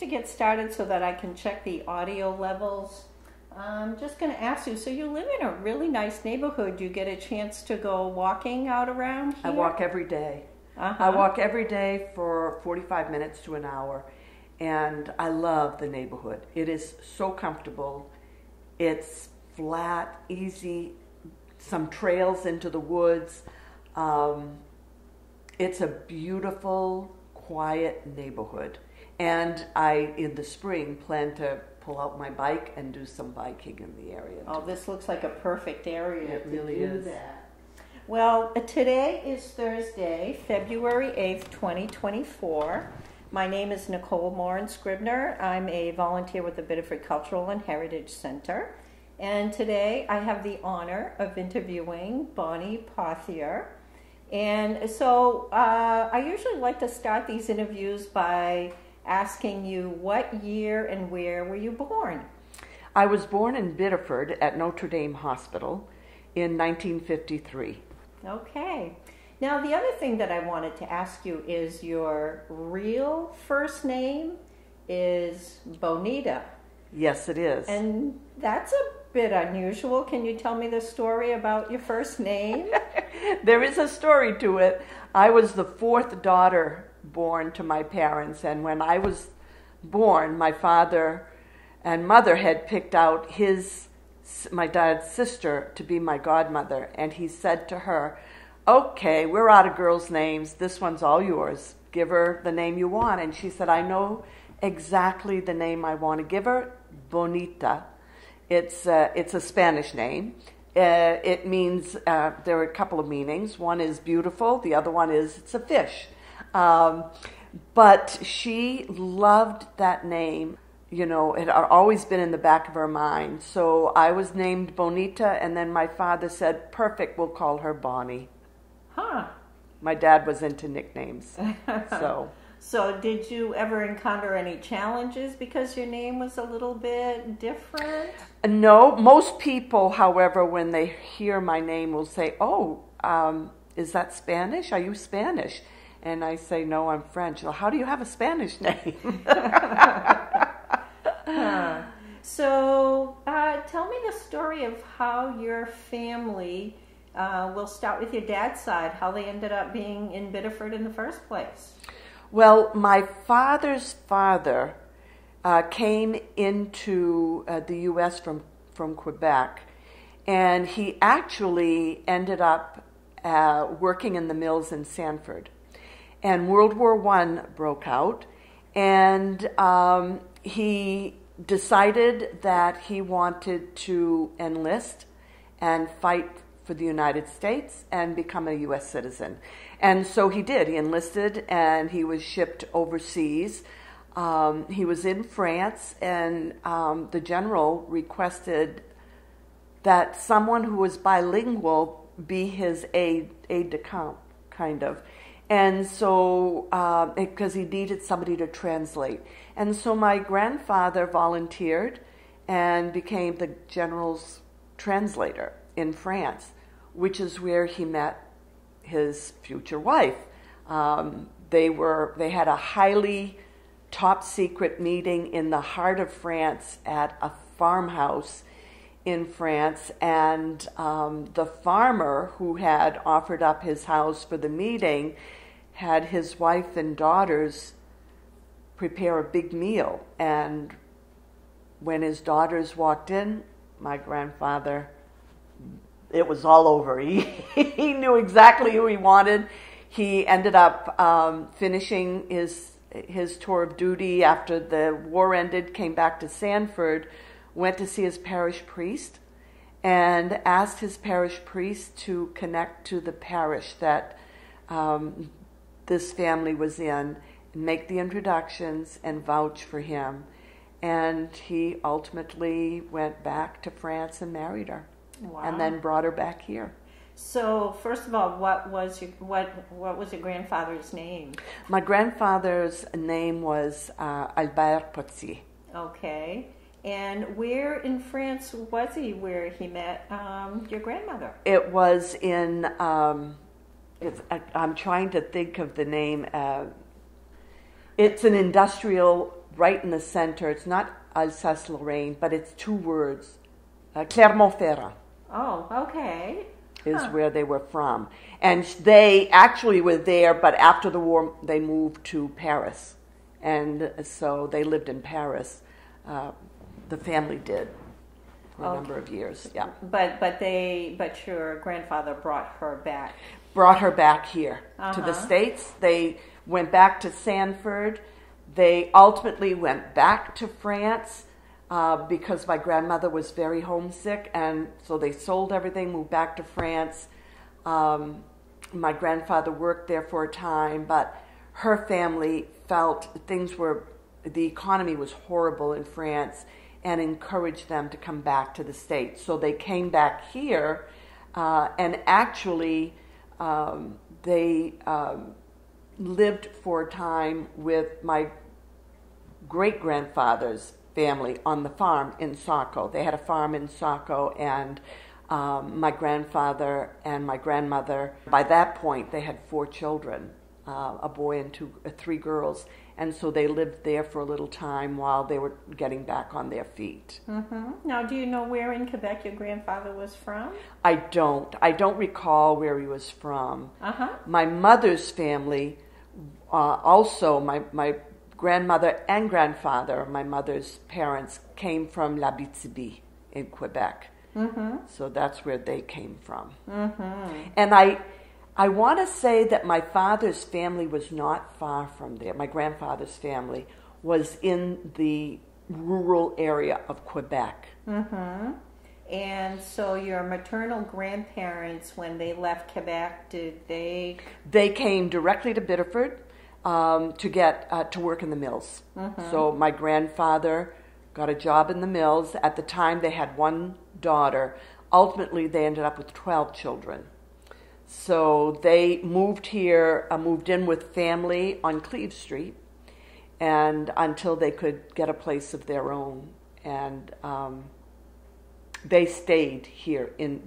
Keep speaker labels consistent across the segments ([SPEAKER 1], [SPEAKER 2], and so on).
[SPEAKER 1] to get started so that I can check the audio levels, I'm just going to ask you, so you live in a really nice neighborhood. You get a chance to go walking out around here?
[SPEAKER 2] I walk every day.
[SPEAKER 1] Uh-huh.
[SPEAKER 2] I walk every day for 45 minutes to an hour, and I love the neighborhood. It is so comfortable. It's flat, easy, some trails into the woods. It's a beautiful, quiet neighborhood. And I, in the spring, plan to pull out my bike and do some biking in the area.
[SPEAKER 1] Oh, this looks like a perfect area
[SPEAKER 2] It
[SPEAKER 1] to
[SPEAKER 2] really
[SPEAKER 1] do
[SPEAKER 2] is.
[SPEAKER 1] that. Well, today is Thursday, February 8th, 2024. My name is Nicole Morin-Scribner. I'm a volunteer with the Biddeford Cultural and Heritage Center. And today I have the honor of interviewing Bonnie Pothier. And so I usually like to start these interviews by asking you what year and where were you born?
[SPEAKER 2] I was born in Biddeford at Notre Dame Hospital in 1953.
[SPEAKER 1] Okay. Now the other thing that I wanted to ask you is your real first name is Bonita.
[SPEAKER 2] Yes, it is.
[SPEAKER 1] And that's a bit unusual. Can you tell me the story about your first name?
[SPEAKER 2] There is a story to it. I was the fourth daughter born to my parents, and when I was born, my father and mother had picked out my dad's sister to be my godmother, and he said to her, "Okay, we're out of girls' names. This one's all yours. Give her the name you want." And she said, "I know exactly the name I want to give her, Bonita." It's a Spanish name. It means, there are a couple of meanings. One is beautiful. The other one is it's a fish. But she loved that name. You know, it had always been in the back of her mind. So I was named Bonita, and then my father said, "Perfect, we'll call her Bonnie."
[SPEAKER 1] Huh.
[SPEAKER 2] My dad was into nicknames.
[SPEAKER 1] So did you ever encounter any challenges because your name was a little bit different?
[SPEAKER 2] No, most people, however, when they hear my name will say, "Oh, is that Spanish? Are you Spanish?" And I say, "No, I'm French." Well, how do you have a Spanish name?
[SPEAKER 1] So tell me the story of how your family, we'll start with your dad's side, how they ended up being in Biddeford in the first place.
[SPEAKER 2] Well, my father's father came into the U.S. from Quebec, and he actually ended up working in the mills in Sanford. And World War I broke out, and he decided that he wanted to enlist and fight for the United States and become a U.S. citizen. And so he did. He enlisted and he was shipped overseas. He was in France, and the general requested that someone who was bilingual be his aide-de-camp, kind of. And so, because he needed somebody to translate. And so my grandfather volunteered and became the general's translator in France, which is where he met his future wife. They had a highly top secret meeting in the heart of France at a farmhouse in France, and the farmer who had offered up his house for the meeting had his wife and daughters prepare a big meal. And when his daughters walked in, my grandfather, it was all over. He knew exactly who he wanted. He ended up finishing his tour of duty after the war ended, came back to Sanford, went to see his parish priest, and asked his parish priest to connect to the parish that this family was in, make the introductions, and vouch for him. And he ultimately went back to France and married her.
[SPEAKER 1] Wow.
[SPEAKER 2] And then brought her back here.
[SPEAKER 1] So first of all, what was your grandfather's name?
[SPEAKER 2] My grandfather's name was Albert Pothier.
[SPEAKER 1] Okay. And where in France was he where he met your grandmother?
[SPEAKER 2] It was in, I'm trying to think of the name. It's an industrial right in the center. It's not Alsace-Lorraine, but it's 2 words. Clermont-Ferrand.
[SPEAKER 1] Oh, okay.
[SPEAKER 2] Is where they were from. And they actually were there, but after the war, they moved to Paris. And so they lived in Paris. The family did for a number of years, yeah.
[SPEAKER 1] But your grandfather brought her back.
[SPEAKER 2] Brought her back here to the States. They went back to Sanford. They ultimately went back to France because my grandmother was very homesick, and so they sold everything, moved back to France. My grandfather worked there for a time, but her family felt the economy was horrible in France and encouraged them to come back to the States. So they came back here, and actually they lived for a time with my great-grandfather's family on the farm in Saco. They had a farm in Saco, and my grandfather and my grandmother, by that point, they had 4 children, a boy and 3 girls, and so they lived there for a little time while they were getting back on their feet.
[SPEAKER 1] Mm-hmm. Now, do you know where in Quebec your grandfather was from?
[SPEAKER 2] I don't recall where he was from.
[SPEAKER 1] Uh-huh.
[SPEAKER 2] My mother's family, also my grandmother and grandfather, my mother's parents, came from l'Abitibi in Quebec. Mm-hmm. So that's where they came from. Mm-hmm. And I want to say that my father's family was not far from there. My grandfather's family was in the rural area of Quebec.
[SPEAKER 1] Mm-hmm. And so your maternal grandparents, when they left Quebec, did they...
[SPEAKER 2] They came directly to Biddeford to work in the mills. Mm-hmm. So my grandfather got a job in the mills. At the time, they had 1 daughter. Ultimately, they ended up with 12 children. So they moved here, moved in with family on Cleve Street, and until they could get a place of their own. And they stayed in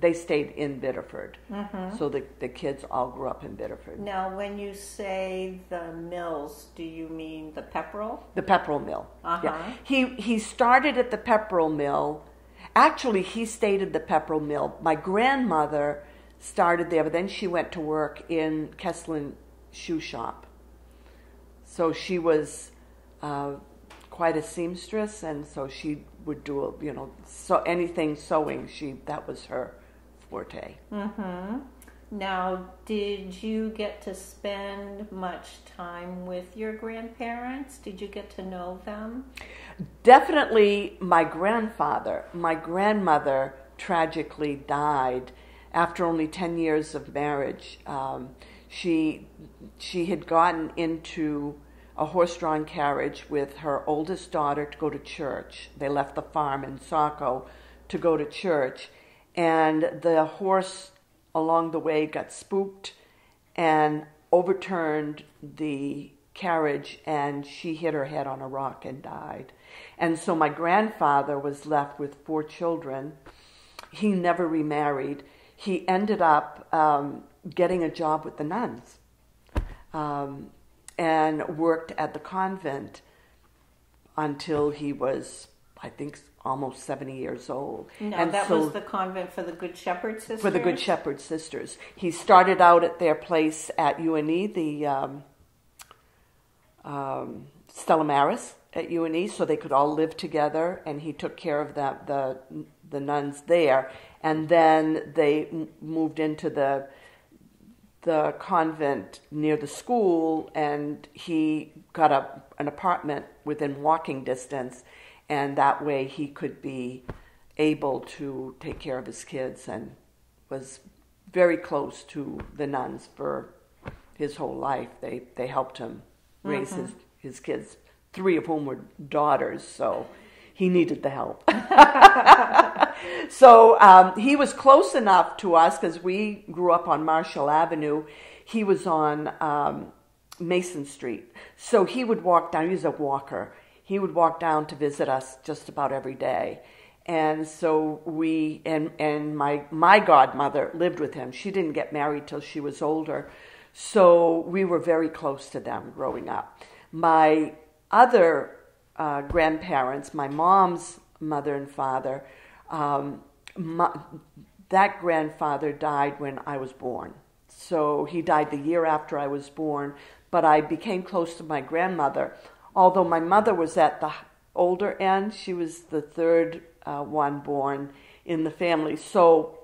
[SPEAKER 2] Biddeford. Mm-hmm. So the kids all grew up in Biddeford.
[SPEAKER 1] Now, when you say the mills, do you mean the pepperell?
[SPEAKER 2] The pepperell mill.
[SPEAKER 1] Uh-huh.
[SPEAKER 2] Yeah. He started at the pepperell mill. Actually, he stayed at the pepperell mill. My grandmother started there, but then she went to work in Kesslin shoe shop. So she was quite a seamstress, and so she would do, anything sewing. That was her forte.
[SPEAKER 1] Mm-hmm. Now, did you get to spend much time with your grandparents? Did you get to know them?
[SPEAKER 2] Definitely my grandfather. My grandmother tragically died after only 10 years of marriage. She had gotten into a horse-drawn carriage with her oldest daughter to go to church. They left the farm in Saco to go to church, and the horse along the way got spooked and overturned the carriage, and she hit her head on a rock and died. And so my grandfather was left with 4 children. He never remarried. He ended up getting a job with the nuns and worked at the convent until he was, I think, almost 70 years old.
[SPEAKER 1] No, and that was the convent for the Good Shepherd Sisters?
[SPEAKER 2] For the Good Shepherd Sisters. He started out at their place at UNE, the Stella Maris at UNE, so they could all live together, and he took care of the nuns there. And then they moved into the convent near the school, and he got an apartment within walking distance, and that way he could be able to take care of his kids, and was very close to the nuns for his whole life. They helped him raise his kids, 3 of whom were daughters, so he needed the help. So he was close enough to us because we grew up on Marshall Avenue. He was on Mason Street. So he would walk down. He was a walker. He would walk down to visit us just about every day. And so my godmother lived with him. She didn't get married till she was older. So we were very close to them growing up. My other grandparents, my mom's mother and father, that grandfather died when I was born. So he died the year after I was born, but I became close to my grandmother. Although my mother was at the older end, she was the third one born in the family. So,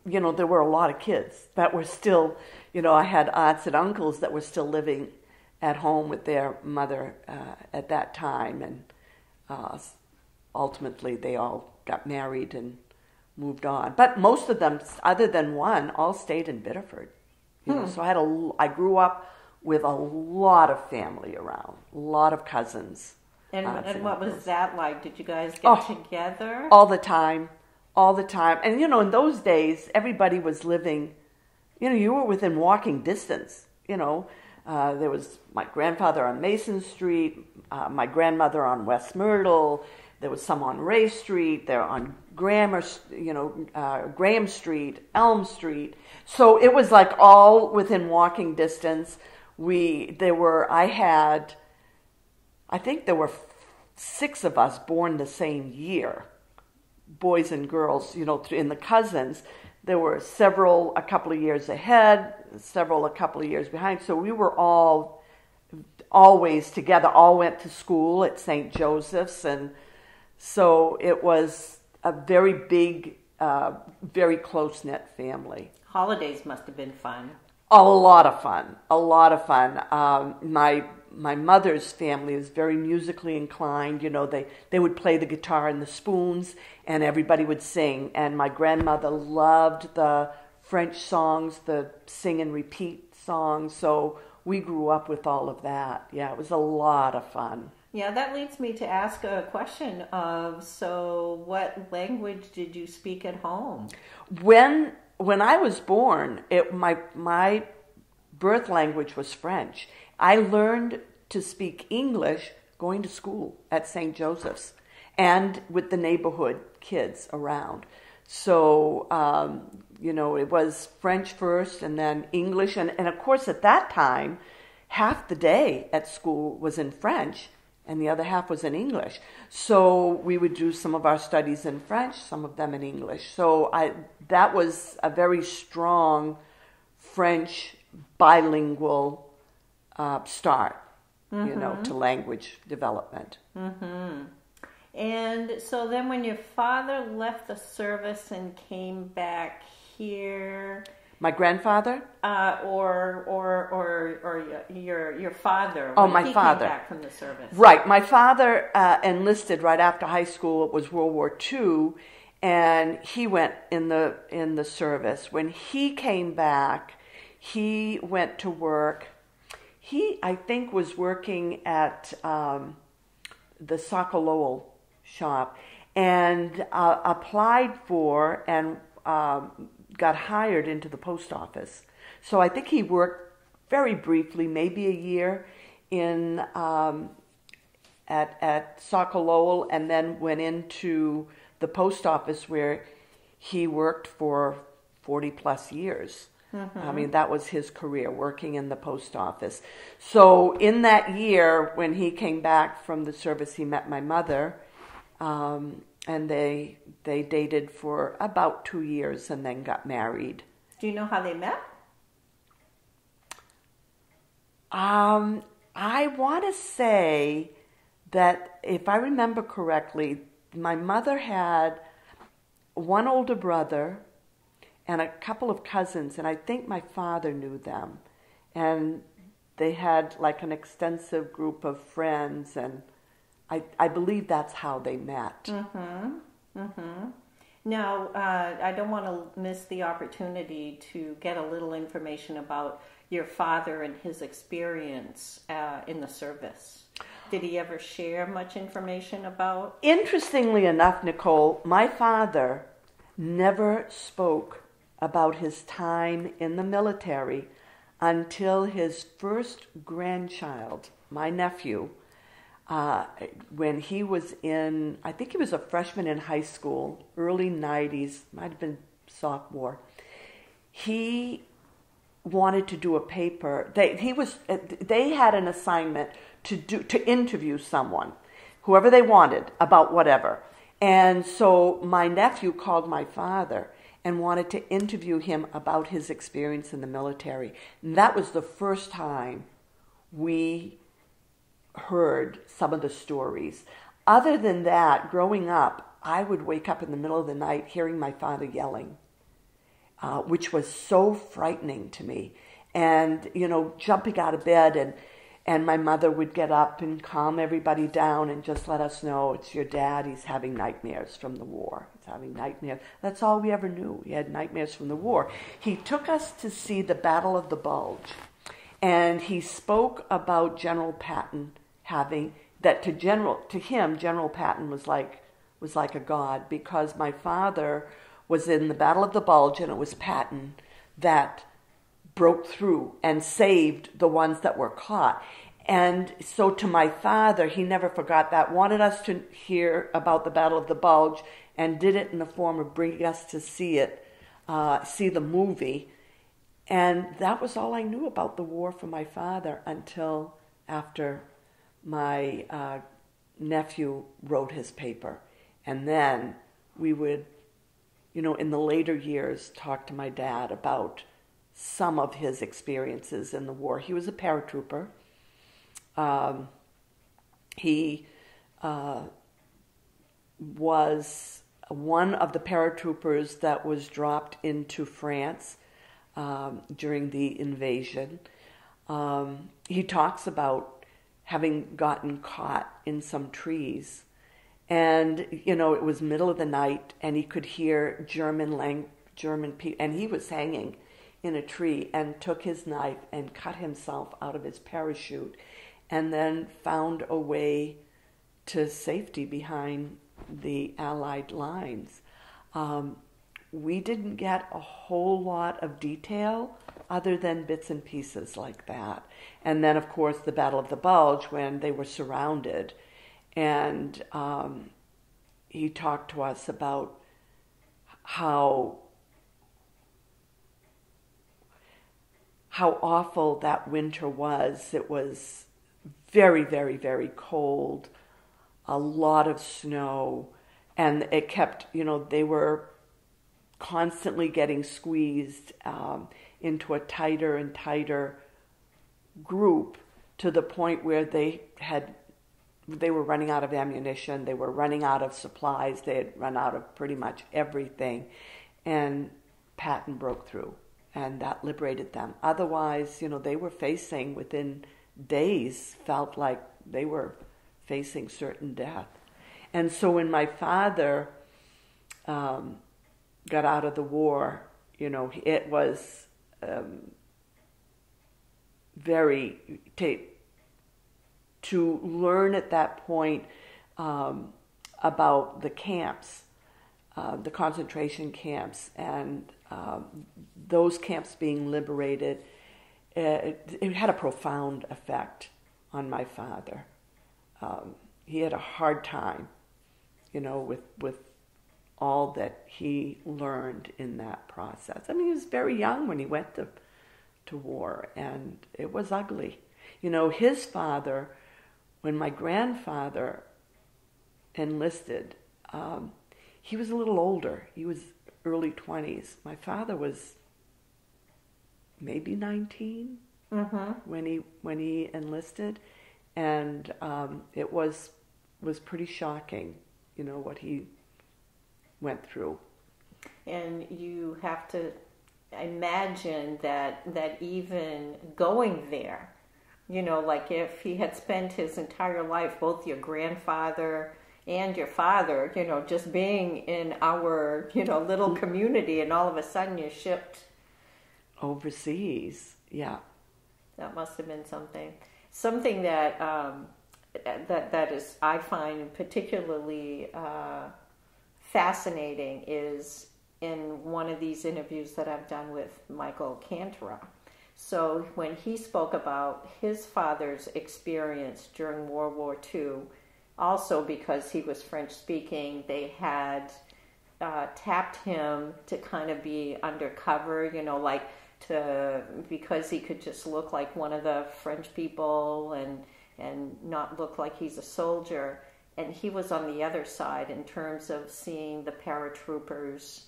[SPEAKER 2] there were a lot of kids that were still, I had aunts and uncles that were still living at home with their mother at that time. And ultimately they all got married and moved on. But most of them, other than one, all stayed in Biddeford. So I grew up with a lot of family around, a lot of cousins.
[SPEAKER 1] And what was that like? Did you guys get together?
[SPEAKER 2] All the time. And, in those days, everybody was living, you were within walking distance. There was my grandfather on Mason Street, my grandmother on West Myrtle. There was some on Ray Street. There on Graham Street, Elm Street. So it was like all within walking distance. I think there were 6 of us born the same year, boys and girls, in the cousins. There were several a couple of years ahead, several a couple of years behind. So we were all always together, all went to school at St. Joseph's. And so it was a very big, very close-knit family. Holidays
[SPEAKER 1] must have been fun.
[SPEAKER 2] A lot of fun. My mother's family is very musically inclined. They would play the guitar and the spoons, and everybody would sing. And my grandmother loved the French songs, the sing and repeat songs. So we grew up with all of that. Yeah, it was a lot of fun.
[SPEAKER 1] Yeah, that leads me to ask a question of, so what language did you speak at home?
[SPEAKER 2] When I was born, my birth language was French. I learned to speak English going to school at St. Joseph's and with the neighborhood kids around. So, it was French first and then English. And of course, at that time, half the day at school was in French and the other half was in English. So we would do some of our studies in French, some of them in English. So that was a very strong French bilingual start, to language development.
[SPEAKER 1] Mm-hmm. And so then when your father left the service and came back here...
[SPEAKER 2] My grandfather?
[SPEAKER 1] Or your father.
[SPEAKER 2] Oh, my father.
[SPEAKER 1] Came back from the service.
[SPEAKER 2] Right. My father enlisted right after high school. It was World War II, and he went in the service. When he came back, he went to work. He, I think, was working at the Sokolowel shop and applied for and got hired into the post office. So I think he worked very briefly, maybe a year, in at Sokolowel, and then went into the post office where he worked for 40 plus years. Mm-hmm. I mean, that was his career, working in the post office. So in that year, when he came back from the service, he met my mother, and they dated for about 2 years and then got married.
[SPEAKER 1] Do you know how they met?
[SPEAKER 2] I want to say that, if I remember correctly, my mother had one older brother and a couple of cousins, and I think my father knew them. And they had like an extensive group of friends, and I believe that's how they met.
[SPEAKER 1] Mm-hmm. Mm-hmm. Now, I don't want to miss the opportunity to get a little information about your father and his experience in the service. Did he ever share much information about?
[SPEAKER 2] Interestingly enough, Nicole, my father never spoke about his time in the military until his first grandchild, my nephew, when he was in, I think he was a freshman in high school, early 90s, might have been sophomore. He wanted to do a paper. They had an assignment to interview someone, whoever they wanted, about whatever. And so my nephew called my father and wanted to interview him about his experience in the military. And that was the first time we heard some of the stories. Other than that, growing up, I would wake up in the middle of the night hearing my father yelling, which was so frightening to me. And, jumping out of bed, and my mother would get up and calm everybody down and just let us know, it's your dad, he's having nightmares from the war. He's having nightmares. That's all we ever knew. He had nightmares from the war. He took us to see the Battle of the Bulge, and he spoke about General Patton having, that to him, General Patton was like a god, because my father was in the Battle of the Bulge, and it was Patton that broke through and saved the ones that were caught. And so to my father, he never forgot that, wanted us to hear about the Battle of the Bulge, and did it in the form of bringing us to see the movie. And that was all I knew about the war from my father until after my nephew wrote his paper. And then we would, in the later years, talk to my dad about some of his experiences in the war. He was a paratrooper. He was one of the paratroopers that was dropped into France during the invasion. He talks about having gotten caught in some trees. And, it was middle of the night, and he could hear German people, and he was hanging in a tree and took his knife and cut himself out of his parachute, and then found a way to safety behind the Allied lines. We didn't get a whole lot of detail other than bits and pieces like that. And then, of course, the Battle of the Bulge, when they were surrounded. And he talked to us about how awful that winter was. It was very, very, very cold, a lot of snow, and it kept, they were constantly getting squeezed into a tighter and tighter group, to the point where they were running out of ammunition, they were running out of supplies, they had run out of pretty much everything, and Patton broke through, and that liberated them. Otherwise, they were facing, within days, felt like they were facing certain death. And so when my father got out of the war, it was very... to learn at that point about the camps, the concentration camps, and those camps being liberated, it had a profound effect on my father. He had a hard time, with all that he learned in that process. I mean, he was very young when he went to war, and it was ugly. His father... When my grandfather enlisted, he was a little older. He was early 20s. My father was maybe 19 when he enlisted, and it was pretty shocking, what he went through.
[SPEAKER 1] And you have to imagine that even going there, like if he had spent his entire life, both your grandfather and your father, just being in our, little community, and all of a sudden you're shipped
[SPEAKER 2] overseas. Yeah.
[SPEAKER 1] That must have been something that that is, I find particularly fascinating, is in one of these interviews that I've done with Michael Cantora. So when he spoke about his father's experience during World War II, also because he was French-speaking, they had tapped him to kind of be undercover, because he could just look like one of the French people and not look like he's a soldier. And he was on the other side in terms of seeing the paratroopers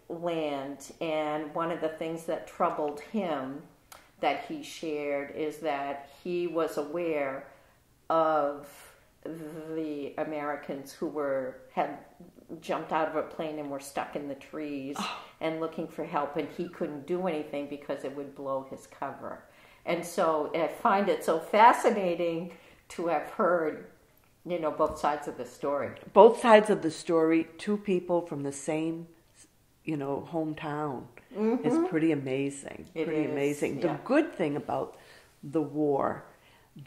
[SPEAKER 1] land. And one of the things that troubled him that he shared is that he was aware of the Americans who had jumped out of a plane and were stuck in the trees and looking for help, and he couldn't do anything because it would blow his cover. And so I find it so fascinating to have heard, both sides of the story.
[SPEAKER 2] Both sides of the story, two people from the same, hometown. Mm-hmm. It's pretty amazing. Pretty amazing.
[SPEAKER 1] Yeah.
[SPEAKER 2] The good thing about the war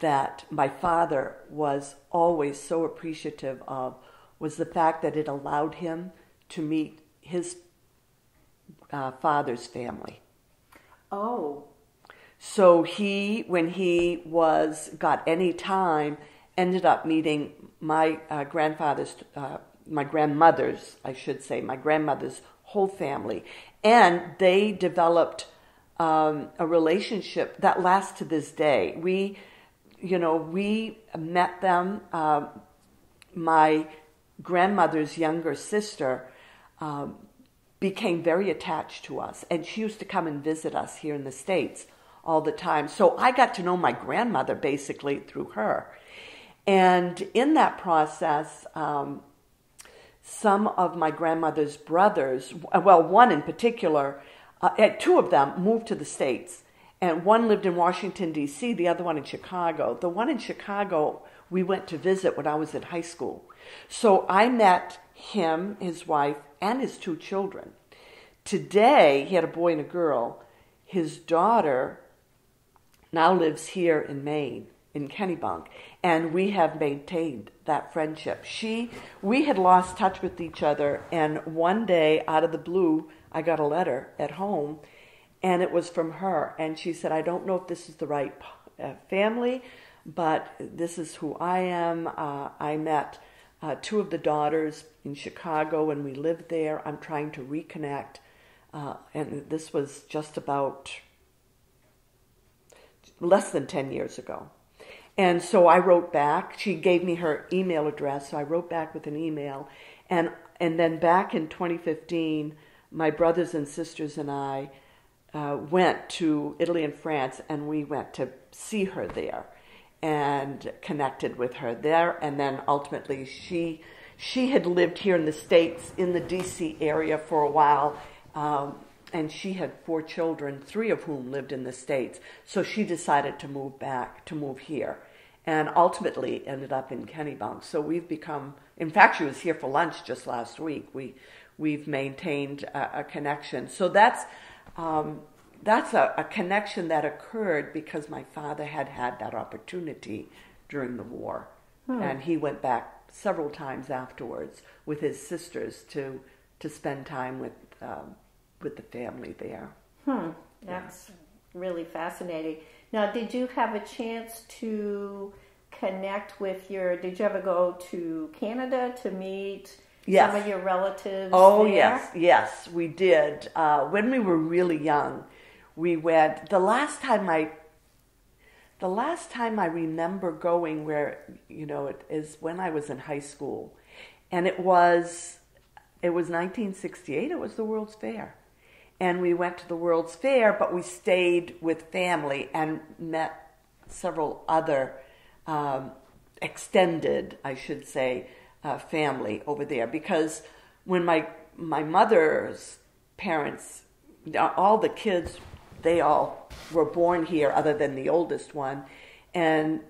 [SPEAKER 2] that my father was always so appreciative of was the fact that it allowed him to meet his father's family.
[SPEAKER 1] Oh.
[SPEAKER 2] So when he got any time, ended up meeting my grandmother's whole family. And they developed a relationship that lasts to this day. We met them. My grandmother's younger sister became very attached to us, and she used to come and visit us here in the States all the time. So I got to know my grandmother basically through her. And in that process, some of my grandmother's brothers, well, one in particular, two of them moved to the States. And one lived in Washington, D.C., the other one in Chicago. The one in Chicago, we went to visit when I was in high school. So I met him, his wife, and his two children. Today, he had a boy and a girl. His daughter now lives here in Maine, in Kennebunk, and we have maintained that friendship. We had lost touch with each other, and one day, out of the blue, I got a letter at home, and it was from her. And she said, I don't know if this is the right family, but this is who I am. I met two of the daughters in Chicago, and we lived there. I'm trying to reconnect. And this was just about less than 10 years ago. And so I wrote back. She gave me her email address, so I wrote back with an email. And then back in 2015, my brothers and sisters and I went to Italy and France, and we went to see her there and connected with her there. And then ultimately she had lived here in the States, in the D.C. area for a while, and she had 4 children, 3 of whom lived in the States. So she decided to move here, and ultimately ended up in Kennebunk. So we've become, in fact, she was here for lunch just last week. We've maintained a connection. So that's a connection that occurred because my father had that opportunity during the war. And he went back several times afterwards with his sisters to spend time with the family there.
[SPEAKER 1] That's really fascinating. Now, did you have a chance to connect with did you ever go to Canada to meet some of your relatives there?
[SPEAKER 2] Yes, we did. When we were really young, we went. The last time I remember going it is when I was in high school, and it was 1968. It was the World's Fair, and we went to the World's Fair, but we stayed with family and met several other extended, I should say, family over there. Because when my mother's parents, all the kids, they all were born here other than the oldest one, and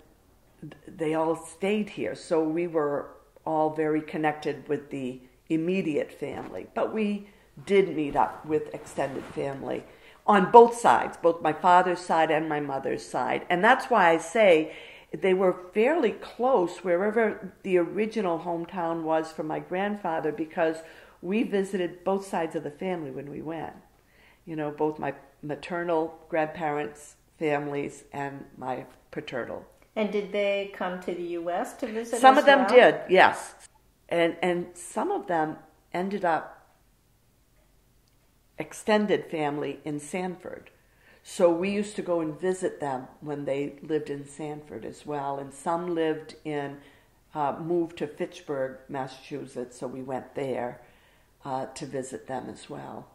[SPEAKER 2] they all stayed here. So we were all very connected with the immediate family. But we did meet up with extended family on both sides, both my father's side and my mother's side. And that's why I say they were fairly close wherever the original hometown was for my grandfather, because we visited both sides of the family when we went. Both my maternal grandparents' families and my paternal.
[SPEAKER 1] And did they come to the U.S. to visit?
[SPEAKER 2] Some of them did, yes. And some of them ended up extended family in Sanford, So we used to go and visit them when they lived in Sanford as well. And some lived moved to Fitchburg, Massachusetts, so we went there to visit them as well.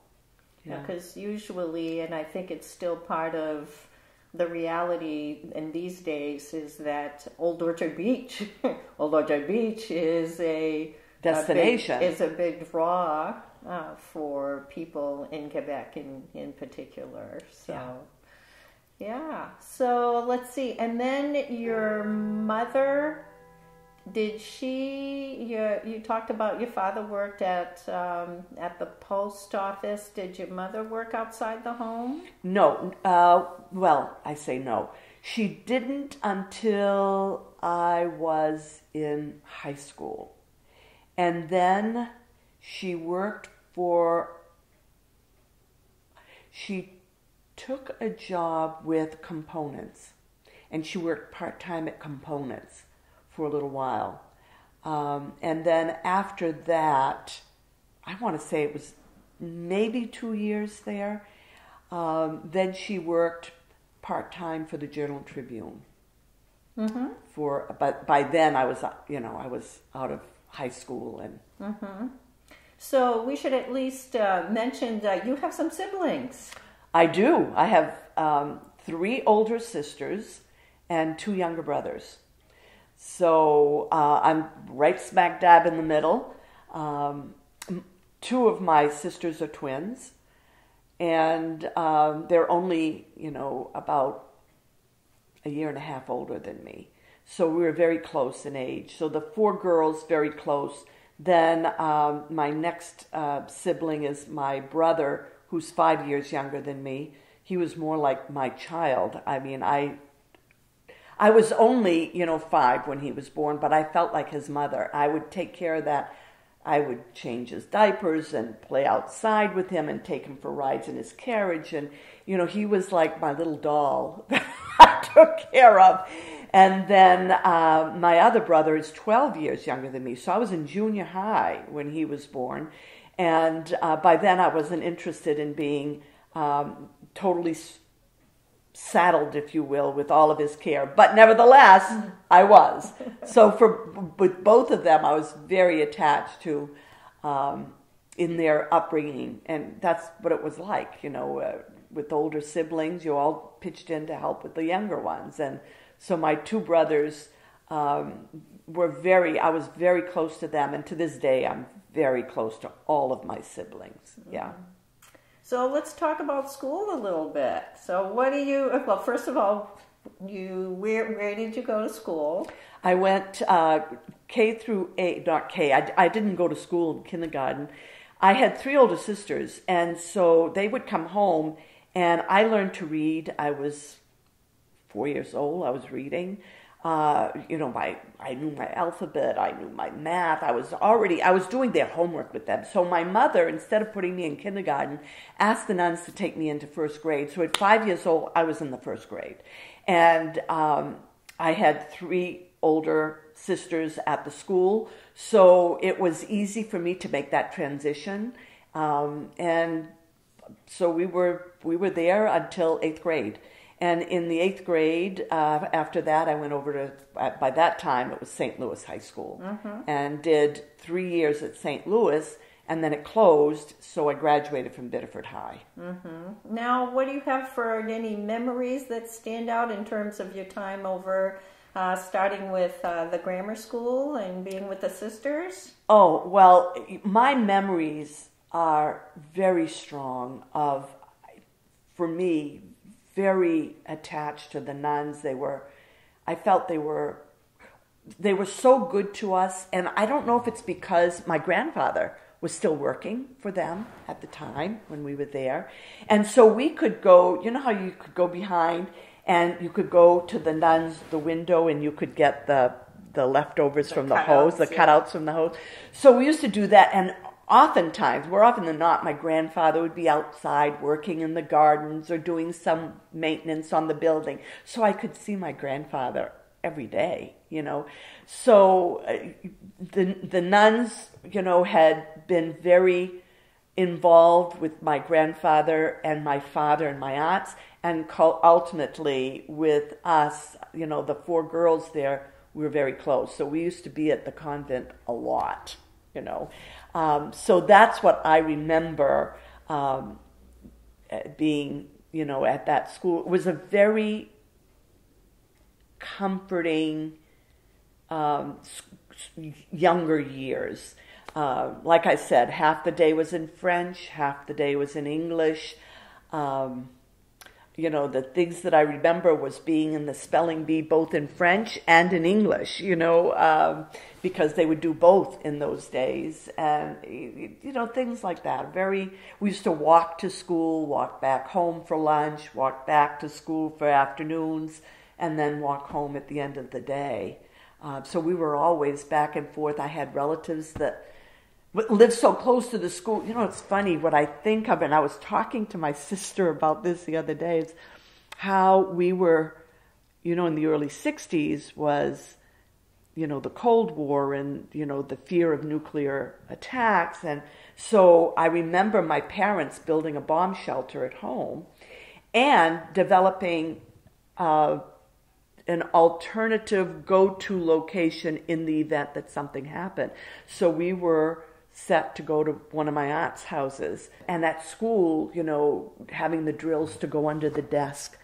[SPEAKER 1] Yeah, because usually, and I think it's still part of the reality in these days, is that Old Orchard Beach, Old Orchard Beach is a
[SPEAKER 2] destination,
[SPEAKER 1] is a big draw for people in Quebec in particular. So, yeah. So let's see. And then your mother, did she? You talked about your father worked at the post office. Did your mother work outside the home?
[SPEAKER 2] No. Well, I say no. She didn't until I was in high school, and then she worked for. She took a job with components, and she worked part-time at components for a little while. And then after that, I want to say it was maybe 2 years there. Then she worked part-time for the Journal Tribune.
[SPEAKER 1] Mm-hmm.
[SPEAKER 2] But by then I was out of high school. And
[SPEAKER 1] mm-hmm. So we should at least mention that you have some siblings.
[SPEAKER 2] I do. I have 3 older sisters and 2 younger brothers. So I'm right smack dab in the middle. 2 of my sisters are twins, and they're only, about a year and a half older than me. So we were very close in age. So the 4 girls, very close. Then my next sibling is my brother, who's 5 years younger than me. He was more like my child. I mean, I was only, 5 when he was born, but I felt like his mother. I would take care of that. I would change his diapers and play outside with him and take him for rides in his carriage. And, he was like my little doll that I took care of. And then my other brother is 12 years younger than me. So I was in junior high when he was born. And by then I wasn't interested in being totally saddled, if you will, with all of his care. But nevertheless, I was. So with both of them, I was very attached to in their upbringing. And that's what it was like, with older siblings, you all pitched in to help with the younger ones. And so my 2 brothers I was very close to them. And to this day, I'm very close to all of my siblings. Yeah.
[SPEAKER 1] So let's talk about school a little bit. So well, first of all, where did you go to school?
[SPEAKER 2] I went K through 8, not K. I didn't go to school in kindergarten. I had 3 older sisters, and so they would come home, and I learned to read. I was 4 years old. I was reading. I knew my alphabet, I knew my math. I was doing their homework with them. So my mother, instead of putting me in kindergarten, asked the nuns to take me into first grade. So at 5 years old, I was in the first grade. And I had 3 older sisters at the school. So it was easy for me to make that transition. And so we were there until 8th grade. And in the 8th grade, after that, I went over to, by that time, it was St. Louis High School, and did 3 years at St. Louis, and then it closed, so I graduated from Biddeford High.
[SPEAKER 1] Mm-hmm. Now, what do you have for any memories that stand out in terms of your time over, starting with the grammar school and being with the sisters?
[SPEAKER 2] Oh, well, my memories are very strong of, for me, very attached to the nuns. I felt they were so good to us, and I don't know if it's because my grandfather was still working for them at the time when we were there, and so we could go, how you could go behind and you could go to the nuns, the window, and you could get the leftovers from the hose, the cutouts from the hose. So we used to do that, and oftentimes, more often than not, my grandfather would be outside working in the gardens or doing some maintenance on the building. So I could see my grandfather every day, So the nuns, had been very involved with my grandfather and my father and my aunts. and ultimately with us, the 4 girls there, we were very close. So we used to be at the convent a lot, So that's what I remember being, at that school. It was a very comforting younger years. Like I said, half the day was in French, half the day was in English. The things that I remember was being in the spelling bee both in French and in English, because they would do both in those days. And, things like that. We used to walk to school, walk back home for lunch, walk back to school for afternoons, and then walk home at the end of the day. So we were always back and forth. I had relatives that lived so close to the school. It's funny what I think of, and I was talking to my sister about this the other day, is how we were, in the early 60s was, the Cold War and, the fear of nuclear attacks. And so I remember my parents building a bomb shelter at home and developing an alternative go-to location in the event that something happened. So we were set to go to one of my aunt's houses. And at school, having the drills to go under the desk,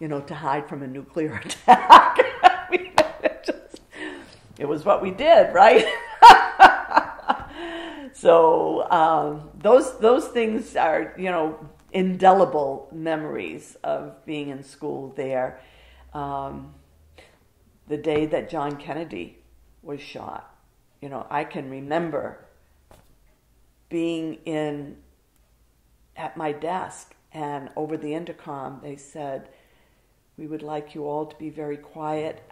[SPEAKER 2] to hide from a nuclear attack. I mean, it was what we did, right? So those things are, indelible memories of being in school there. The day that John Kennedy was shot, I can remember being at my desk, and over the intercom they said, "We would like you all to be very quiet.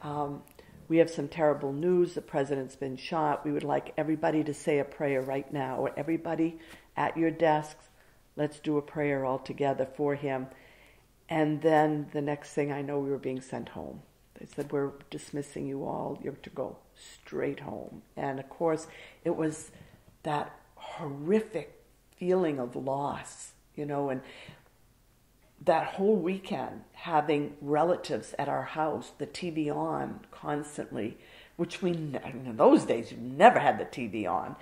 [SPEAKER 2] We have some terrible news. The president's been shot. We would like everybody to say a prayer right now. Everybody at your desks, let's do a prayer all together for him." And then the next thing I know, we were being sent home. They said, "We're dismissing you all. You're to go straight home." And of course, it was that horrific feeling of loss, and that whole weekend having relatives at our house, the TV on constantly, which in those days, you never had the TV on.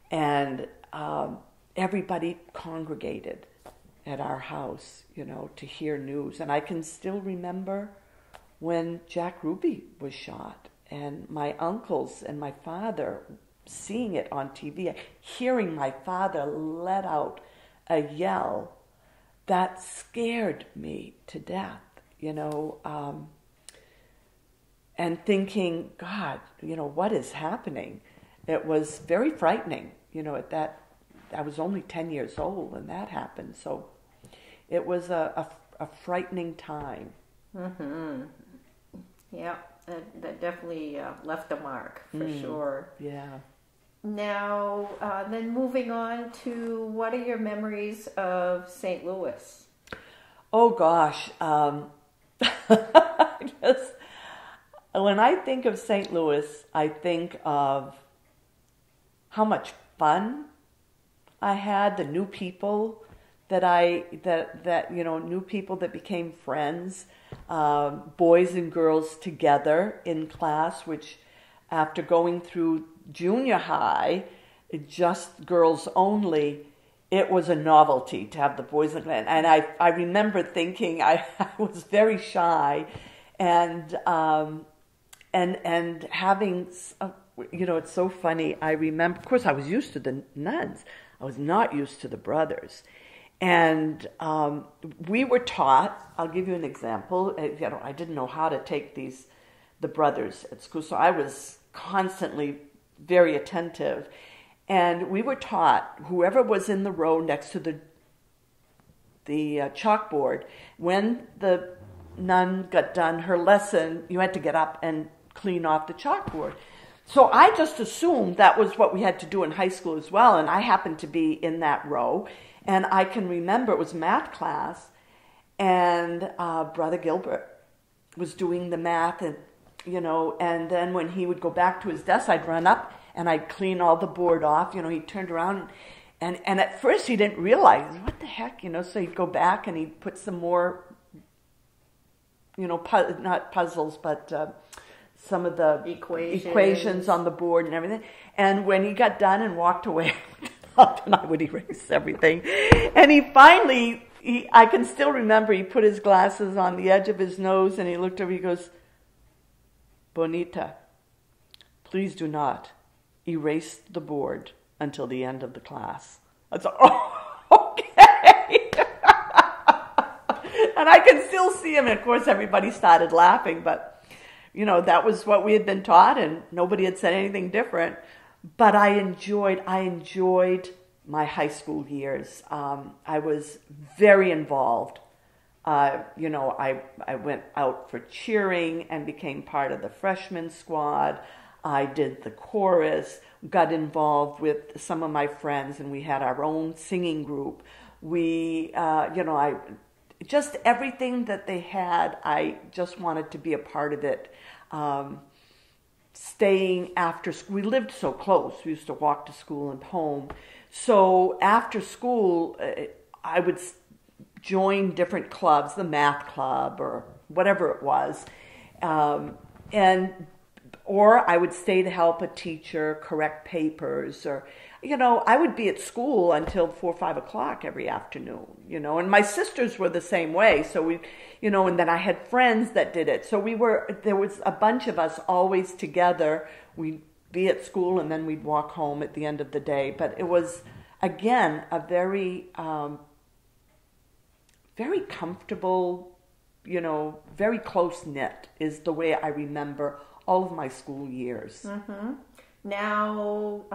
[SPEAKER 2] And everybody congregated at our house, to hear news. And I can still remember when Jack Ruby was shot, and my uncles and my father seeing it on TV, hearing my father let out a yell that scared me to death, and thinking, God, what is happening? It was very frightening, at that, I was only 10 years old when that happened, so it was a frightening time.
[SPEAKER 1] Mm-hmm. Yeah, that definitely left a mark, for sure.
[SPEAKER 2] Yeah.
[SPEAKER 1] Now, then moving on to, what are your memories of St. Louis?
[SPEAKER 2] Oh, gosh. When I think of St. Louis, I think of how much fun I had, the new people new people that became friends, boys and girls together in class, which after going through junior high, just girls only, it was a novelty to have the boys in class. And I remember thinking I was very shy, and having, it's so funny. I remember, of course, I was used to the nuns. I was not used to the brothers. And we were taught, I'll give you an example, I didn't know how to take the brothers at school, so I was constantly very attentive. And we were taught, whoever was in the row next to the chalkboard, when the nun got done her lesson, you had to get up and clean off the chalkboard. So I just assumed that was what we had to do in high school as well, and I happened to be in that row. And I can remember it was math class, and Brother Gilbert was doing the math, and and then when he would go back to his desk, I'd run up and I'd clean all the board off. He turned around, and at first he didn't realize, what the heck, so he'd go back and he'd put some more not puzzles, but some of the
[SPEAKER 1] equations
[SPEAKER 2] on the board and everything. And when he got done and walked away, then I would erase everything. And he finally, I can still remember, he put his glasses on the edge of his nose and he looked over, he goes, "Bonita, please do not erase the board until the end of the class." I was like, "Oh, okay." And I can still see him. And of course, everybody started laughing, but that was what we had been taught, and nobody had said anything different. But I enjoyed my high school years. I was very involved. I went out for cheering and became part of the freshman squad. I did the chorus, got involved with some of my friends, and we had our own singing group. Just everything that they had, I just wanted to be a part of it. Staying after school, we lived so close. We used to walk to school and home. So after school, I would join different clubs, the math club or whatever it was, or I would stay to help a teacher correct papers, or I would be at school until 4 or 5 o'clock every afternoon. And my sisters were the same way. So we, and then I had friends that did it. So there was a bunch of us always together. We'd be at school and then we'd walk home at the end of the day. But it was, again, a very, very comfortable, very close-knit is the way I remember all of my school years.
[SPEAKER 1] Mm-hmm. Now,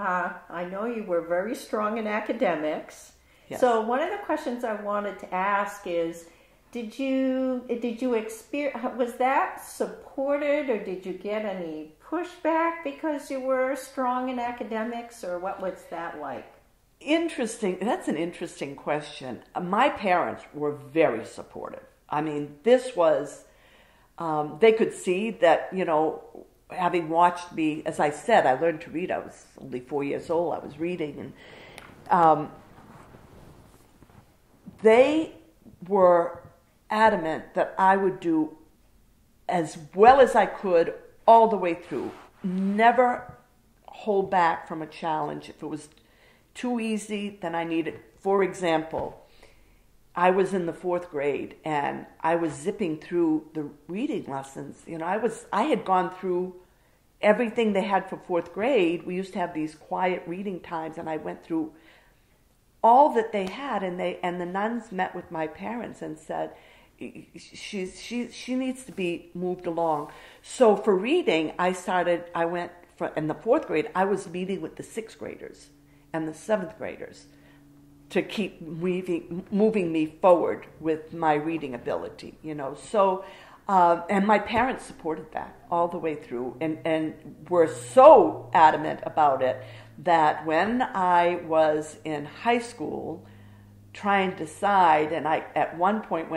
[SPEAKER 1] I know you were very strong in academics.
[SPEAKER 2] Yes.
[SPEAKER 1] So one of the questions I wanted to ask is, did you experience, was that supported, or did you get any pushback because you were strong in academics, or what was that like?
[SPEAKER 2] Interesting. That's an interesting question. My parents were very supportive. I mean, this was, they could see that, having watched me, as I said, I learned to read. I was only 4 years old. I was reading, and they were adamant that I would do as well as I could all the way through. Never hold back from a challenge. If it was too easy, then I needed. For example, I was in the 4th grade and I was zipping through the reading lessons. I had gone through everything they had for 4th grade. We used to have these quiet reading times, and I went through all that they had, and the nuns met with my parents and said, she needs to be moved along. So for reading, in the 4th grade, I was meeting with the 6th graders and the 7th graders to keep moving me forward with my reading ability, So, and my parents supported that all the way through, and were so adamant about it that when I was in high school trying to decide, and I at one point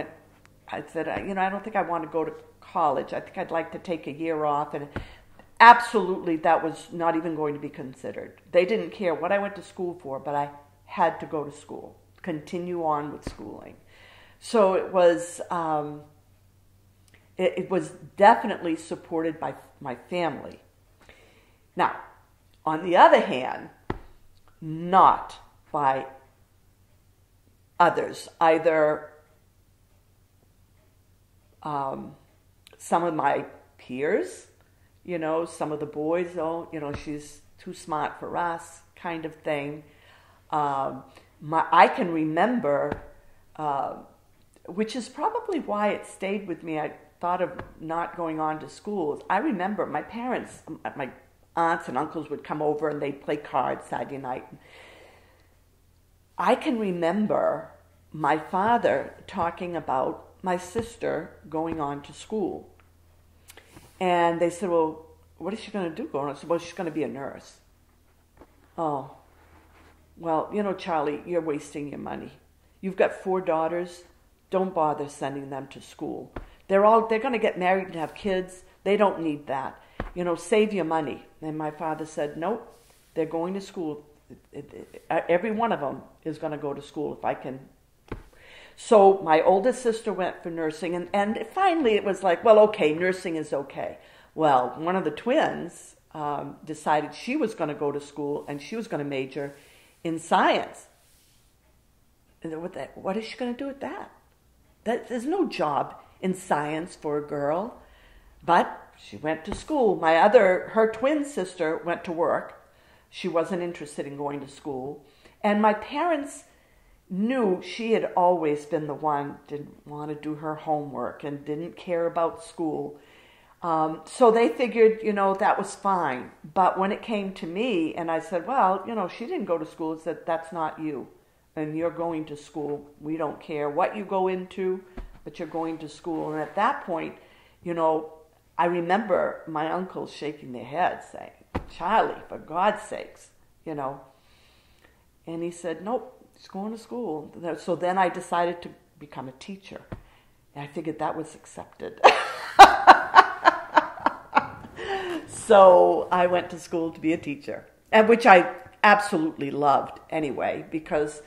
[SPEAKER 2] I said, I don't think I want to go to college. I think I'd like to take a year off, and absolutely that was not even going to be considered. They didn't care what I went to school for, but I had to go to school, continue on with schooling. So it was definitely supported by my family. Now, on the other hand, not by others, either some of my peers, some of the boys, she's too smart for us, kind of thing. I can remember, which is probably why it stayed with me. I thought of not going on to schools. I remember my parents, my aunts and uncles would come over and they'd play cards Saturday night. I can remember my father talking about my sister going on to school. And they said, well, what is she going to do going on? I said, well, she's going to be a nurse. Oh, well, Charlie, you're wasting your money. You've got 4 daughters. Don't bother sending them to school. They're going to get married and have kids. They don't need that. Save your money. And my father said, nope, they're going to school. Every one of them is going to go to school if I can. So my oldest sister went for nursing, and finally it was like, well, okay, nursing is okay. Well, one of the twins decided she was going to go to school and she was going to major in science. And what is she going to do with that? There's no job in science for a girl. But she went to school. Her twin sister went to work. She wasn't interested in going to school. And my parents knew she had always been the one, didn't want to do her homework and didn't care about school. So they figured, that was fine. But when it came to me and I said, well, she didn't go to school, it said, that's not you. And you're going to school. We don't care what you go into, but you're going to school. And at that point, I remember my uncles shaking their heads saying, Charlie, for God's sakes, And he said, nope, he's going to school. So then I decided to become a teacher. And I figured that was accepted. So I went to school to be a teacher, and which I absolutely loved anyway, because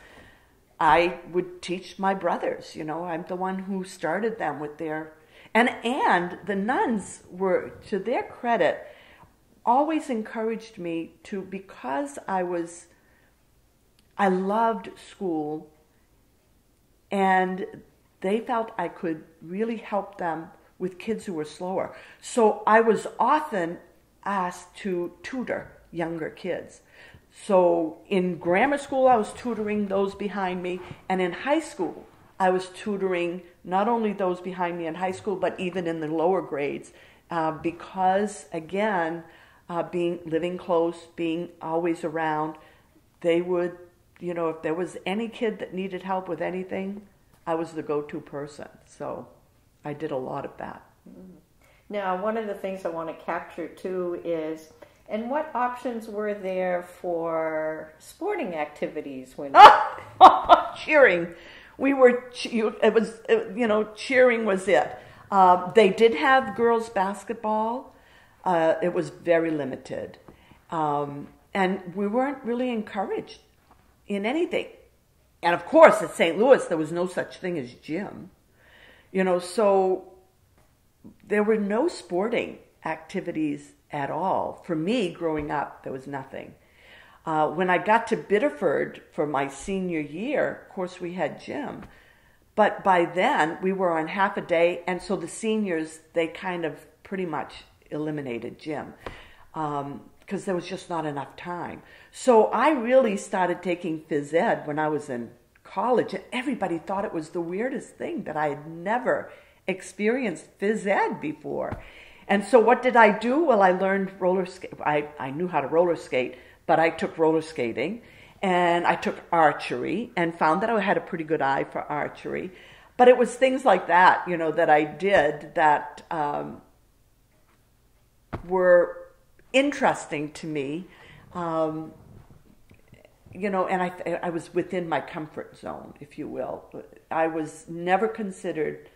[SPEAKER 2] I would teach my brothers. I'm the one who started them with their... And the nuns were, to their credit, always encouraged me to, because I loved school, and they felt I could really help them with kids who were slower. So I was often asked to tutor younger kids. So in grammar school, I was tutoring those behind me, and in high school, I was tutoring not only those behind me in high school, but even in the lower grades, because, again, living close, being always around, they would, if there was any kid that needed help with anything, I was the go-to person. So I did a lot of that.
[SPEAKER 1] Now, one of the things I want to capture, too, is... And what options were there for sporting activities when...
[SPEAKER 2] Cheering. Cheering was it. They did have girls' basketball. It was very limited. And we weren't really encouraged in anything. And of course, at St. Louis, there was no such thing as gym. So there were no sporting activities at all. For me, growing up, there was nothing. When I got to Biddeford for my senior year, of course, we had gym. But by then, we were on half a day, and so the seniors, they kind of pretty much eliminated gym because there was just not enough time. So I really started taking phys ed when I was in college, and everybody thought it was the weirdest thing that I had never experienced phys ed before. And so what did I do? Well, I learned roller skate. I knew how to roller skate, but I took roller skating, and I took archery and found that I had a pretty good eye for archery. But it was things like that, that I did that were interesting to me, and I was within my comfort zone, if you will. I was never considered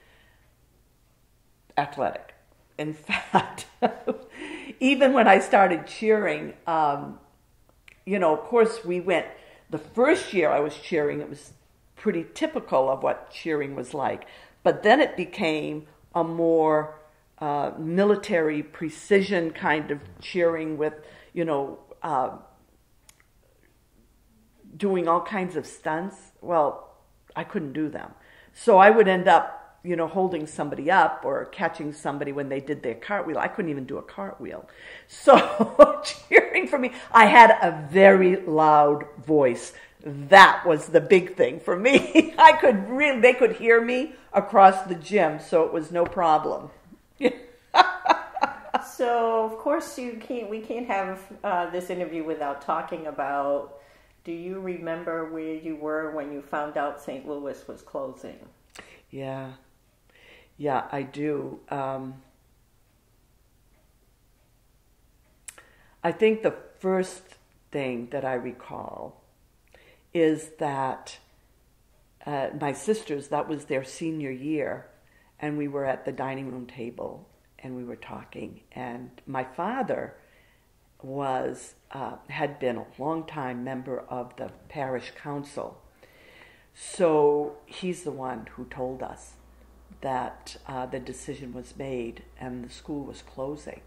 [SPEAKER 2] athletic. In fact, even when I started cheering, of course we went, the first year I was cheering, it was pretty typical of what cheering was like. But then it became a more military precision kind of cheering with, doing all kinds of stunts. Well, I couldn't do them. So I would end up holding somebody up or catching somebody when they did their cartwheel. I couldn't even do a cartwheel. So cheering for me, I had a very loud voice. That was the big thing for me. They could hear me across the gym, so it was no problem.
[SPEAKER 1] So, of course, we can't have this interview without talking about, do you remember where you were when you found out St. Louis was closing?
[SPEAKER 2] Yeah, I do. I think the first thing that I recall is that my sisters, that was their senior year, and we were at the dining room table, and we were talking, and my father had been a long-time member of the parish council. So he's the one who told us that the decision was made and the school was closing.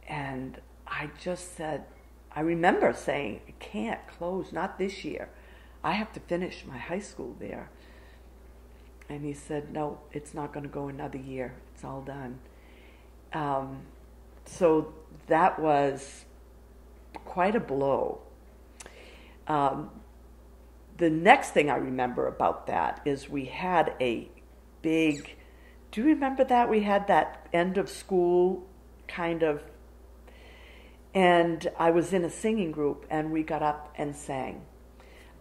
[SPEAKER 2] And I just said, I remember saying, it can't close, not this year. I have to finish my high school there. And he said, no, it's not going to go another year. It's all done. So that was quite a blow. The next thing I remember about that is we had a big, do you remember that? We had that end of school kind of, and I was in a singing group and we got up and sang.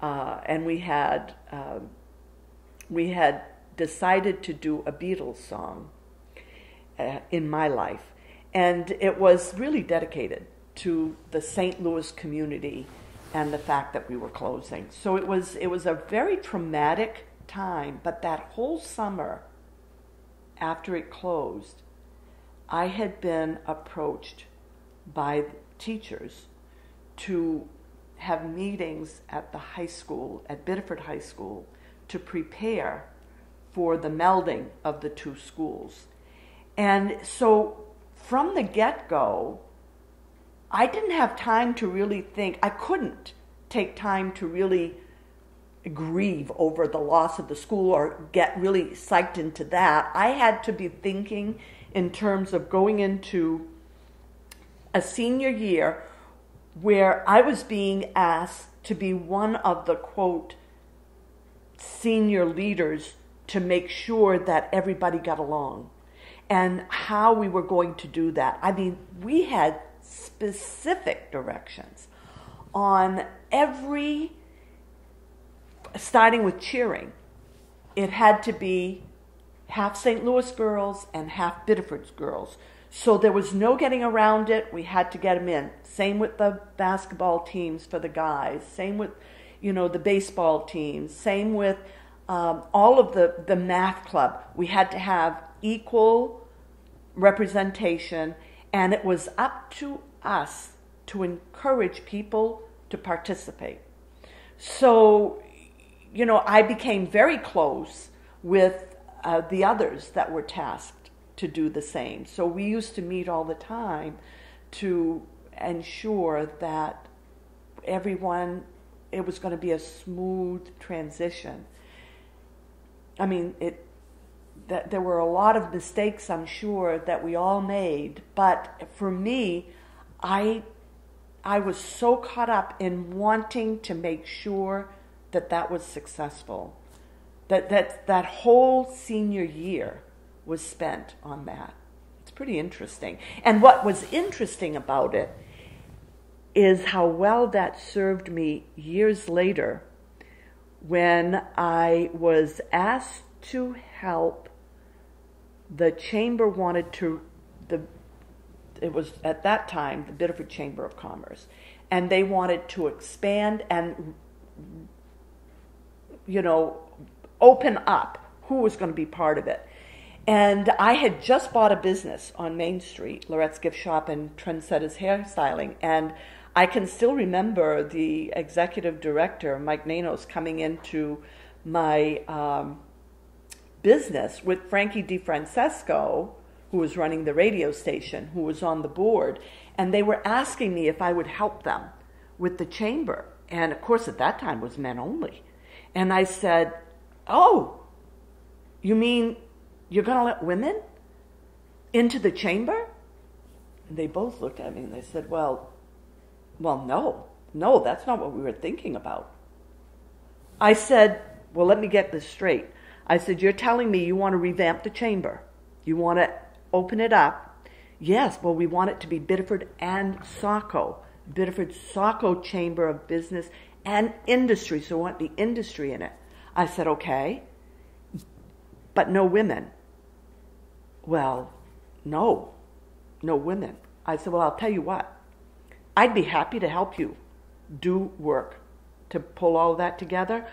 [SPEAKER 2] And we had decided to do a Beatles song in my life. And it was really dedicated to the St. Louis community and the fact that we were closing. So it was a very traumatic time, but that whole summer after it closed, I had been approached by teachers to have meetings at the high school, at Biddeford High School, to prepare for the melding of the two schools. And so from the get-go, I didn't have time to really think. I couldn't take time to really grieve over the loss of the school or get really psyched into that. I had to be thinking in terms of going into a senior year where I was being asked to be one of the, quote, senior leaders to make sure that everybody got along and how we were going to do that. I mean, we had specific directions on every, starting with cheering. It had to be half St. Louis girls and half Biddeford girls. So there was no getting around it. We had to get them in. Same with the basketball teams for the guys. Same with, the baseball teams. Same with all of the math club. We had to have equal representation, and it was up to us to encourage people to participate. So, I became very close with the others that were tasked to do the same. So we used to meet all the time to ensure that it was going to be a smooth transition. I mean, that there were a lot of mistakes, I'm sure, that we all made, but for me, I was so caught up in wanting to make sure that was successful. That whole senior year was spent on that. It's pretty interesting. And what was interesting about it is how well that served me years later when I was asked to help. The chamber wanted to, it was at that time the Biddeford Chamber of Commerce, and they wanted to expand and, open up who was going to be part of it. And I had just bought a business on Main Street, Lorette's Gift Shop and Trendsetters Hairstyling, and I can still remember the executive director, Mike Nanos, coming into my business with Frankie DeFrancesco, who was running the radio station, who was on the board, and they were asking me if I would help them with the chamber. And of course, at that time, it was men only. And I said, oh, you mean you're going to let women into the chamber? And they both looked at me and they said, well, no, that's not what we were thinking about. I said, well, let me get this straight. I said, you're telling me you want to revamp the chamber. You want to open it up. Yes, well, we want it to be Biddeford and Saco. Biddeford Saco Chamber of Business and Industry. So we want the industry in it. I said, okay, but no women. Well, no women. I said, well, I'll tell you what. I'd be happy to help you do work to pull all that together,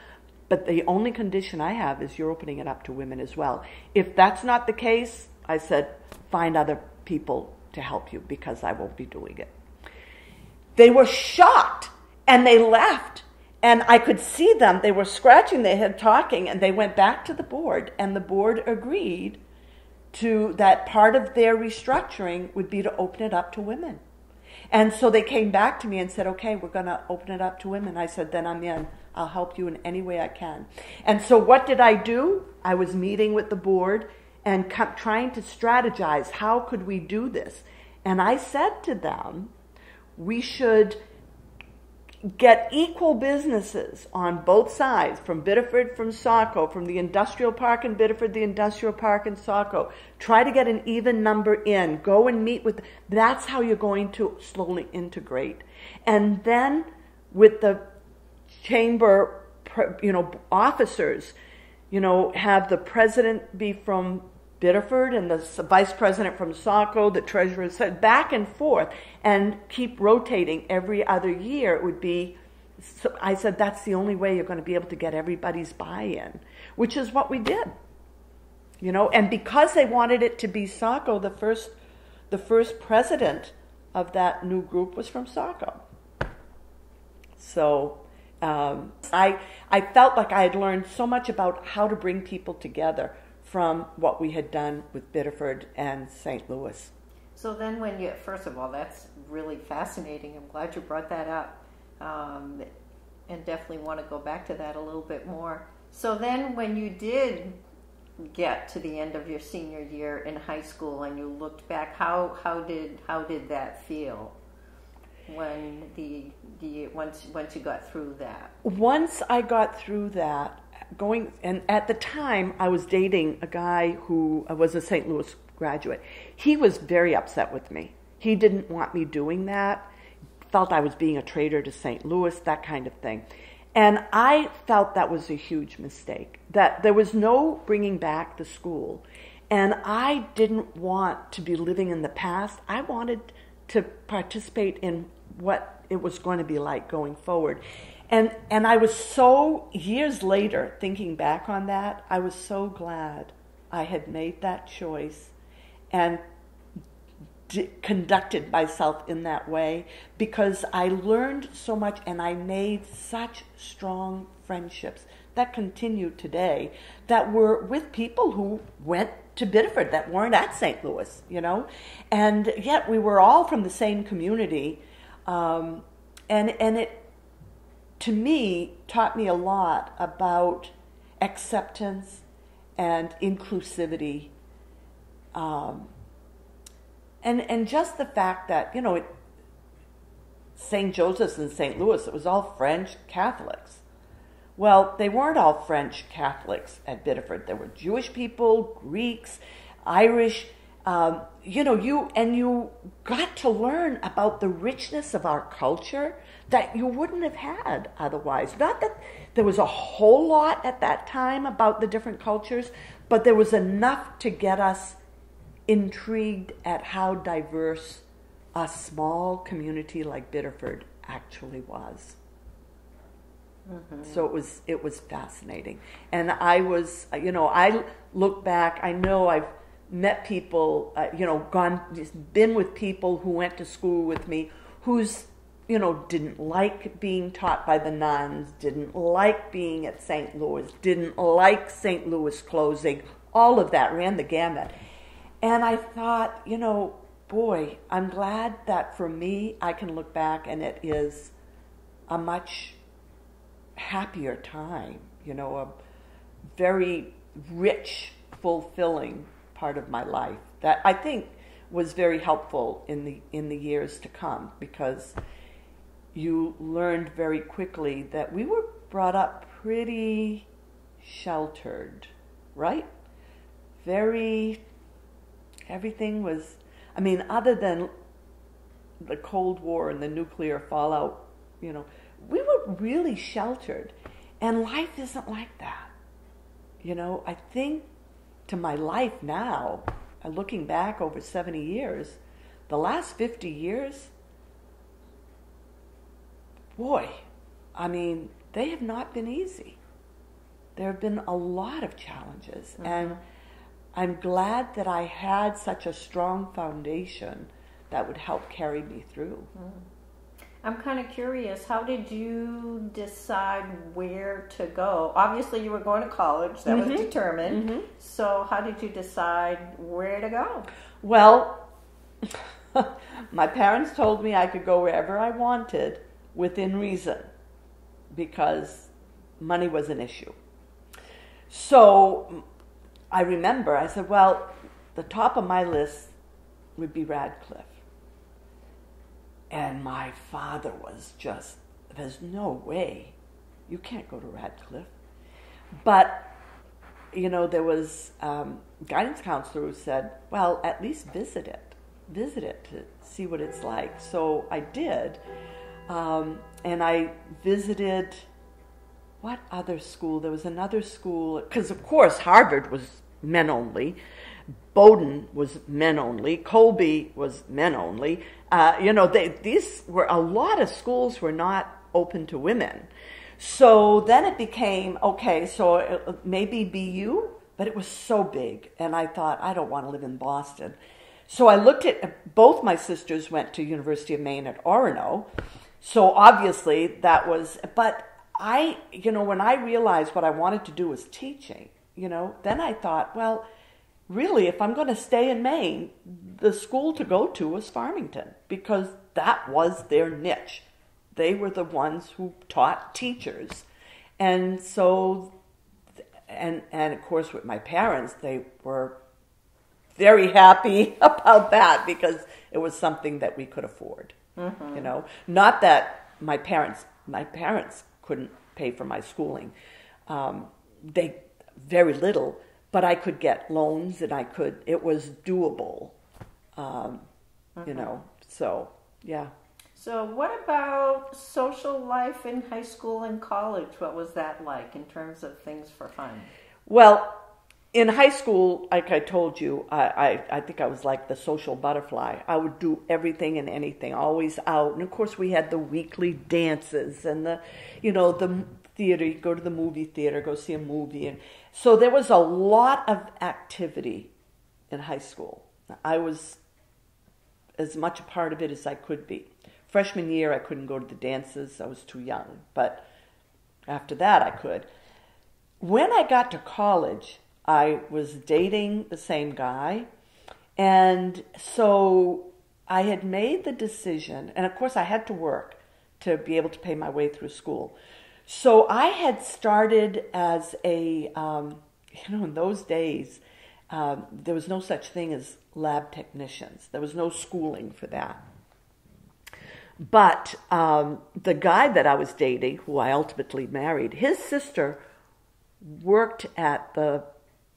[SPEAKER 2] but the only condition I have is you're opening it up to women as well. If that's not the case, I said, find other people to help you because I won't be doing it. They were shocked and they left. And I could see them, they were scratching their head talking, and they went back to the board, and the board agreed to that part of their restructuring would be to open it up to women. And so they came back to me and said, okay, we're going to open it up to women. I said, then I'm in. I'll help you in any way I can. And so what did I do? I was meeting with the board and trying to strategize, how could we do this? And I said to them, we should get equal businesses on both sides, from Biddeford, from Saco, from the industrial park in Biddeford, the industrial park in Saco. Try to get an even number in. Go and meet with, that's how you're going to slowly integrate. And then with the chamber, officers, have the president be from Biddeford and the vice president from Saco, the treasurer, back and forth, and keep rotating every other year. It would be, so I said, that's the only way you're going to be able to get everybody's buy-in, which is what we did. And because they wanted it to be Saco, the first president of that new group was from Saco. So I felt like I had learned so much about how to bring people together from what we had done with Biddeford and St. Louis.
[SPEAKER 1] So then first of all, that's really fascinating. I'm glad you brought that up, and definitely want to go back to that a little bit more. So then when you did get to the end of your senior year in high school and you looked back, how did that feel when once you got through that?
[SPEAKER 2] Once I got through that, and at the time I was dating a guy who was a St. Louis graduate. He was very upset with me. He didn't want me doing that, felt I was being a traitor to St. Louis, that kind of thing. And I felt that was a huge mistake, that there was no bringing back the school. And I didn't want to be living in the past. I wanted to participate in what it was going to be like going forward. And I was so, years later, thinking back on that, I was so glad I had made that choice and conducted myself in that way, because I learned so much and I made such strong friendships that continue today, that were with people who went to Biddeford, that weren't at St. Louis, and yet we were all from the same community, and it, to me, taught me a lot about acceptance and inclusivity, and just the fact that, St. Joseph's and St. Louis, it was all French Catholics. Well, they weren't all French Catholics at Biddeford. There were Jewish people, Greeks, Irish. You got to learn about the richness of our culture that you wouldn't have had otherwise. Not that there was a whole lot at that time about the different cultures, but there was enough to get us intrigued at how diverse a small community like Biddeford actually was. Mm-hmm. So it was fascinating. And I was, I look back, I know I've met people, been with people who went to school with me who's, didn't like being taught by the nuns, didn't like being at St. Louis, didn't like St. Louis closing, all of that, ran the gamut. And I thought, boy, I'm glad that for me, I can look back and it is a much happier time, a very rich, fulfilling part of my life that I think was very helpful in the years to come, because you learned very quickly that we were brought up pretty sheltered, right? Everything was, other than the Cold War and the nuclear fallout, we were really sheltered. And life isn't like that. I think to my life now, looking back over 70 years, the last 50 years, boy, they have not been easy. There have been a lot of challenges. Mm-hmm. And I'm glad that I had such a strong foundation that would help carry me through.
[SPEAKER 1] Mm. I'm kind of curious, how did you decide where to go? Obviously, you were going to college. That was determined. So how did you decide where to go?
[SPEAKER 2] Well, my parents told me I could go wherever I wanted within reason because money was an issue. So I remember I said, well, the top of my list would be Radcliffe. And my father was just, there's no way. You can't go to Radcliffe. But, you know, there was guidance counselor who said, well, at least visit it. Visit it to see what it's like. So I did. And I visited, what other school? There was another school, because of course Harvard was men only. Bowdoin was men only. Colby was men only. You know, these were, a lot of schools were not open to women. So then it became, okay, so maybe BU, but it was so big. And I thought, I don't want to live in Boston. So I looked at, both my sisters went to University of Maine at Orono. So obviously that was, but I, you know, when I realized what I wanted to do was teaching, you know, then I thought, well, really, if I'm going to stay in Maine, the school to go to was Farmington because that was their niche. They were the ones who taught teachers. And so, and of course with my parents, they were very happy about that because it was something that we could afford. You know, not that my parents couldn't pay for my schooling. They, very little. But I could get loans and it was doable, you know, so, yeah.
[SPEAKER 1] So what about social life in high school and college? What was that like in terms of things for fun?
[SPEAKER 2] Well, in high school, like I told you, I think I was like the social butterfly. I would do everything and anything, always out. And of course we had the weekly dances and the theater, you go to the movie theater, go see a movie. And so there was a lot of activity in high school. I was as much a part of it as I could be. Freshman year, I couldn't go to the dances. I was too young. But after that, I could. When I got to college, I was dating the same guy. And so I had made the decision, and of course I had to work to be able to pay my way through school. So I had started as a, in those days, there was no such thing as lab technicians. There was no schooling for that. But the guy that I was dating, who I ultimately married, his sister worked at the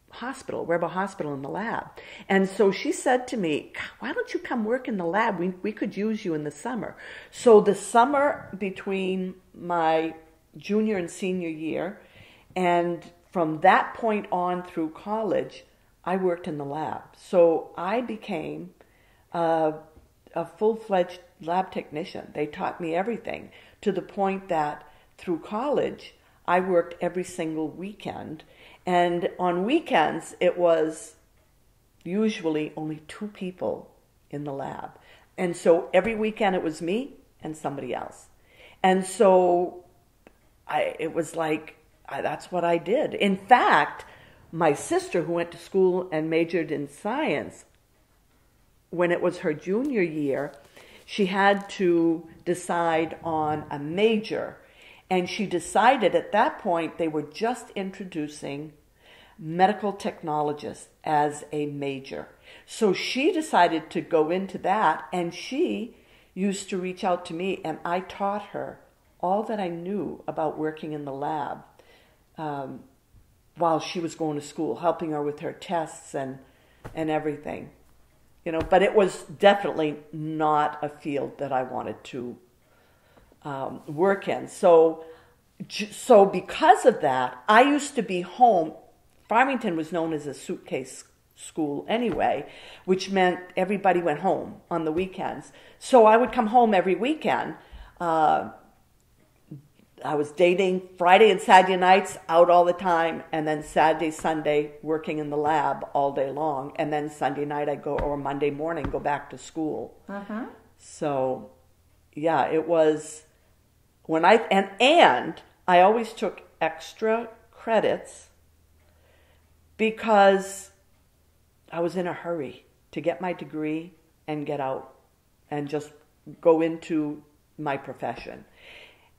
[SPEAKER 2] hospital, Rebel Hospital, in the lab. And so she said to me, why don't you come work in the lab? We could use you in the summer. So the summer between my junior and senior year, and from that point on through college, I worked in the lab. So I became a full-fledged lab technician. They taught me everything to the point that through college, I worked every single weekend. And on weekends, it was usually only 2 people in the lab. And so every weekend it was me and somebody else. And so it was like, that's what I did. In fact, my sister, who went to school and majored in science, when it was her junior year, she had to decide on a major. And she decided at that point they were just introducing medical technologists as a major. So she decided to go into that, and she used to reach out to me, and I taught her all that I knew about working in the lab while she was going to school, helping her with her tests and everything. But it was definitely not a field that I wanted to work in. So because of that, I used to be home. Farmington was known as a suitcase school anyway, which meant everybody went home on the weekends. So I would come home every weekend. I was dating Friday and Saturday nights, out all the time, and then Saturday, Sunday, working in the lab all day long, and then Sunday night I'd go, or Monday morning, go back to school. So, yeah, it was when and I always took extra credits because I was in a hurry to get my degree and get out and just go into my profession.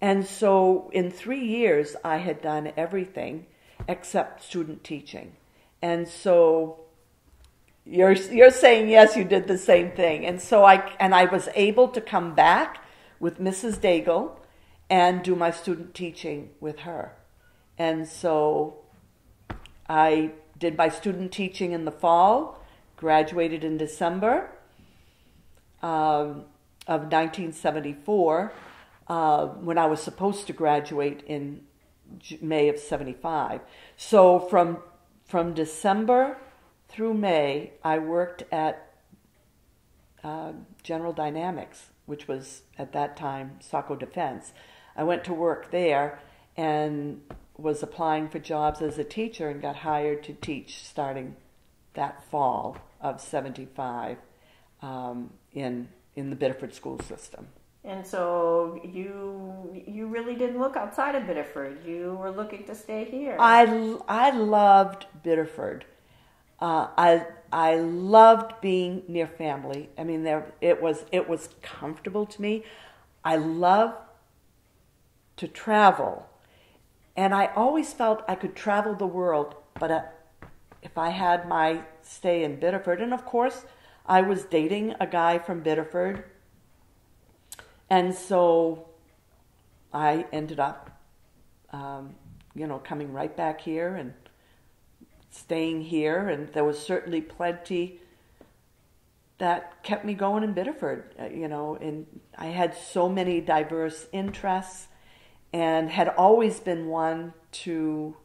[SPEAKER 2] And so in 3 years, I had done everything except student teaching. And so you're saying, yes, you did the same thing. And so I was able to come back with Mrs. Daigle and do my student teaching with her. And so I did my student teaching in the fall, graduated in December of 1974, when I was supposed to graduate in May of 75. So from December through May, I worked at General Dynamics, which was at that time Saco Defense. I went to work there and was applying for jobs as a teacher and got hired to teach starting that fall of 75 in the Biddeford school system.
[SPEAKER 1] And so you really didn't look outside of Biddeford. You were looking to stay here.
[SPEAKER 2] I loved Biddeford. I loved being near family. I mean, it was comfortable to me. I loved to travel, and I always felt I could travel the world. But if I had my stay in Biddeford, and of course, I was dating a guy from Biddeford, and so I ended up, coming right back here and staying here, and there was certainly plenty that kept me going in Biddeford, and I had so many diverse interests and had always been one to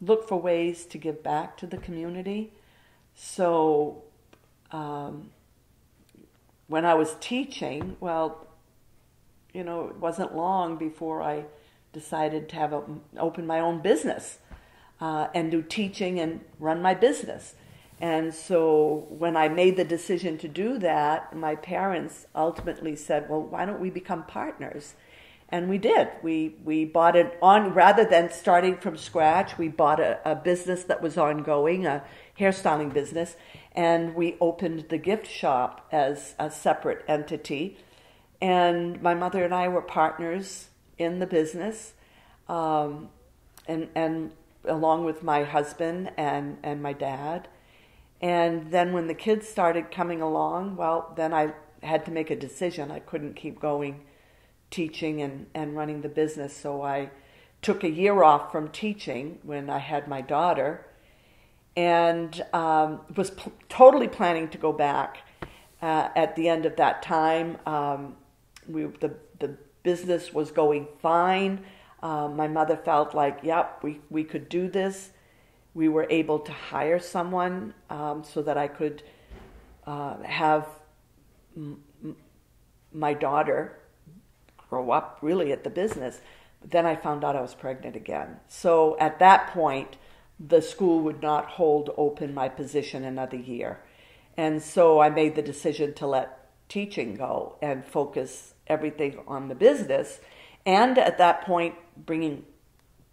[SPEAKER 2] look for ways to give back to the community. So when I was teaching, it wasn't long before I decided to open my own business and do teaching and run my business. And so when I made the decision to do that, my parents ultimately said, well, why don't we become partners? And we did. We bought it on, rather than starting from scratch, we bought a business that was ongoing, a hairstyling business, and we opened the gift shop as a separate entity. And my mother and I were partners in the business, and along with my husband and my dad. And then when the kids started coming along, then I had to make a decision. I couldn't keep going teaching and running the business, so I took a year off from teaching when I had my daughter, and was totally planning to go back at the end of that time. The business was going fine. My mother felt like, yep, we could do this. We were able to hire someone so that I could have my daughter grow up really at the business. But then I found out I was pregnant again. So at that point, the school would not hold open my position another year. And so I made the decision to let teaching go and focus everything on the business. And at that point, bringing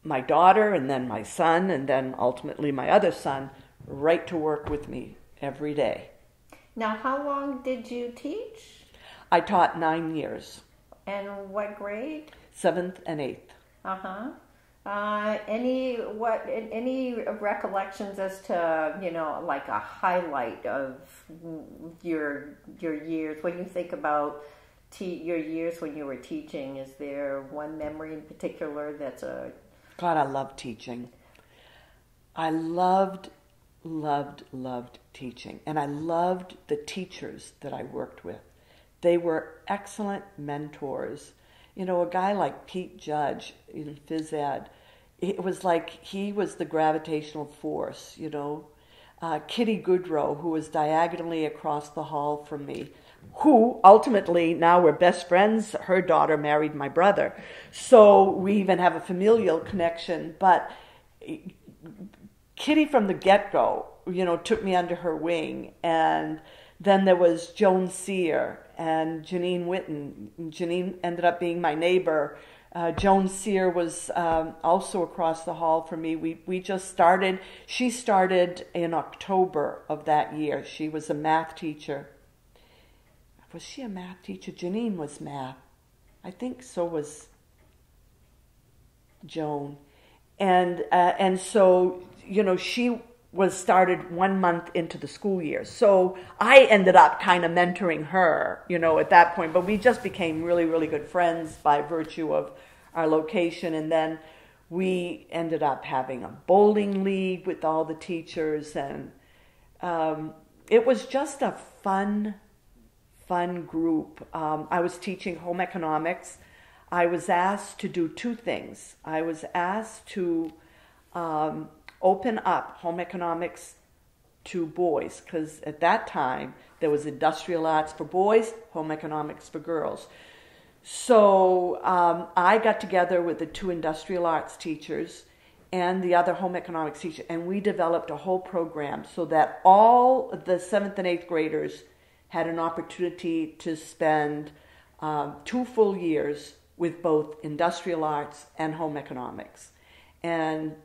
[SPEAKER 2] my daughter and then my son and then ultimately my other son right to work with me every day.
[SPEAKER 1] Now, how long did you teach?
[SPEAKER 2] I taught 9 years.
[SPEAKER 1] And what grade?
[SPEAKER 2] 7th and 8th.
[SPEAKER 1] Any recollections as to, like a highlight of your years when you think about your years when you were teaching? Is there one memory in particular that's a...
[SPEAKER 2] God, I love teaching. I loved teaching. And I loved the teachers that I worked with. They were excellent mentors. A guy like Pete Judge in phys ed, it was like he was the gravitational force, Kitty Goodrow, who was diagonally across the hall from me, who ultimately now we're best friends. Her daughter married my brother. So we even have a familial connection. But Kitty from the get-go, took me under her wing and Then there was Joan Sear and Janine Witten. Janine ended up being my neighbor. Joan Sear was also across the hall from me. We just started. She started in October of that year. She was a math teacher. Was she a math teacher? Janine was math. I think so was Joan. And so, she was started 1 month into the school year. So I ended up kind of mentoring her, at that point. But we just became really, really good friends by virtue of our location. And then we ended up having a bowling league with all the teachers. And it was just a fun group. I was teaching home economics. I was asked to do two things. I was asked to open up home economics to boys, because at that time there was industrial arts for boys, home economics for girls. So I got together with the two industrial arts teachers and the other home economics teacher, and we developed a whole program so that all the 7th and 8th graders had an opportunity to spend 2 full years with both industrial arts and home economics. And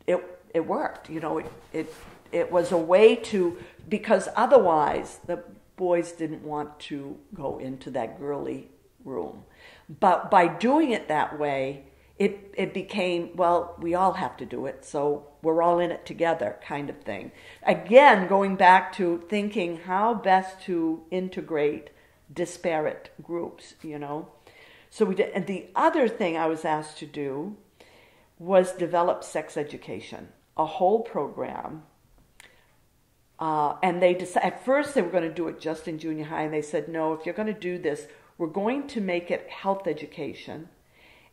[SPEAKER 2] it worked. It was a way to, because otherwise the boys didn't want to go into that girly room. But by doing it that way, it became, well, we all have to do it, so we're all in it together kind of thing. Again, going back to thinking how best to integrate disparate groups, So we did, and the other thing I was asked to do was develop sex education, a whole program. And they decided, at first they were going to do it just in junior high, and they said, no, if you're going to do this, we're going to make it health education.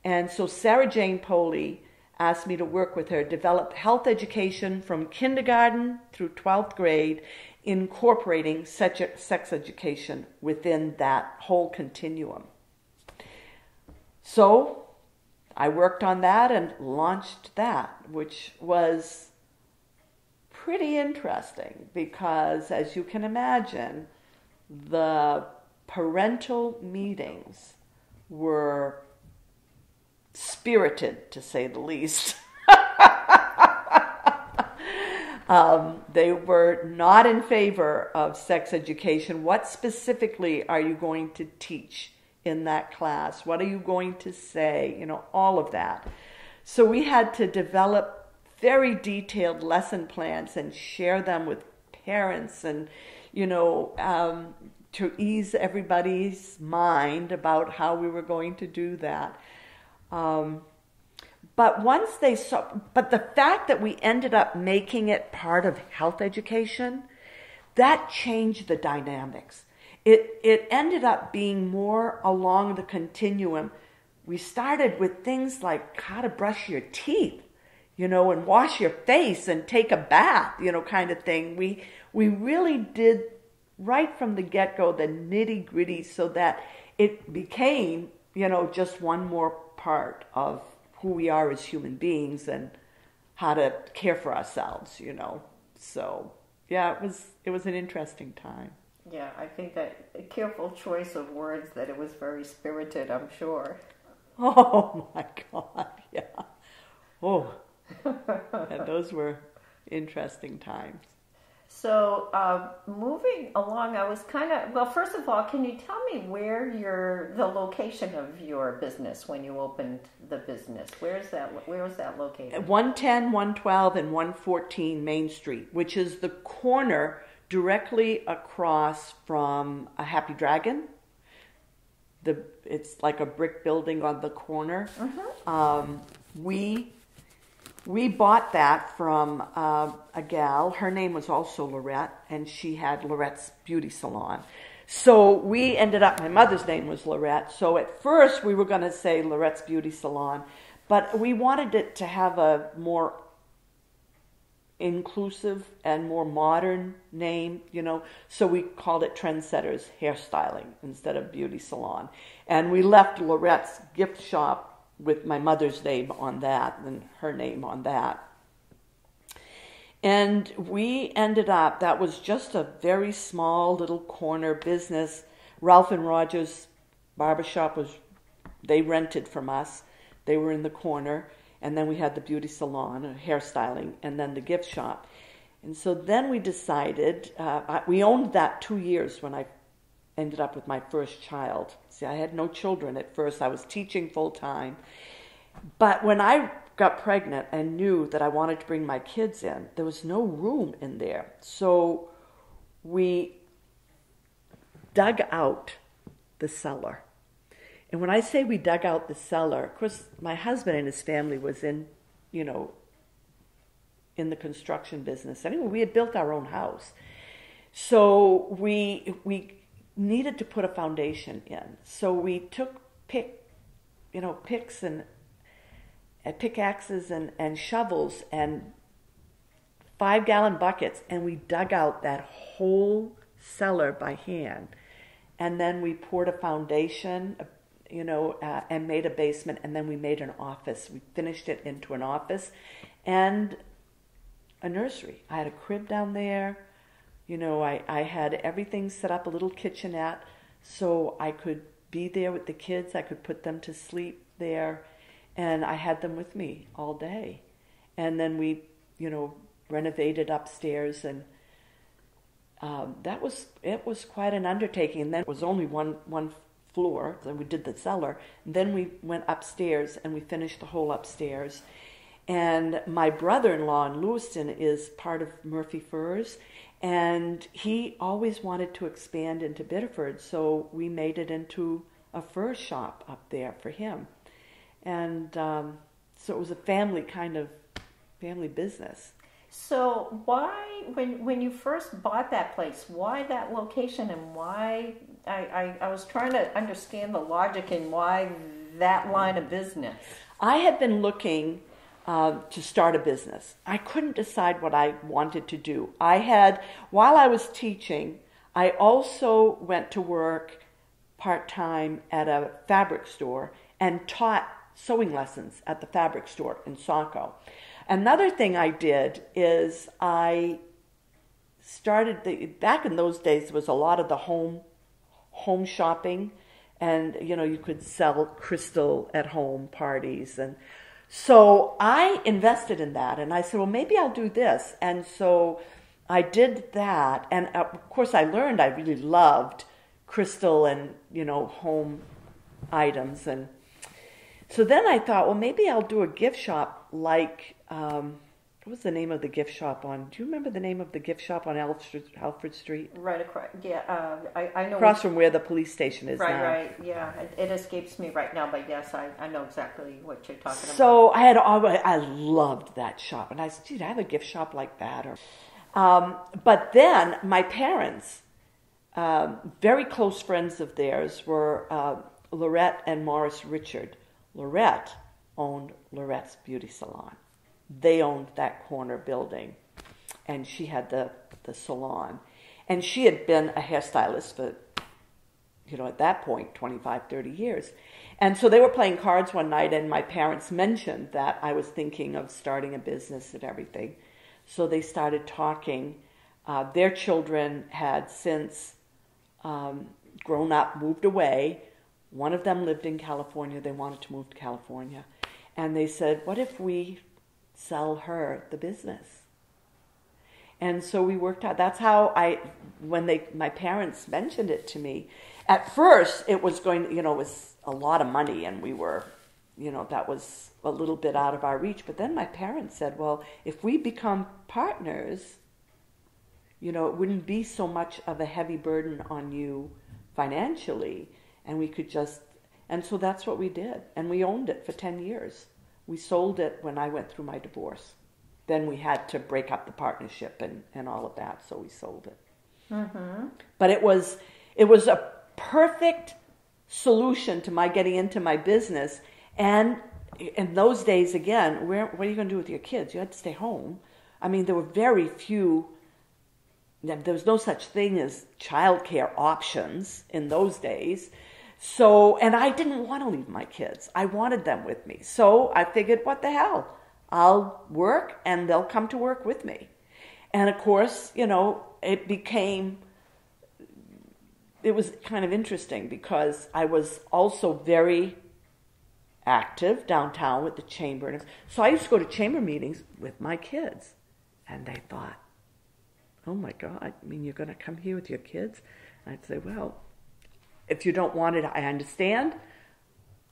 [SPEAKER 2] And so Sarah Jane Poley asked me to work with her, develop health education from kindergarten through 12th grade, incorporating sex education within that whole continuum. So I worked on that and launched that, which was pretty interesting because, as you can imagine, the parental meetings were spirited, to say the least. They were not in favor of sex education. What specifically are you going to teach in that class? What are you going to say? All of that. So we had to develop very detailed lesson plans and share them with parents and, to ease everybody's mind about how we were going to do that. But once they saw, but the fact that we ended up making it part of health education, that changed the dynamics. It ended up being more along the continuum. We started with things like how to brush your teeth, and wash your face and take a bath, kind of thing. We really did right from the get-go the nitty-gritty so that it became, just one more part of who we are as human beings and how to care for ourselves, So, yeah, it was an interesting time.
[SPEAKER 1] Yeah, I think that a careful choice of words, that it was very spirited, I'm sure.
[SPEAKER 2] Oh, my God, yeah. Oh, and those were interesting times.
[SPEAKER 1] So, moving along, I was first of all, can you tell me where the location of your business when you opened the business? Where was that located?
[SPEAKER 2] 110, 112, and 114 Main Street, which is the corner directly across from a Happy Dragon. It's like a brick building on the corner. Mm-hmm. We bought that from a gal. Her name was also Lorette, and she had Lorette's Beauty Salon. So we ended up, my mother's name was Lorette, so at first we were going to say Lorette's Beauty Salon, but we wanted it to have a more inclusive and more modern name, so we called it Trendsetters Hairstyling instead of Beauty Salon. And we left Lorette's gift shop with my mother's name on that and her name on that. And we ended up, that was just a very small little corner business. Ralph and Roger's barbershop they rented from us. They were in the corner. And then we had the beauty salon, hairstyling, and then the gift shop. And so then we decided, we owned that 2 years when I ended up with my first child. See, I had no children at first. I was teaching full time. But when I got pregnant and knew that I wanted to bring my kids in, there was no room in there. So we dug out the cellar. And when I say we dug out the cellar, of course, my husband and his family was in the construction business. Anyway, we had built our own house. So we needed to put a foundation in. So we took picks and pickaxes and shovels and 5-gallon buckets, and we dug out that whole cellar by hand. And then we poured a foundation, and made a basement, and then we made an office. We finished it into an office and a nursery. I had a crib down there. I had everything set up, a little kitchenette, so I could be there with the kids. I could put them to sleep there, and I had them with me all day. And then we, renovated upstairs, and it was quite an undertaking. And then it was only one floor, then we did the cellar, and then we went upstairs and we finished the whole upstairs. And my brother-in-law in Lewiston is part of Murphy Furs, and he always wanted to expand into Biddeford, so we made it into a fur shop up there for him. And so it was a family business.
[SPEAKER 1] So why, when you first bought that place, why that location, and why, I was trying to understand the logic in why that line of business?
[SPEAKER 2] I had been looking to start a business. I couldn't decide what I wanted to do. While I was teaching, I also went to work part-time at a fabric store and taught sewing lessons at the fabric store in Saco. Another thing I did is I started, back in those days, there was a lot of the home shopping, and, you could sell crystal at home parties. And so I invested in that, and I said, well, maybe I'll do this. And so I did that, and of course I learned I really loved crystal and, home items. And so then I thought, well, maybe I'll do a gift shop like, what was the name of the gift shop do you remember the name of the gift shop on Alfred Street?
[SPEAKER 1] Right across, yeah, I know.
[SPEAKER 2] Across from where the police station is now.
[SPEAKER 1] Right, yeah. It escapes me right now, but yes, I know exactly what you're talking about.
[SPEAKER 2] So I loved that shop, and I said, gee, I have a gift shop like that. But then my parents, very close friends of theirs, were Lorette and Morris Richard. Lorette owned Lorette's Beauty Salon. They owned that corner building, and she had the salon. And she had been a hairstylist for, at that point, 25, 30 years. And so they were playing cards one night, and my parents mentioned that I was thinking of starting a business and everything. So they started talking. Their children had since grown up, moved away. One of them lived in California. They wanted to move to California. And they said, what if we sell her the business? And so we worked out. That's how my parents mentioned it to me. At first, it was it was a lot of money, and we were, that was a little bit out of our reach. But then my parents said, well, if we become partners, it wouldn't be so much of a heavy burden on you financially. And we could and so that's what we did. And we owned it for 10 years. We sold it when I went through my divorce. Then we had to break up the partnership and all of that, so we sold it. Mm-hmm. But it was a perfect solution to my getting into my business. And in those days, again, what are you going to do with your kids? You had to stay home. I mean, there were very few. There was no such thing as childcare options in those days. So, and I didn't want to leave my kids. I wanted them with me. So I figured, what the hell? I'll work and they'll come to work with me. And of course, it was kind of interesting because I was also very active downtown with the chamber. So I used to go to chamber meetings with my kids. And they thought, oh my God, you're going to come here with your kids? And I'd say, well, if you don't want it, I understand.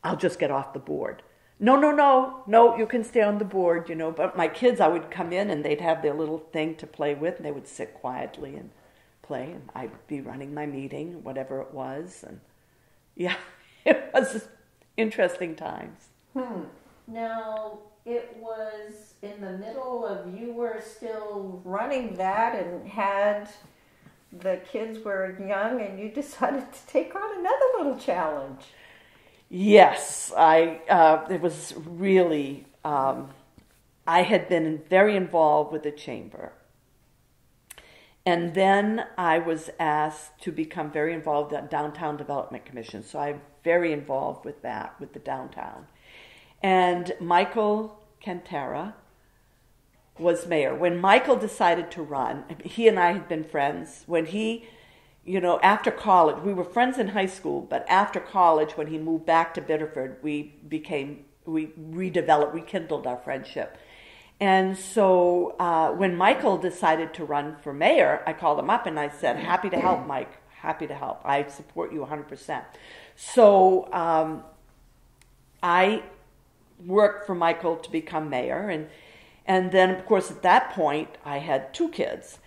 [SPEAKER 2] I'll just get off the board. No, you can stay on the board, But my kids, I would come in and they'd have their little thing to play with, and they would sit quietly and play, and I'd be running my meeting, whatever it was. And yeah, it was interesting times.
[SPEAKER 1] Now, it was in the middle of you were still running that and the kids were young, and you decided to take on another little challenge.
[SPEAKER 2] Yes, it was really, I had been very involved with the chamber. And then I was asked to become very involved in the Downtown Development Commission. So I'm very involved with that, with the downtown. And Michael Cantera was mayor. When Michael decided to run, he and I had been friends. When he, after college, we were friends in high school, but after college, when he moved back to Biddeford, we rekindled our friendship. And so when Michael decided to run for mayor, I called him up and I said, happy to help, Mike, happy to help. I support you 100%. So I worked for Michael to become mayor. And then, of course, at that point, I had 2 kids.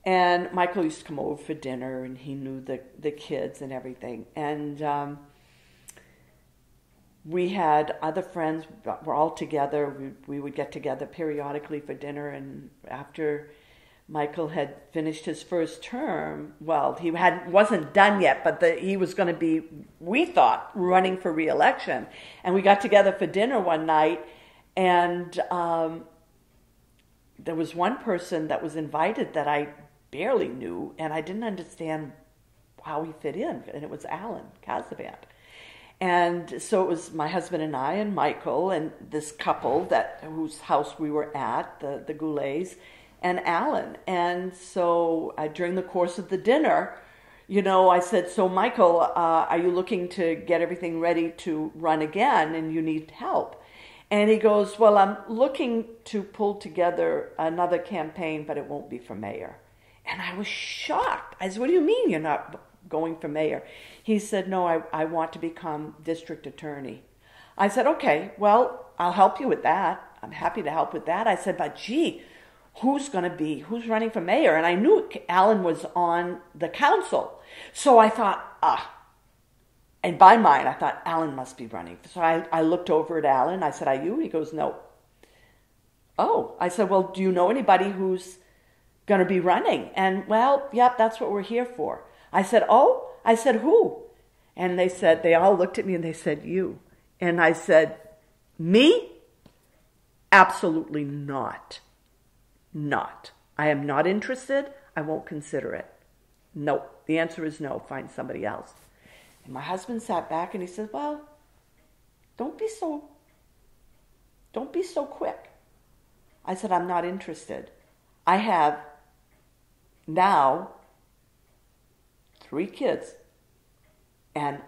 [SPEAKER 2] And Michael used to come over for dinner, and he knew the kids and everything. And we had other friends, we're all together. We would get together periodically for dinner. And after Michael had finished his first term, well, he wasn't done yet, but he was going to be, we thought, running for re-election. And we got together for dinner one night, and there was one person that was invited that I barely knew, and I didn't understand how he fit in, and it was Alan Casavant. And so it was my husband and I and Michael and this couple whose house we were at, the Goulets, and Alan. And so during the course of the dinner, I said, so Michael, are you looking to get everything ready to run again and you need help? And he goes, well, I'm looking to pull together another campaign, but it won't be for mayor. And I was shocked. I said, what do you mean you're not going for mayor? He said, no, I want to become district attorney. I said, okay, well, I'll help you with that. I'm happy to help with that. I said, but gee, who's running for mayor? And I knew Alan was on the council. So I thought, and by mine, I thought, Alan must be running. So I looked over at Alan. I said, are you? He goes, no. Oh, I said, well, do you know anybody who's going to be running? And, well, yep, that's what we're here for. I said, oh? I said, who? And they all looked at me and they said, you. And I said, me? Absolutely not. Not. I am not interested. I won't consider it. No. The answer is no. Find somebody else. And my husband sat back and he said, well, don't be so quick. I said, I'm not interested. I have now 3 kids, and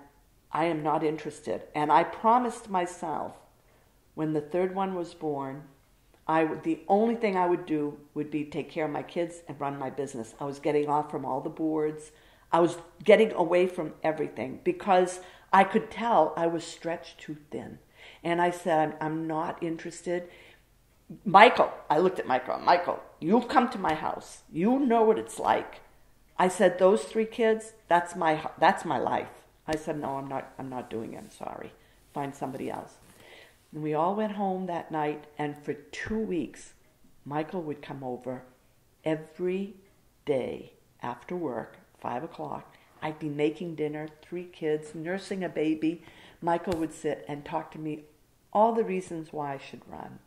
[SPEAKER 2] I am not interested. And I promised myself when the 3rd one was born, the only thing I would do would be take care of my kids and run my business. I was getting off from all the boards. I was getting away from everything because I could tell I was stretched too thin. And I said, I'm not interested. Michael, I looked at Michael. Michael, you've come to my house. You know what it's like. I said, those 3 kids, that's my life. I said, no, I'm not doing it. I'm sorry. Find somebody else. And we all went home that night, and for 2 weeks, Michael would come over every day after work, 5 o'clock. I'd be making dinner, 3 kids, nursing a baby. Michael would sit and talk to me all the reasons why I should run.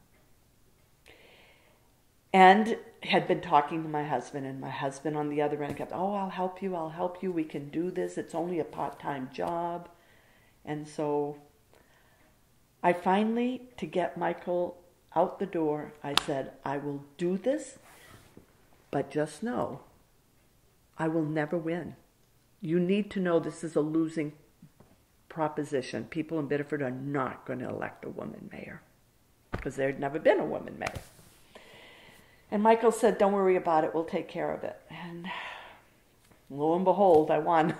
[SPEAKER 2] And had been talking to my husband, and my husband on the other end kept, oh, I'll help you, we can do this, it's only a part-time job. And so I finally, to get Michael out the door, I said, I will do this, but just know, I will never win. You need to know this is a losing proposition. People in Biddeford are not going to elect a woman mayor because there had never been a woman mayor. And Michael said, don't worry about it, we'll take care of it. And lo and behold, I won.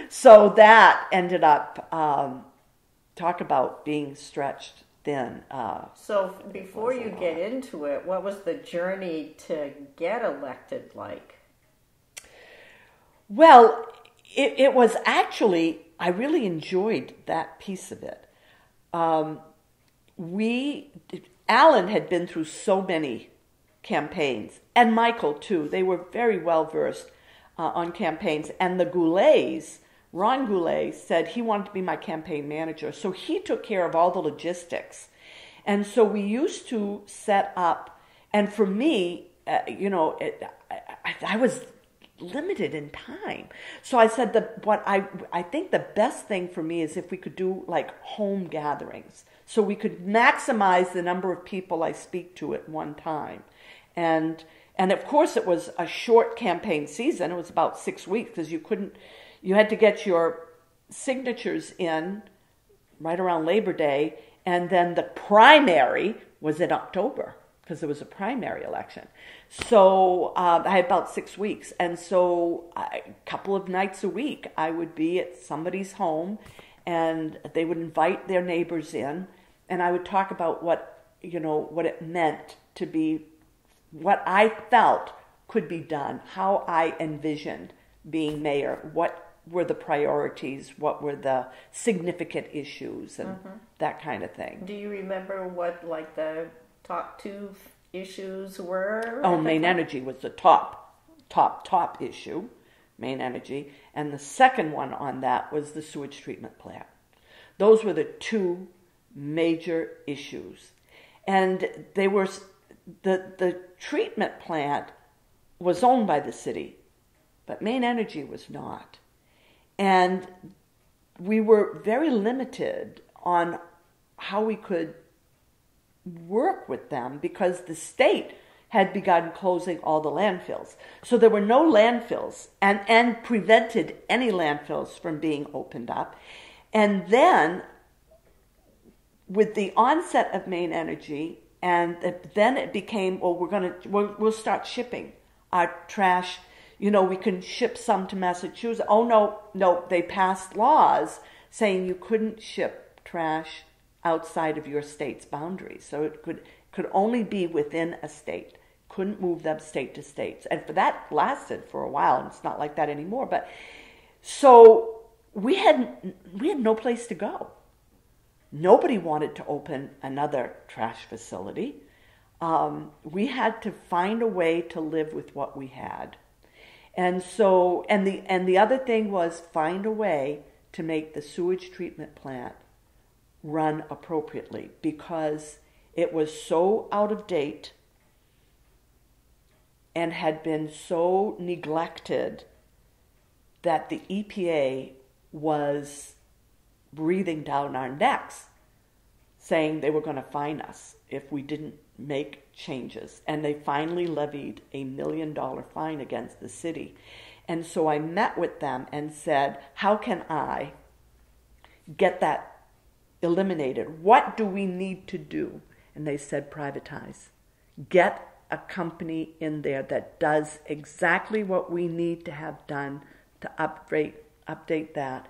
[SPEAKER 2] So that ended up, talk about being stretched thin.
[SPEAKER 1] So before you get into it, what was the journey to get elected like?
[SPEAKER 2] Well, it was actually, I really enjoyed that piece of it. Alan had been through so many campaigns, and Michael too. They were very well versed on campaigns. And the Goulets, Ron Goulet, said he wanted to be my campaign manager. So he took care of all the logistics. And so we used to set up, and for me, I was limited in time. So I said I think the best thing for me is if we could do like home gatherings. So we could maximize the number of people I speak to at one time. And of course it was a short campaign season. It was about 6 weeks because you had to get your signatures in right around Labor Day. And then the primary was in October because there was a primary election. So I had about 6 weeks. And so a couple of nights a week, I would be at somebody's home and they would invite their neighbors in. And I would talk about what it meant to be, what I felt could be done, how I envisioned being mayor, what were the priorities, what were the significant issues, and that kind of thing.
[SPEAKER 1] Do you remember what like the top two issues were?
[SPEAKER 2] Oh, main energy was the top issue, main energy. And the second one on that was the sewage treatment plant. Those were the two major issues. And they were, the treatment plant was owned by the city, but main energy was not. And we were very limited on how we could work with them because the state had begun closing all the landfills. So there were no landfills and prevented any landfills from being opened up. And then with the onset of main energy, and then it became, we'll start shipping our trash. We can ship some to Massachusetts. Oh, no, they passed laws saying you couldn't ship trash outside of your state's boundaries. So it could only be within a state. Couldn't move them state to state. And that lasted for a while, and it's not like that anymore. But so we had no place to go. Nobody wanted to open another trash facility. We had to find a way to live with what we had. And so, and the other thing was find a way to make the sewage treatment plant run appropriately because it was so out of date and had been so neglected that the EPA was breathing down our necks, saying they were going to fine us if we didn't make changes. And they finally levied $1 million fine against the city. And so I met with them and said, how can I get that eliminated? What do we need to do? And they said, privatize. Get a company in there that does exactly what we need to have done to update that,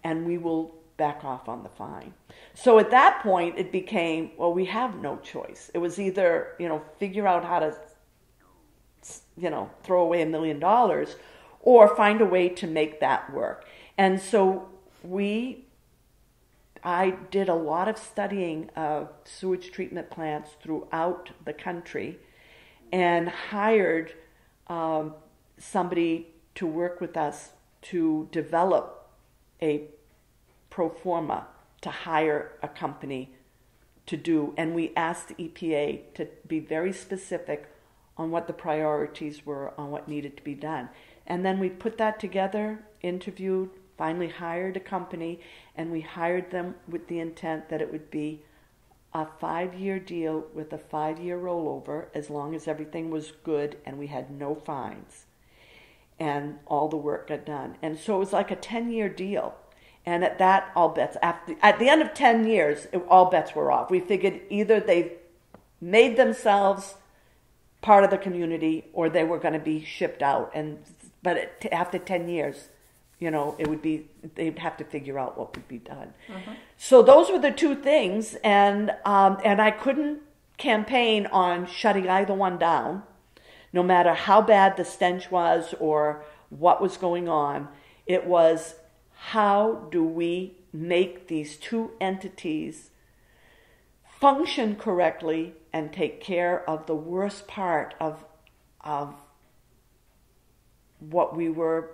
[SPEAKER 2] and we will back off on the fine. So at that point, it became, well, we have no choice. It was either, figure out how to, throw away $1 million or find a way to make that work. And so I did a lot of studying of sewage treatment plants throughout the country and hired somebody to work with us to develop a pro forma to hire a company to do. And we asked the EPA to be very specific on what the priorities were, on what needed to be done. And then we put that together, interviewed, finally hired a company, and we hired them with the intent that it would be a 5-year deal with a 5-year rollover as long as everything was good and we had no fines and all the work got done. And so it was like a 10-year deal. And at that, at the end of 10 years, all bets were off. We figured either they made themselves part of the community or they were going to be shipped out. But after 10 years, they'd have to figure out what would be done. Mm-hmm. So those were the two things, and I couldn't campaign on shutting either one down, no matter how bad the stench was or what was going on. It was, how do we make these two entities function correctly and take care of the worst part of what we were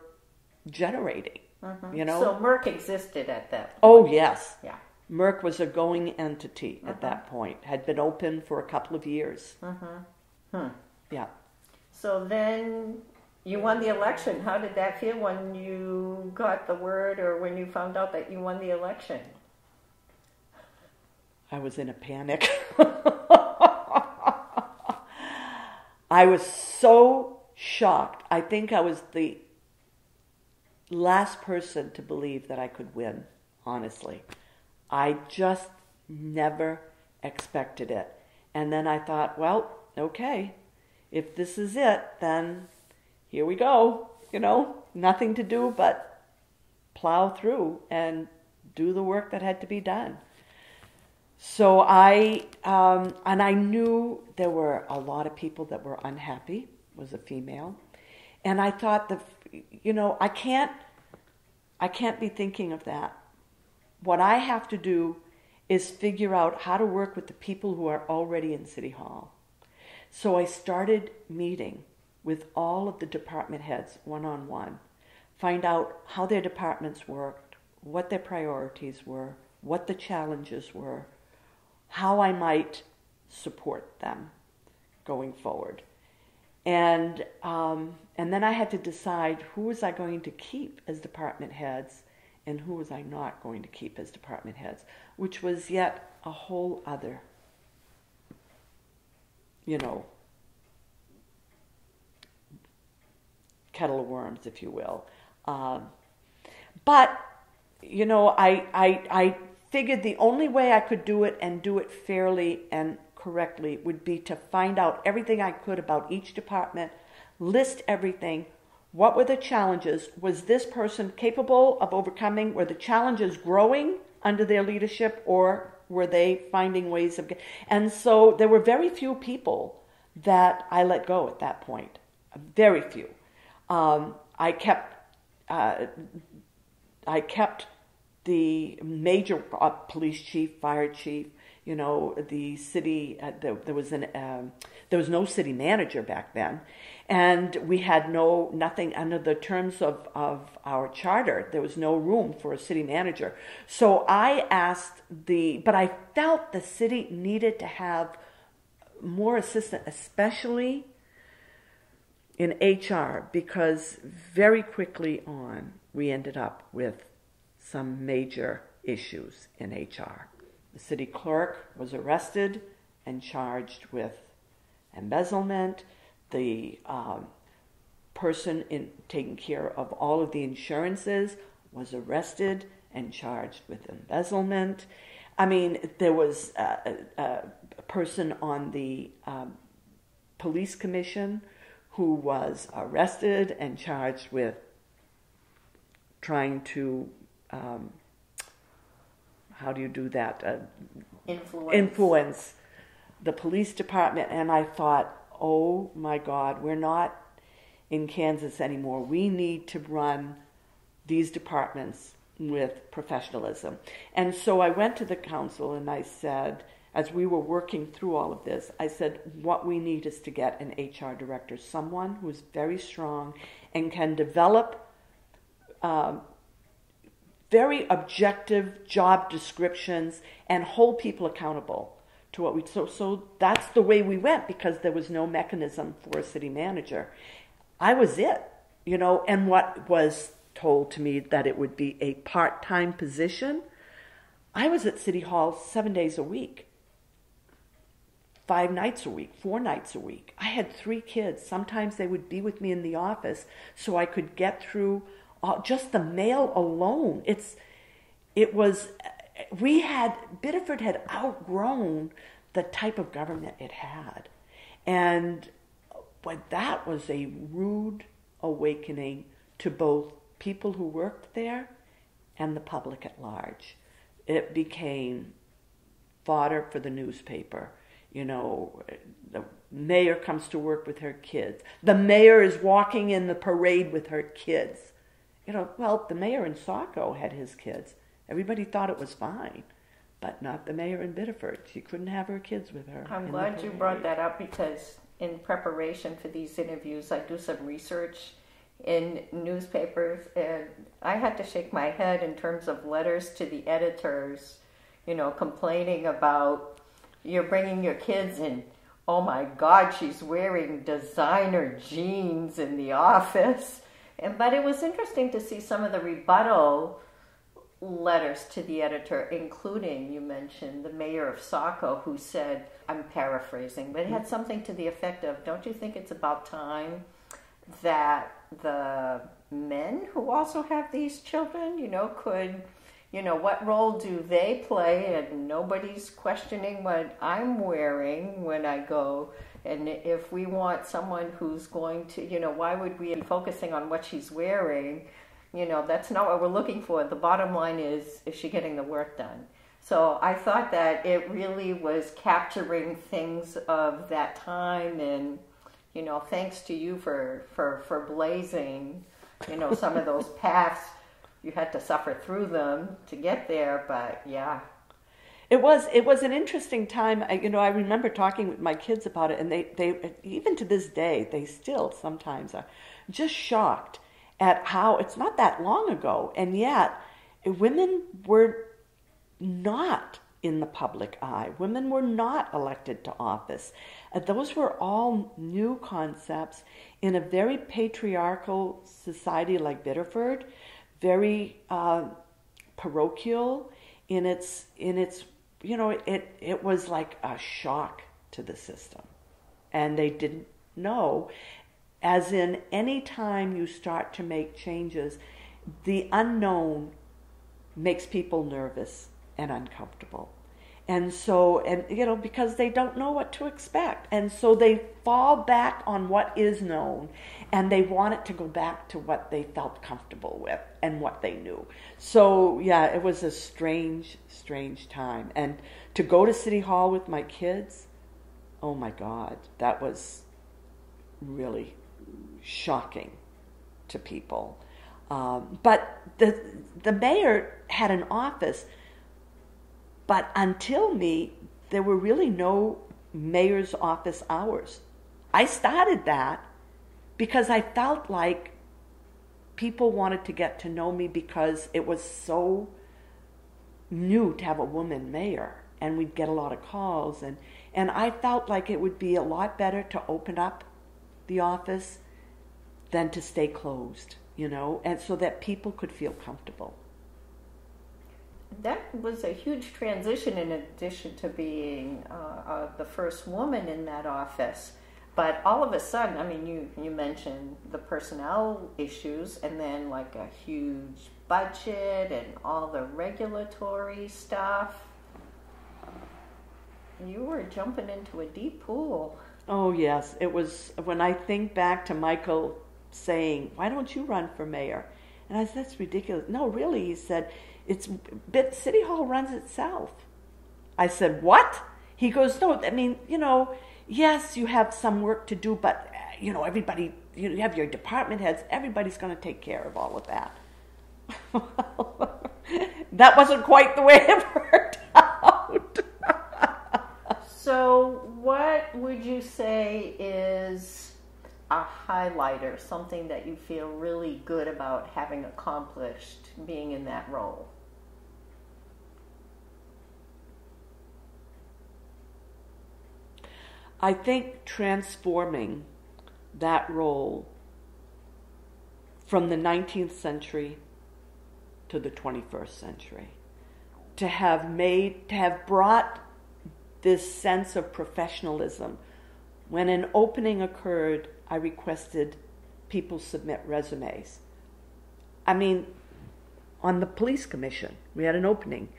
[SPEAKER 2] generating,
[SPEAKER 1] So Merck existed at that point.
[SPEAKER 2] Oh, yes.
[SPEAKER 1] Yeah.
[SPEAKER 2] Merck was a going entity at that point, had been open for a couple of years. Yeah.
[SPEAKER 1] So then you won the election. How did that feel when you got the word or when you found out that you won the election?
[SPEAKER 2] I was in a panic. I was so shocked. I think I was the last person to believe that I could win, honestly. I just never expected it. And then I thought, well, okay, if this is it, then here we go. Nothing to do but plow through and do the work that had to be done. So I knew there were a lot of people that were unhappy, was a female. And I thought, I can't be thinking of that. What I have to do is figure out how to work with the people who are already in City Hall. So I started meeting with all of the department heads one-on-one, find out how their departments worked, what their priorities were, what the challenges were, how I might support them going forward. And then I had to decide who was I going to keep as department heads and who was I not going to keep as department heads, which was yet a whole other, kettle of worms, if you will. But I figured the only way I could do it and do it fairly and correctly would be to find out everything I could about each department, list everything. What were the challenges? Was this person capable of overcoming? Were the challenges growing under their leadership, or were they finding ways of... And so there were very few people that I let go at that point. Very few. I kept the major police chief, fire chief, the city. There was no city manager back then, and we had nothing under the terms of our charter. There was no room for a city manager. So I asked but I felt the city needed to have more assistance, especially in HR, because very quickly on we ended up with some major issues in HR. The city clerk was arrested and charged with embezzlement. The person taking care of all of the insurances was arrested and charged with embezzlement. I mean, there was a person on the police commission who was arrested and charged with trying to, how do you do that? Influence the police department. And I thought, oh my God, we're not in Kansas anymore. We need to run these departments with professionalism. And so I went to the council and I said, as we were working through all of this, I said, what we need is to get an HR director, someone who's very strong and can develop very objective job descriptions and hold people accountable to what we... So that's the way we went, because there was no mechanism for a city manager. I was it, and what was told to me that it would be a part-time position. I was at City Hall 7 days a week. 5 nights a week, 4 nights a week. I had 3 kids. Sometimes they would be with me in the office so I could get through just the mail alone. Biddeford had outgrown the type of government it had. But that was a rude awakening to both people who worked there and the public at large. It became fodder for the newspaper. The mayor comes to work with her kids. The mayor is walking in the parade with her kids. Well, the mayor in Saco had his kids. Everybody thought it was fine, but not the mayor in Biddeford. She couldn't have her kids with her.
[SPEAKER 1] I'm glad you brought that up, because in preparation for these interviews, I do some research in newspapers, and I had to shake my head in terms of letters to the editors, complaining about, you're bringing your kids in. Oh my God, she's wearing designer jeans in the office. But it was interesting to see some of the rebuttal letters to the editor, including, you mentioned, the mayor of Saco, who said, I'm paraphrasing, but it had something to the effect of, don't you think it's about time that the men who also have these children, could, what role do they play? And nobody's questioning what I'm wearing when I go. And if we want someone who's going to, why would we be focusing on what she's wearing? That's not what we're looking for. The bottom line is she getting the work done? So I thought that it really was capturing things of that time, and, thanks to you for blazing, some of those paths. You had to suffer through them to get there, but yeah.
[SPEAKER 2] It was an interesting time. I remember talking with my kids about it, and they even to this day, they still sometimes are just shocked at how it's not that long ago, and yet women were not in the public eye. Women were not elected to office. Those were all new concepts in a very patriarchal society like Biddeford, very parochial in its it was like a shock to the system, and they didn't know. As in, any time you start to make changes, the unknown makes people nervous and uncomfortable. And so, because they don't know what to expect. And so they fall back on what is known, and they want it to go back to what they felt comfortable with and what they knew. So, yeah, it was a strange, strange time. And to go to City Hall with my kids, oh my God, that was really shocking to people. But the mayor had an office, but until me, there were really no mayor's office hours. I started that because I felt like people wanted to get to know me because it was so new to have a woman mayor, and we'd get a lot of calls, and I felt like it would be a lot better to open up the office than to stay closed, and so that people could feel comfortable.
[SPEAKER 1] That was a huge transition, in addition to being the first woman in that office. But all of a sudden, you mentioned the personnel issues, and then like a huge budget and all the regulatory stuff. You were jumping into a deep pool.
[SPEAKER 2] Oh, yes. It was, when I think back to Michael saying, why don't you run for mayor? And I said, that's ridiculous. No, really, he said, City Hall runs itself. I said, what? He goes, no, yes, you have some work to do, but, everybody, you have your department heads, everybody's going to take care of all of that. That wasn't quite the way it worked out.
[SPEAKER 1] So what would you say is a highlighter, something that you feel really good about having accomplished being in that role?
[SPEAKER 2] I think transforming that role from the 19th century to the 21st century, to have brought this sense of professionalism. When an opening occurred, I requested people submit resumes. I mean, on the police commission, we had an opening.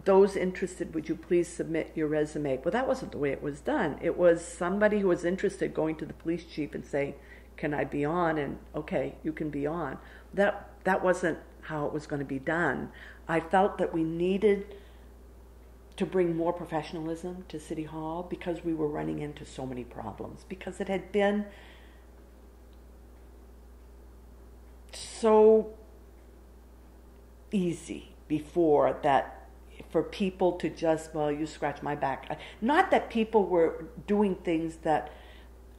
[SPEAKER 2] Those interested, would you please submit your resume? Well, that wasn't the way it was done. It was somebody who was interested going to the police chief and saying, can I be on? And okay, you can be on. That wasn't how it was going to be done. I felt that we needed to bring more professionalism to City Hall because we were running into so many problems, because it had been so easy before that for people to just, well, you scratch my back. Not that people were doing things that,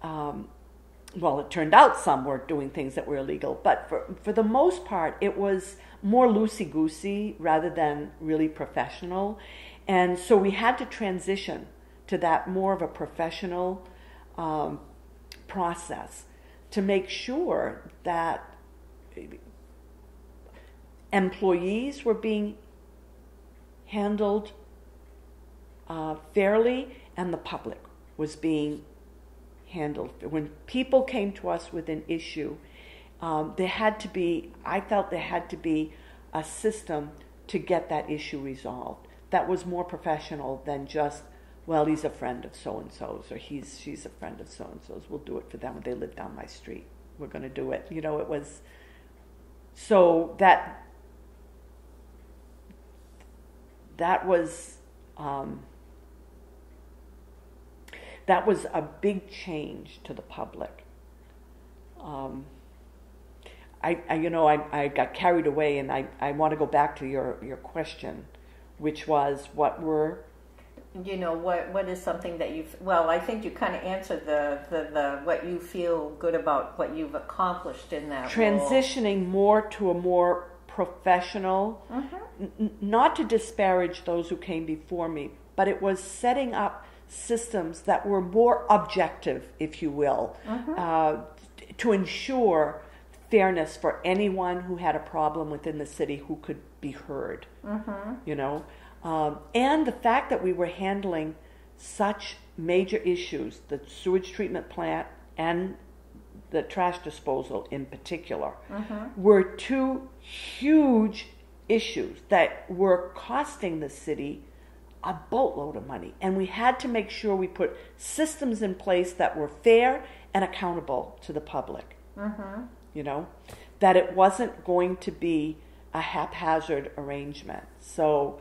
[SPEAKER 2] well, it turned out some were doing things that were illegal, but for the most part, it was more loosey-goosey rather than really professional. And so we had to transition to that more of a professional process to make sure that employees were being handled fairly and the public was being handled. When people came to us with an issue, there had to be, I felt there had to be a system to get that issue resolved that was more professional than just, well, he's a friend of so-and-so's or she's a friend of so-and-so's. We'll do it for them. They live down my street. We're going to do it. You know, it was, so that was a big change to the public. I got carried away, and I want to go back to your question, which was what is something that you've, well, I think you kind of answered the what you feel good about what you've accomplished in that transitioning role. More to a more professional, not to disparage those who came before me, but it was setting up systems that were more objective, if you will, to ensure fairness for anyone who had a problem within the city who could be heard, you know. And the fact that we were handling such major issues, the sewage treatment plant and the trash disposal in particular, were two huge issues that were costing the city a boatload of money. And we had to make sure we put systems in place that were fair and accountable to the public. You know, that it wasn't going to be a haphazard arrangement. So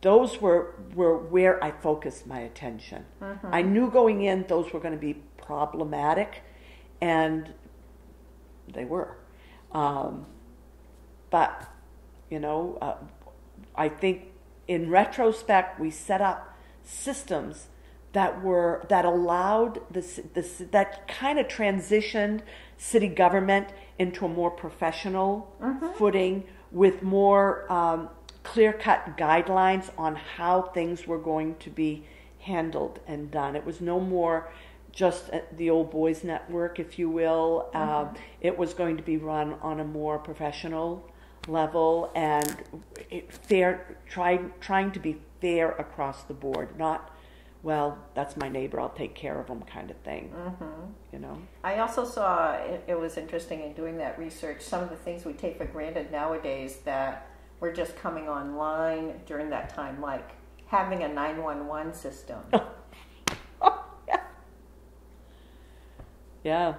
[SPEAKER 2] those were where I focused my attention. I knew going in those were going to be problematic, and they were. But, you know, I think in retrospect we set up systems that allowed that kind of transitioned city government into a more professional footing with more clear-cut guidelines on how things were going to be handled and done. It was no more just the old boys network, if you will. It was going to be run on a more professional level and trying to be fair across the board, not, well, that's my neighbor, I'll take care of them kind of thing. You know. I also saw, it was interesting in doing that research, some of the things we take for granted nowadays that were just coming online during that time, like having a 911 system. Yeah.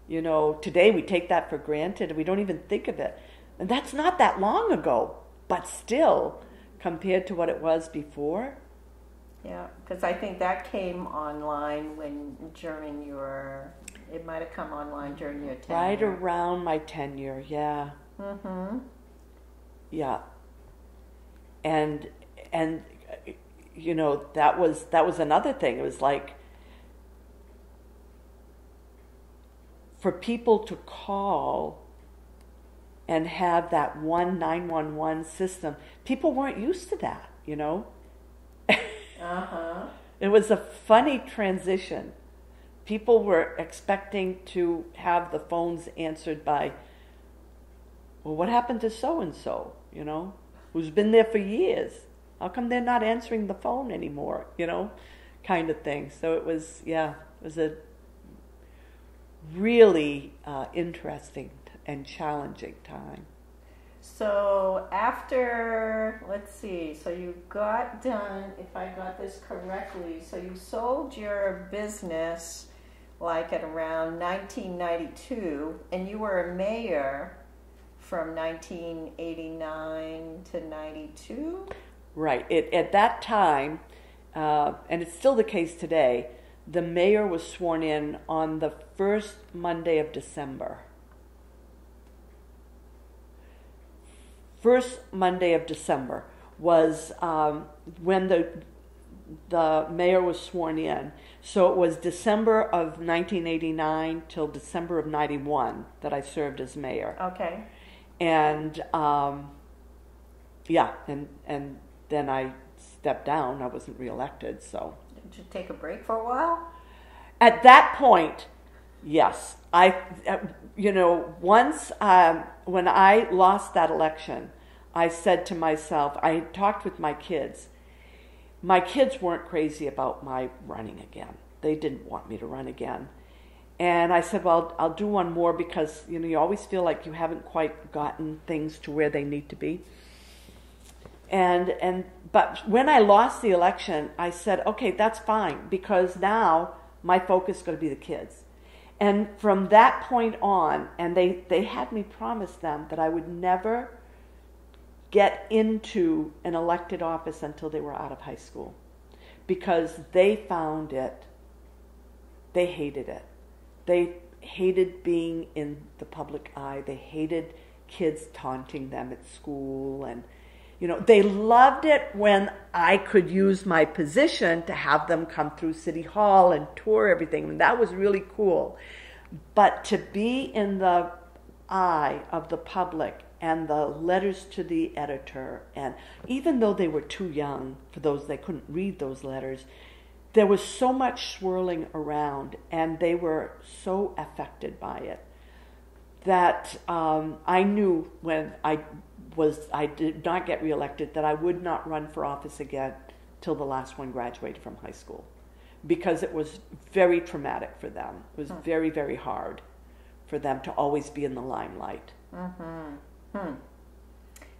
[SPEAKER 2] You know, today we take that for granted. We don't even think of it. And that's not that long ago, but still, compared to what it was before. Yeah, because I think that came online during your, it might have come online during your tenure. Right around my tenure, yeah. Yeah. And you know, that was another thing. It was like, for people to call and have that one 911 system, people weren't used to that, you know. It was a funny transition. People were expecting to have the phones answered by, well, what happened to so-and-so, you know, who's been there for years? How come they're not answering the phone anymore? Kind of thing. So it was a really interesting and challenging time.
[SPEAKER 1] So after, let's see, so you got done, if I got this correctly, so you sold your business like at around 1992, and you were a mayor from 1989 to 92?
[SPEAKER 2] Right. At that time, and it's still the case today, the mayor was sworn in on the first Monday of December. First Monday of December was when the mayor was sworn in. So it was December of 1989 till December of 91 that I served as mayor.
[SPEAKER 1] Okay.
[SPEAKER 2] And and then I stepped down. I wasn't reelected, so.
[SPEAKER 1] Did you take a break for a while?
[SPEAKER 2] At that point, yes. Once when I lost that election, I said to myself, I talked with my kids. My kids weren't crazy about my running again. They didn't want me to run again. And I said, well, I'll do one more because, you always feel like you haven't quite gotten things to where they need to be. But when I lost the election, I said, okay, that's fine, because now my focus is going to be the kids. And from that point on, and they had me promise them that I would never get into an elected office until they were out of high school, because they found it, they hated it. They hated being in the public eye. They hated kids taunting them at school, and they loved it when I could use my position to have them come through City Hall and tour everything. And that was really cool. But to be in the eye of the public and the letters to the editor, and even though they were too young for those, they couldn't read those letters, there was so much swirling around, and they were so affected by it that I knew when I did not get reelected that I would not run for office again till the last one graduated from high school, because it was very traumatic for them. It was very, very hard for them to always be in the limelight.
[SPEAKER 1] Mm-hmm.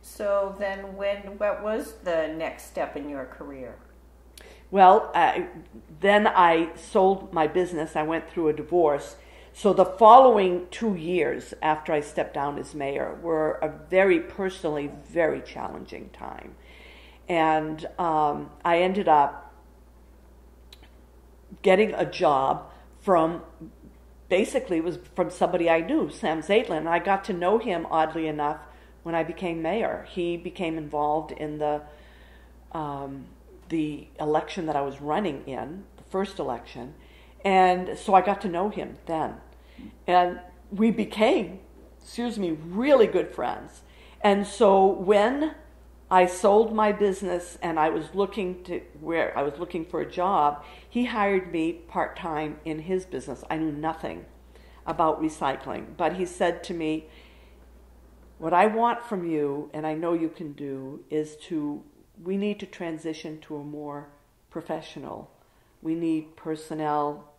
[SPEAKER 1] So then what was the next step in your career?
[SPEAKER 2] Well, then I sold my business. I went through a divorce. So the following 2 years after I stepped down as mayor were a very personally, very challenging time. And I ended up getting a job from, basically it was from somebody I knew, Sam Zaitlin. I got to know him, oddly enough, when I became mayor. He became involved in the election that I was running in, the first election. And so I got to know him then. And we became, really good friends. And so when I sold my business and I was looking for a job, he hired me part-time in his business. I knew nothing about recycling, but he said to me, what I want from you, and I know you can do, is we need to transition to a more professional. We need personnel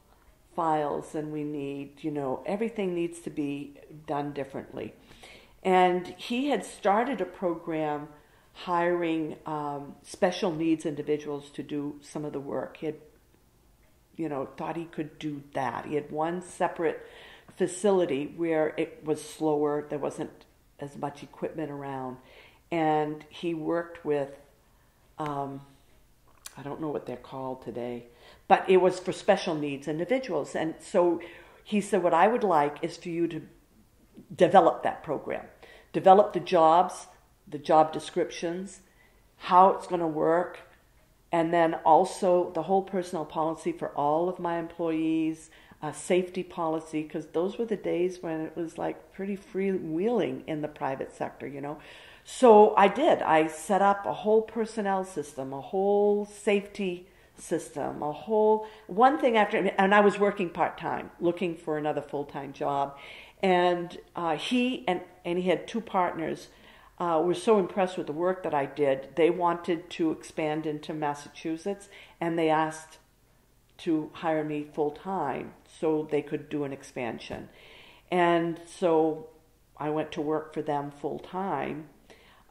[SPEAKER 2] files, and we need, everything needs to be done differently. And he had started a program hiring special needs individuals to do some of the work. He had, thought he could do that. He had one separate facility where it was slower, there wasn't as much equipment around, and he worked with, I don't know what they're called today, but it was for special needs individuals. And so he said, what I would like is for you to develop that program, develop the jobs, the job descriptions, how it's going to work, and then also the whole personnel policy for all of my employees, safety policy, because those were the days when it was like pretty freewheeling in the private sector, So I did. I set up a whole personnel system, a whole safety system, one thing after, and I was working part-time, looking for another full-time job. And he had two partners. were so impressed with the work that I did, they wanted to expand into Massachusetts, and they asked to hire me full-time so they could do an expansion. And so I went to work for them full-time.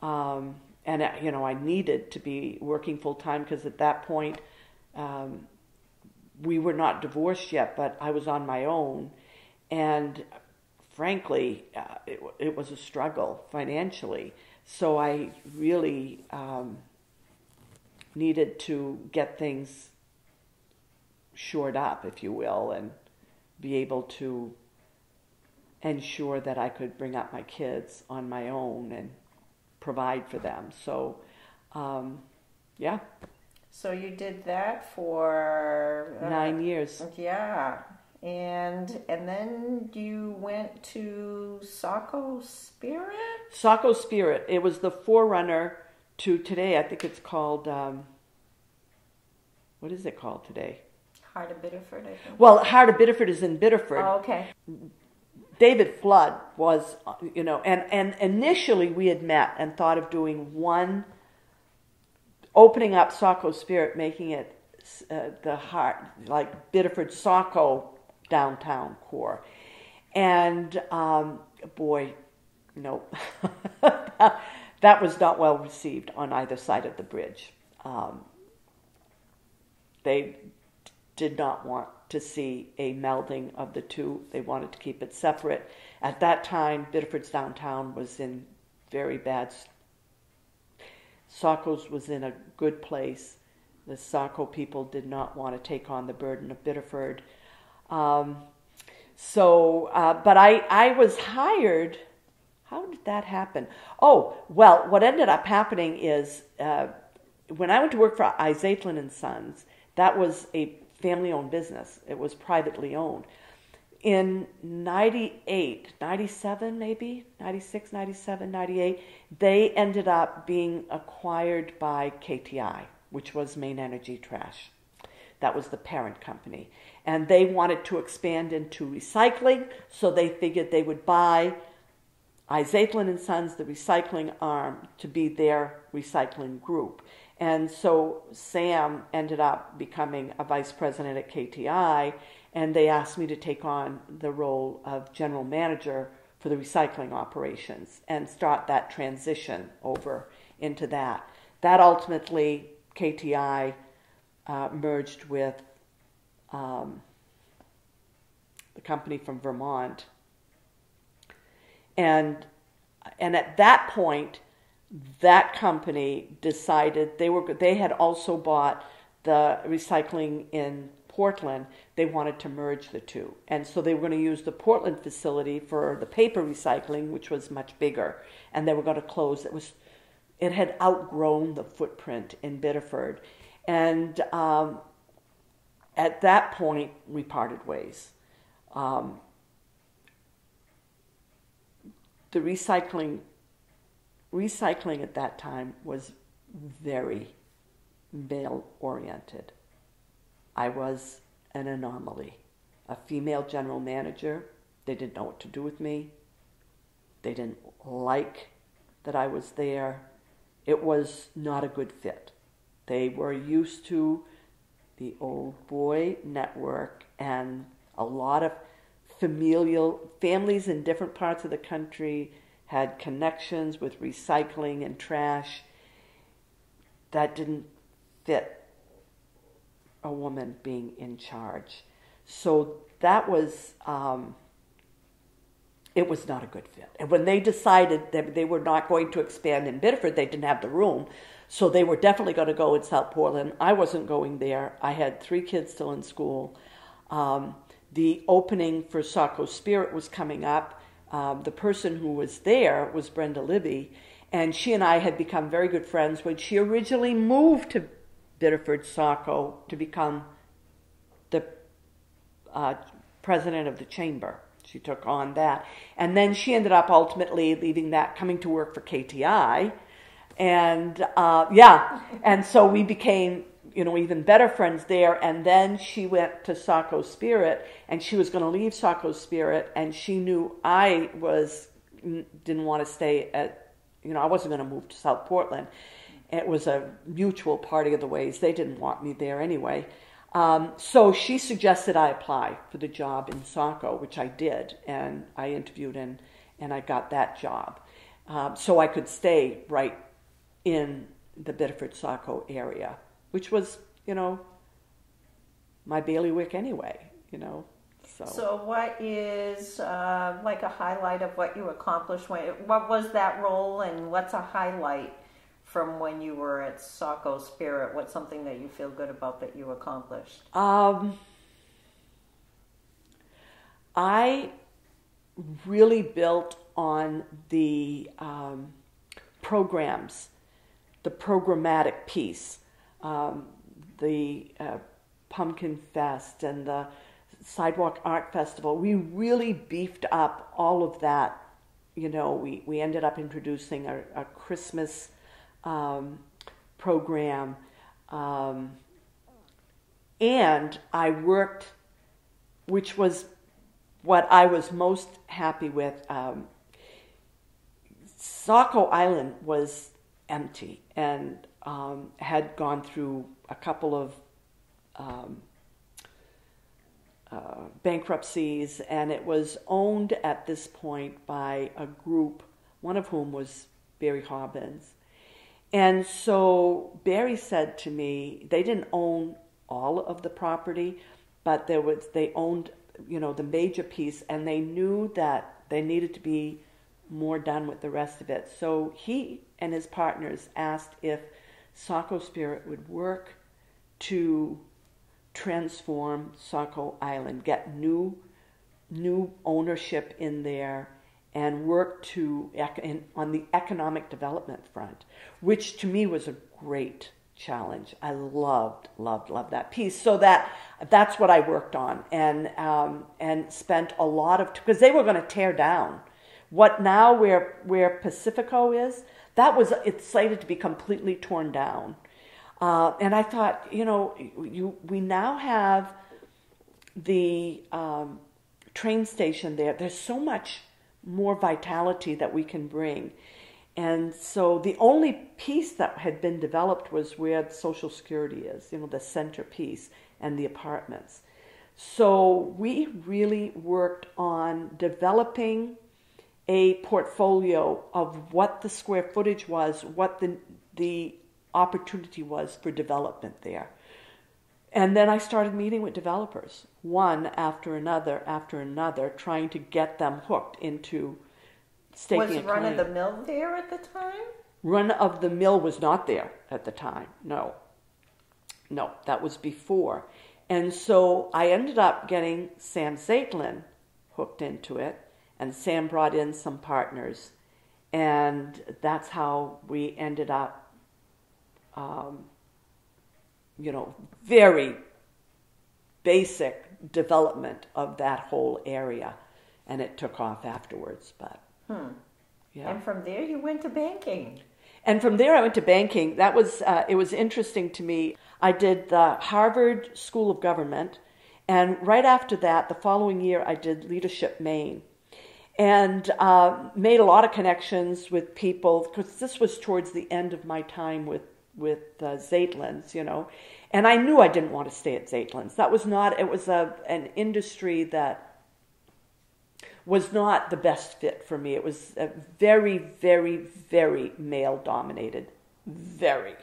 [SPEAKER 2] And, I needed to be working full-time because at that point, we were not divorced yet, but I was on my own. And frankly, it was a struggle financially. So I really needed to get things shored up, if you will, and be able to ensure that I could bring up my kids on my own and provide for them. So, yeah.
[SPEAKER 1] So you did that for
[SPEAKER 2] 9 years.
[SPEAKER 1] Yeah, and then you went to Saco Spirit.
[SPEAKER 2] Saco Spirit. It was the forerunner to today. I think it's called. What is it called today?
[SPEAKER 1] Heart of Biddeford, I think.
[SPEAKER 2] Well, Heart of Biddeford is in Biddeford.
[SPEAKER 1] Oh, okay.
[SPEAKER 2] David Flood was, and initially we had met and thought of doing one, opening up Saco Spirit, making it the heart, like Biddeford Saco downtown core. And boy, no, that was not well received on either side of the bridge. They did not want to see a melding of the two. They wanted to keep it separate. At that time, Biddeford's downtown was in very bad. Saco's was in a good place. The Saco people did not want to take on the burden of Biddeford. But I was hired. How did that happen? Oh, well, what ended up happening is when I went to work for Izathlin and Sons, that was a family-owned business. It was privately owned. In 98, 97 maybe, 96, 97, 98, they ended up being acquired by KTI, which was Main Energy Trash. That was the parent company. And they wanted to expand into recycling, so they figured they would buy Izathlin and Sons, the recycling arm, to be their recycling group. And so Sam ended up becoming a vice president at KTI, and they asked me to take on the role of general manager for the recycling operations and start that transition over into that. That ultimately, KTI merged with the company from Vermont. And at that point, that company decided they had also bought the recycling in Portland. They wanted to merge the two. And so they were going to use the Portland facility for the paper recycling, which was much bigger. And they were going to close. It had outgrown the footprint in Biddeford. And at that point, we parted ways. The recycling at that time was very male-oriented. I was an anomaly, a female general manager. They didn't know what to do with me. They didn't like that I was there. It was not a good fit. They were used to the old boy network and a lot of families in different parts of the country had connections with recycling and trash. That didn't fit a woman being in charge. So that was, it was not a good fit. And when they decided that they were not going to expand in Biddeford, they didn't have the room. So they were definitely going to go in South Portland. I wasn't going there. I had 3 kids still in school. The opening for Saco Spirit was coming up. The person who was there was Brenda Libby, and she and I had become very good friends when she originally moved to Biddeford Saco to become the president of the chamber. She took on that. And then she ended up ultimately leaving that, coming to work for KTI. And and so we became, even better friends there. And then she went to Saco Spirit, and she was going to leave Saco Spirit, and she knew I didn't want to stay I wasn't going to move to South Portland. It was a mutual parting of the ways. They didn't want me there anyway. So she suggested I apply for the job in Saco, which I did, and I interviewed and I got that job. So I could stay right in the Biddeford Saco area, which was, my bailiwick anyway,
[SPEAKER 1] So what is like a highlight of what you accomplished? What was that role, and what's a highlight from when you were at Saco Spirit? What's something that you feel good about that you accomplished?
[SPEAKER 2] I really built on the programs, the programmatic piece, the Pumpkin Fest and the Sidewalk Art Festival. We really beefed up all of that. We ended up introducing a Christmas program, and I worked, which was what I was most happy with. Saco Island was empty and had gone through a couple of bankruptcies, and it was owned at this point by a group, one of whom was Barry Hobbins. And so Barry said to me, they didn't own all of the property, but they owned, the major piece, and they knew that they needed to be more done with the rest of it. So he and his partners asked if Saco Spirit would work to transform Saco Island, get new ownership in there, and work on the economic development front, which to me was a great challenge. I loved that piece. So that's what I worked on, and spent a lot of, because they were going to tear down what now where Pacifico is. It's slated to be completely torn down. And I thought, we now have the train station there. There's so much more vitality that we can bring. And so the only piece that had been developed was where the Social Security is, the centerpiece and the apartments. So we really worked on developing a portfolio of what the square footage was, what the opportunity was for development there. And then I started meeting with developers, one after another, trying to get them hooked into staking a claim.
[SPEAKER 1] Was Run of the Mill there at the time?
[SPEAKER 2] Run of the Mill was not there at the time. No, that was before. And so I ended up getting Sam Zaitlin hooked into it, and Sam brought in some partners, and that's how we ended up very basic development of that whole area, and it took off afterwards. But yeah.
[SPEAKER 1] And from there you went to banking.
[SPEAKER 2] And from there I went to banking. That was it was interesting to me. I did the Harvard School of Government, and right after that, the following year, I did Leadership Maine, and made a lot of connections with people, because this was towards the end of my time with Zaitlin's, and I knew I didn't want to stay at Zaitlin's. That was not, it was an industry that was not the best fit for me. It was a very, very, very male-dominated, very.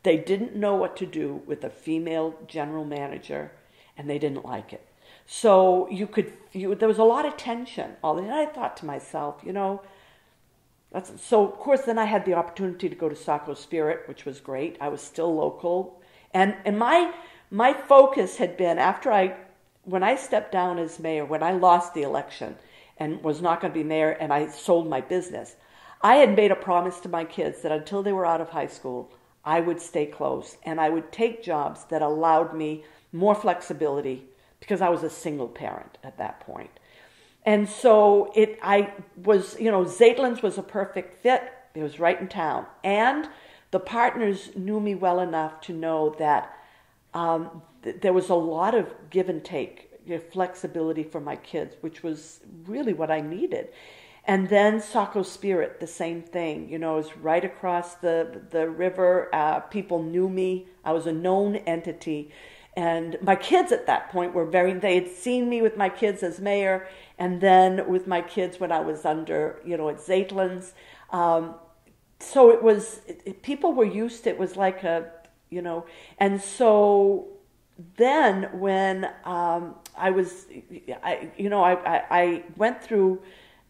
[SPEAKER 2] They didn't know what to do with a female general manager, and they didn't like it. So there was a lot of tension. And I thought to myself, so of course then I had the opportunity to go to Saco Spirit, which was great. I was still local, and my focus had been when I stepped down as mayor, when I lost the election and was not going to be mayor, and I sold my business, I had made a promise to my kids that until they were out of high school, I would stay close, and I would take jobs that allowed me more flexibility, because I was a single parent at that point. And so Zaitlin's was a perfect fit. It was right in town. And the partners knew me well enough to know that there was a lot of give and take, flexibility for my kids, which was really what I needed. And then Saco Spirit, the same thing. You know, it was right across the river. People knew me. I was a known entity. And my kids at that point were they had seen me with my kids as mayor, and then with my kids when I was under, at Zaitlin's. So it was, people were used to it. It was like and so then when I went through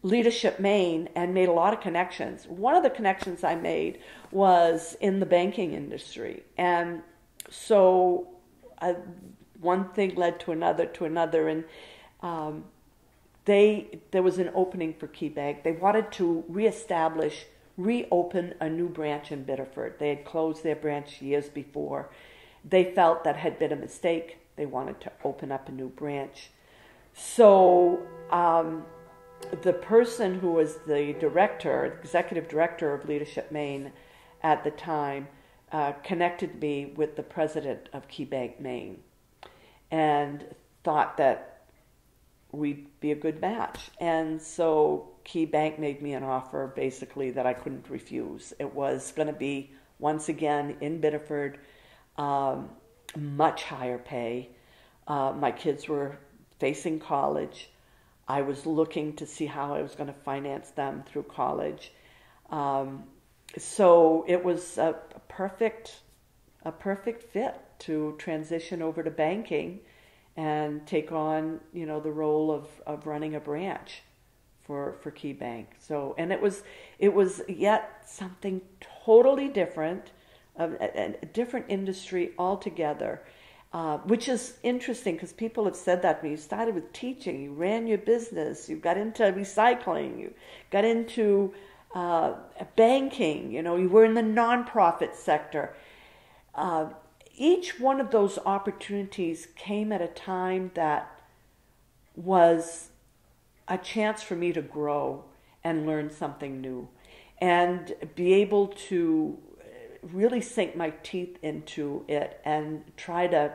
[SPEAKER 2] Leadership Maine and made a lot of connections. One of the connections I made was in the banking industry. And so one thing led to another, and there was an opening for Key Bank. They wanted to reopen a new branch in Biddeford. They had closed their branch years before. They felt that had been a mistake. They wanted to open up a new branch. So the person who was the executive director of Leadership Maine at the time, connected me with the president of Key Bank Maine and thought that we'd be a good match. And so Key Bank made me an offer basically that I couldn't refuse. It was going to be, once again, in Biddeford, much higher pay. My kids were facing college. I was looking to see how I was going to finance them through college. So it was a perfect fit to transition over to banking and take on, the role of running a branch for Key Bank. So, and it was yet something totally different, a different industry altogether. Which is interesting because people have said that to me. You started with teaching, you ran your business, you got into recycling, you got into banking, you were in the nonprofit sector. Each one of those opportunities came at a time that was a chance for me to grow and learn something new and be able to really sink my teeth into it and try to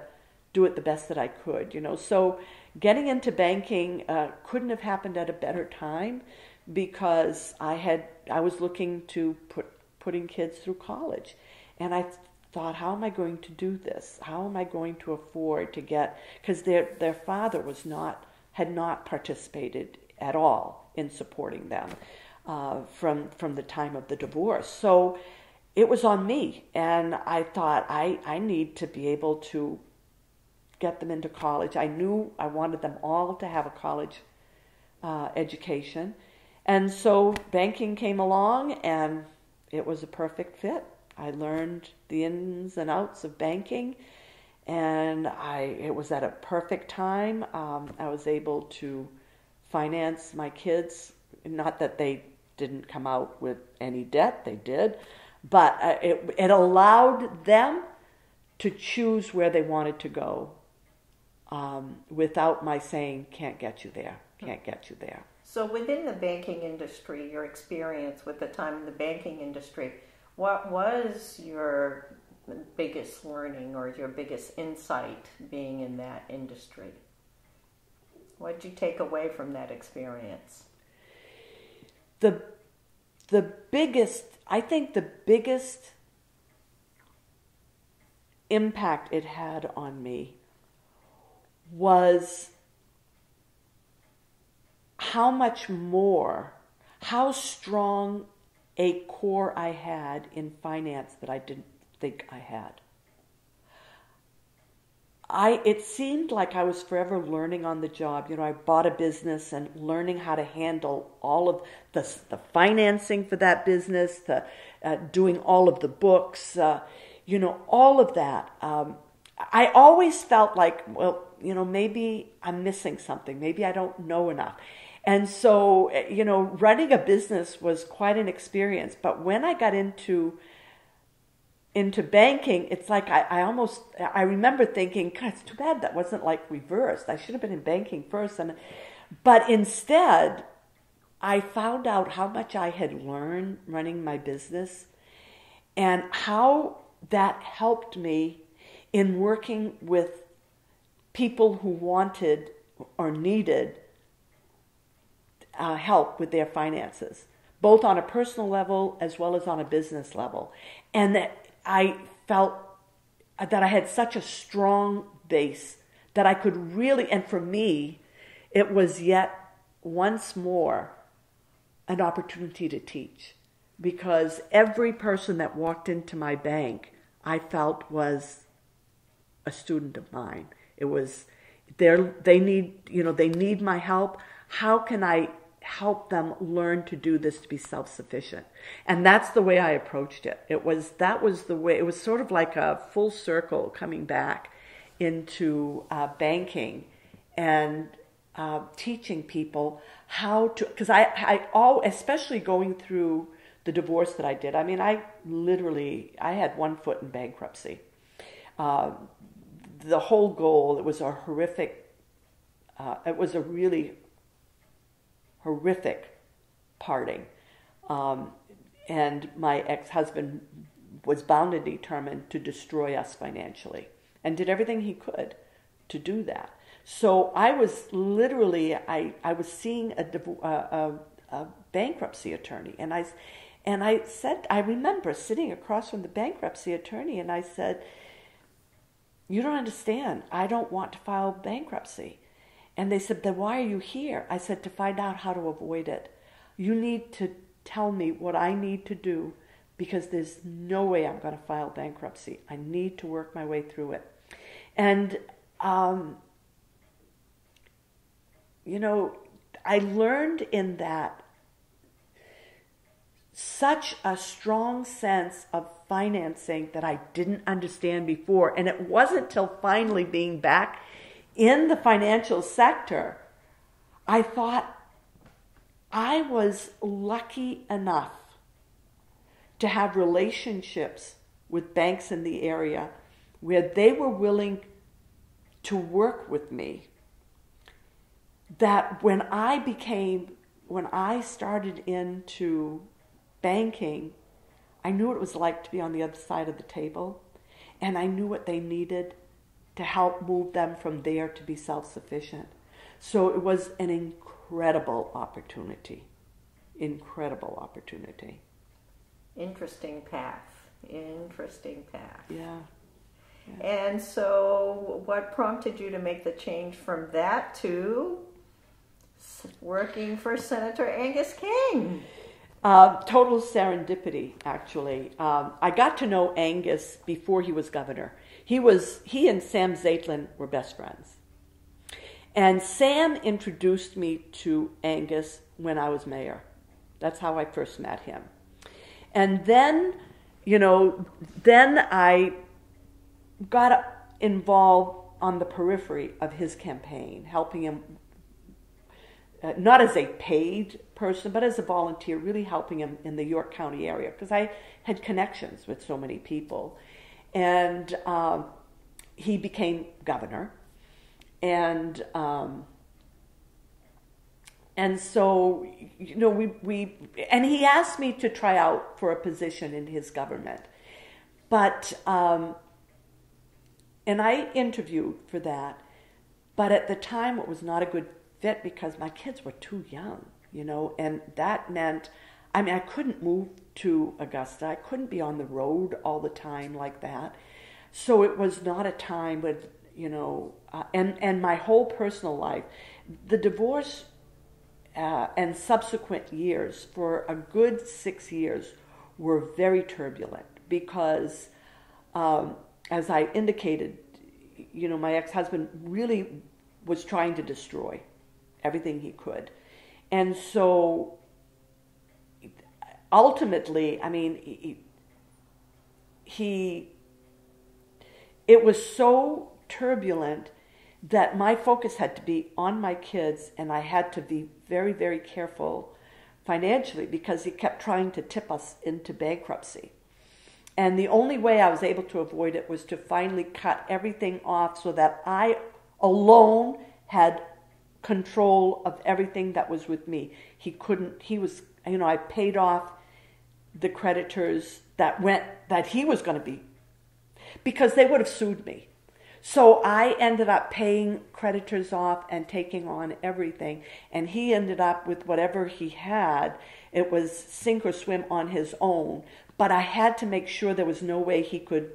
[SPEAKER 2] do it the best that I could, So getting into banking couldn't have happened at a better time because I was looking to putting kids through college. And I thought, how am I going to do this? How am I going to afford to get, because their father had not participated at all in supporting them from the time of the divorce. So it was on me, and I thought I need to be able to get them into college. I knew I wanted them all to have a college education, and so banking came along, and it was a perfect fit. I learned the ins and outs of banking, and it was at a perfect time. I was able to finance my kids. Not that they didn't come out with any debt, they did. But it allowed them to choose where they wanted to go without my saying, can't get you there, can't get you there.
[SPEAKER 1] So within the banking industry, your experience with the time in the banking industry, what was your biggest learning or your biggest insight being in that industry? What did you take away from that experience?
[SPEAKER 2] The biggest impact it had on me was how strong a core I had in finance that I didn't think I had. It seemed like I was forever learning on the job. I bought a business and learning how to handle all of the financing for that business, doing all of the books, all of that. I always felt like, maybe I'm missing something. Maybe I don't know enough. And so, running a business was quite an experience. But when I got into banking, it's like I remember thinking, God, it's too bad that wasn't like reversed. I should have been in banking first. But instead, I found out how much I had learned running my business and how that helped me in working with people who wanted or needed help with their finances, both on a personal level as well as on a business level. And that I felt that I had such a strong base that I could really, and for me, it was yet once more an opportunity to teach, because every person that walked into my bank, I felt was a student of mine. It was they need my help. How can I help them learn to do this, to be self-sufficient? And that's the way I approached it. It was sort of like a full circle coming back into banking and teaching people how to, because especially going through the divorce that I did. I mean, I had one foot in bankruptcy. The whole goal, it was a really horrific parting. And my ex-husband was bound and determined to destroy us financially, and did everything he could to do that. So I was literally, I was seeing a bankruptcy attorney, and I said, I remember sitting across from the bankruptcy attorney, and I said, "You don't understand. I don't want to file bankruptcy." And they said, "Then why are you here?" I said, "To find out how to avoid it. You need to tell me what I need to do, because there's no way I'm going to file bankruptcy. I need to work my way through it." And, I learned in that such a strong sense of financing that I didn't understand before. And it wasn't till finally being back in the financial sector, I thought I was lucky enough to have relationships with banks in the area where they were willing to work with me, that when I started into banking, I knew what it was like to be on the other side of the table, and I knew what they needed to help move them from there to be self-sufficient. So it was an incredible opportunity. Incredible opportunity.
[SPEAKER 1] Interesting path.
[SPEAKER 2] Yeah.
[SPEAKER 1] And so what prompted you to make the change from that to working for Senator Angus King?
[SPEAKER 2] Total serendipity, actually. I got to know Angus before he was governor. He and Sam Zaitlin were best friends. And Sam introduced me to Angus when I was mayor. That's how I first met him. And then, then I got involved on the periphery of his campaign, helping him, not as a paid person, but as a volunteer, really helping him in the York County area, because I had connections with so many people. And he became governor. And so, and he asked me to try out for a position in his government. But, and I interviewed for that, but at the time it was not a good fit because my kids were too young, and that meant, I couldn't move to Augusta. I couldn't be on the road all the time like that. So it was not a time with, and my whole personal life, the divorce and subsequent years for a good 6 years were very turbulent because, as I indicated, my ex-husband really was trying to destroy everything he could. And so ultimately, it was so turbulent that my focus had to be on my kids, and I had to be very, very careful financially because he kept trying to tip us into bankruptcy. And the only way I was able to avoid it was to finally cut everything off so that I alone had control of everything that was with me. I paid off the creditors that he was going to be, because they would have sued me. So I ended up paying creditors off and taking on everything. And he ended up with whatever he had. It was sink or swim on his own. But I had to make sure there was no way he could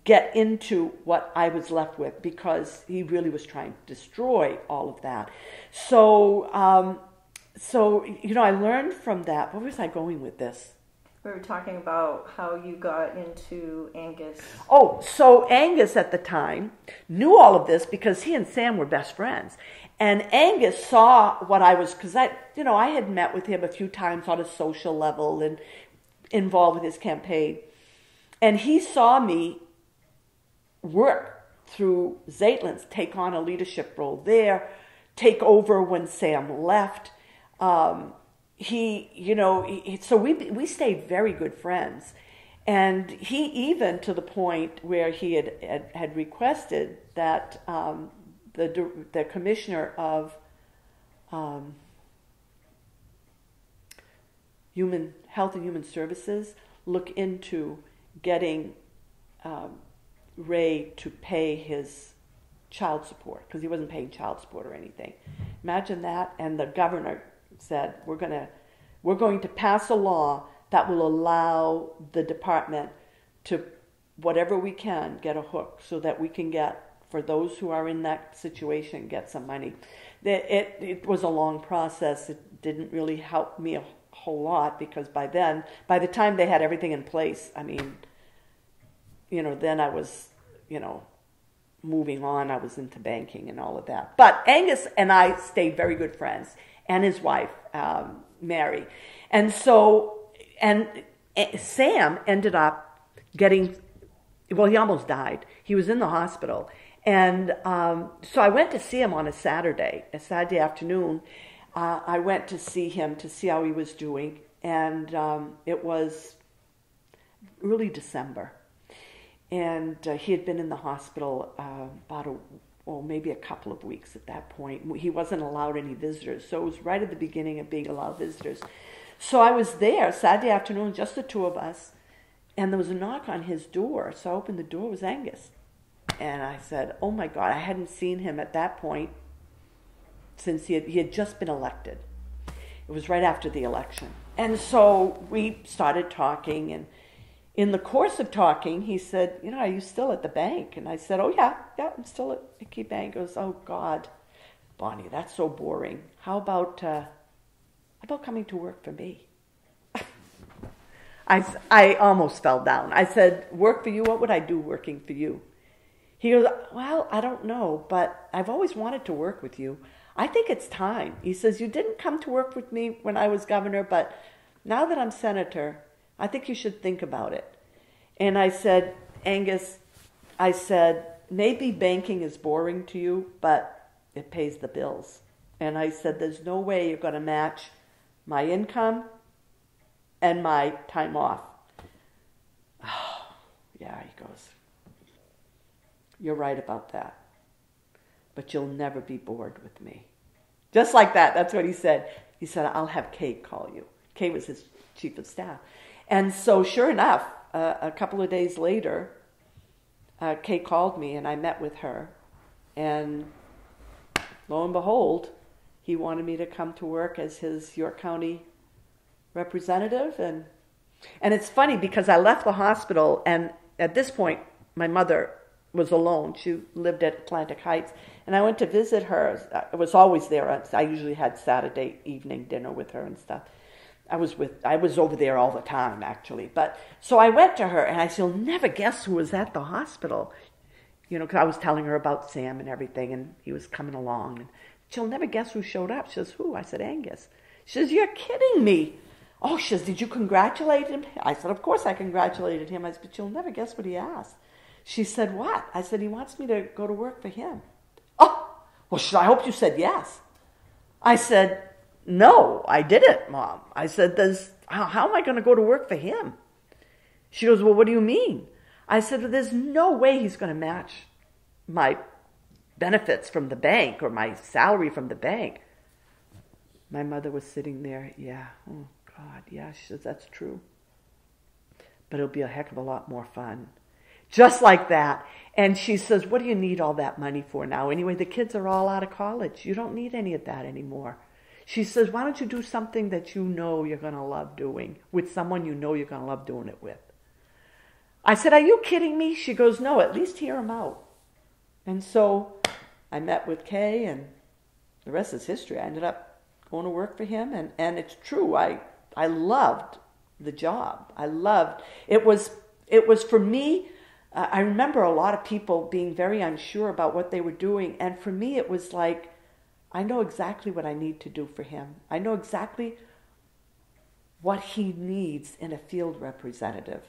[SPEAKER 2] get into what I was left with, because he really was trying to destroy all of that. So, I learned from that. Where was I going with this?
[SPEAKER 1] We were talking about how you got into Angus.
[SPEAKER 2] Oh, so Angus at the time knew all of this because he and Sam were best friends. And Angus saw what I was, because I had met with him a few times on a social level and involved with his campaign. And he saw me work through Zaitlin's, take on a leadership role there, take over when Sam left. So we stayed very good friends. And he even, to the point where he had requested that the commissioner of Human Health and Human Services look into getting Ray to pay his child support, because he wasn't paying child support or anything. Imagine that. And the governor said, we're going to pass a law that will allow the department to, whatever we can, get a hook so that we can get, for those who are in that situation, get some money. It was a long process. It didn't really help me a whole lot, because by the time they had everything in place, then I was, moving on. I was into banking and all of that. But Angus and I stayed very good friends, and his wife, Mary. And so, Sam ended up getting, he almost died. He was in the hospital. And so I went to see him on a Saturday afternoon. I went to see him to see how he was doing. And it was early December. And he had been in the hospital maybe a couple of weeks at that point. He wasn't allowed any visitors. So it was right at the beginning of being allowed visitors. So I was there Saturday afternoon, just the two of us. And there was a knock on his door. So I opened the door. It was Angus. And I said, oh my God, I hadn't seen him at that point since he had just been elected. It was right after the election. And so we started talking, and in the course of talking, he said, are you still at the bank? And I said, oh yeah, I'm still at Key Bank. He goes, oh God, Bonnie, that's so boring. How about coming to work for me? I almost fell down. I said, work for you? What would I do working for you? He goes, well, I don't know, but I've always wanted to work with you. I think it's time. He says, you didn't come to work with me when I was governor, but now that I'm senator, I think you should think about it. And I said, Angus, maybe banking is boring to you, but it pays the bills. And I said, there's no way you're going to match my income and my time off. Oh, yeah, he goes, you're right about that. But you'll never be bored with me. Just like that. That's what he said. He said, I'll have Kay call you. Kay was his chief of staff. And so sure enough, a couple of days later, Kay called me and I met with her. And lo and behold, he wanted me to come to work as his York County representative. And it's funny because I left the hospital, and at this point, my mother was alone. She lived at Atlantic Heights. And I went to visit her. I was always there. I usually had Saturday evening dinner with her and stuff. I was over there all the time, actually. But so I went to her, and I said, you'll never guess who was at the hospital. Because I was telling her about Sam and everything, and he was coming along. And she'll never guess who showed up. She says, who? I said, Angus. She says, you're kidding me. Oh, she says, did you congratulate him? I said, of course I congratulated him. I said, but you'll never guess what he asked. She said, what? I said, he wants me to go to work for him. Oh, well, I hope you said yes. I said, no, I didn't, Mom. I said, how am I going to go to work for him? She goes, well, what do you mean? I said, well, there's no way he's going to match my benefits from the bank or my salary from the bank. My mother was sitting there. Yeah, oh, God, yeah. She says, that's true. But it'll be a heck of a lot more fun. just like that. And she says, what do you need all that money for now? Anyway, the kids are all out of college. You don't need any of that anymore. She says, why don't you do something that you know you're going to love doing with someone you know you're going to love doing it with? I said, are you kidding me? She goes, no, at least hear him out. And so I met with Kay, and the rest is history. I ended up going to work for him, and it's true. I loved the job. I loved it. Was for me. I remember a lot of people being very unsure about what they were doing, and for me, it was like, I know exactly what I need to do for him. I know exactly what he needs in a field representative.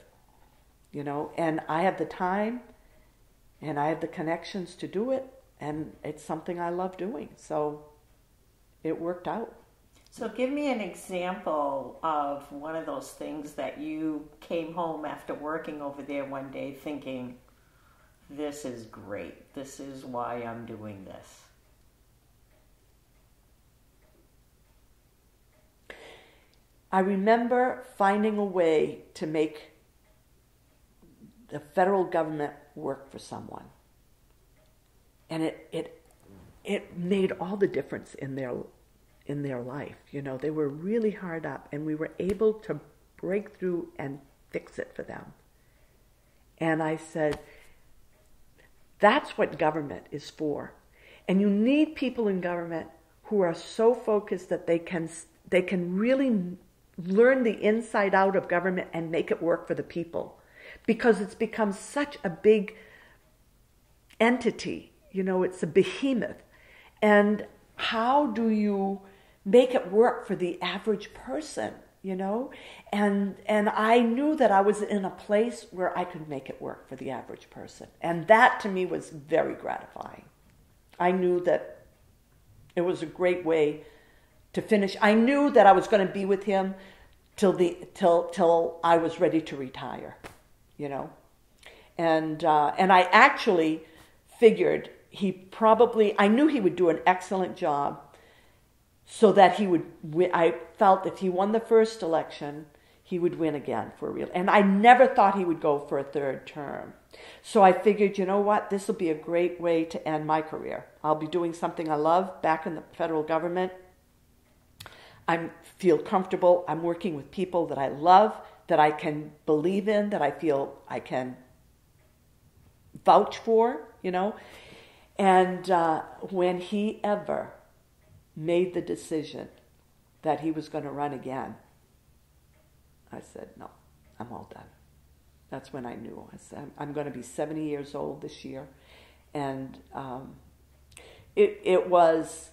[SPEAKER 2] And I have the time and I have the connections to do it, and it's something I love doing. So it worked out.
[SPEAKER 1] So give me an example of one of those things that you came home after working over there one day thinking, this is great. This is why I'm doing this.
[SPEAKER 2] I remember finding a way to make the federal government work for someone. And it made all the difference in their life. They were really hard up, and we were able to break through and fix it for them. And I said, that's what government is for. And you need people in government who are so focused that they can really learn the inside out of government and make it work for the people. Because it's become such a big entity, it's a behemoth. And how do you make it work for the average person, And I knew that I was in a place where I could make it work for the average person. And that to me was very gratifying. I knew that it was a great way to finish. I knew that I was going to be with him till I was ready to retire. And I actually figured I knew he would do an excellent job, so that he would win. I felt if he won the first election, he would win again for real. And I never thought he would go for a third term. So I figured, you know what, this will be a great way to end my career. I'll be doing something I love back in the federal government. I feel comfortable. I'm working with people that I love, that I can believe in, that I feel I can vouch for, And when he ever made the decision that he was going to run again, I said, no, I'm all done. That's when I knew. I said, I'm going to be 70 years old this year. And it was,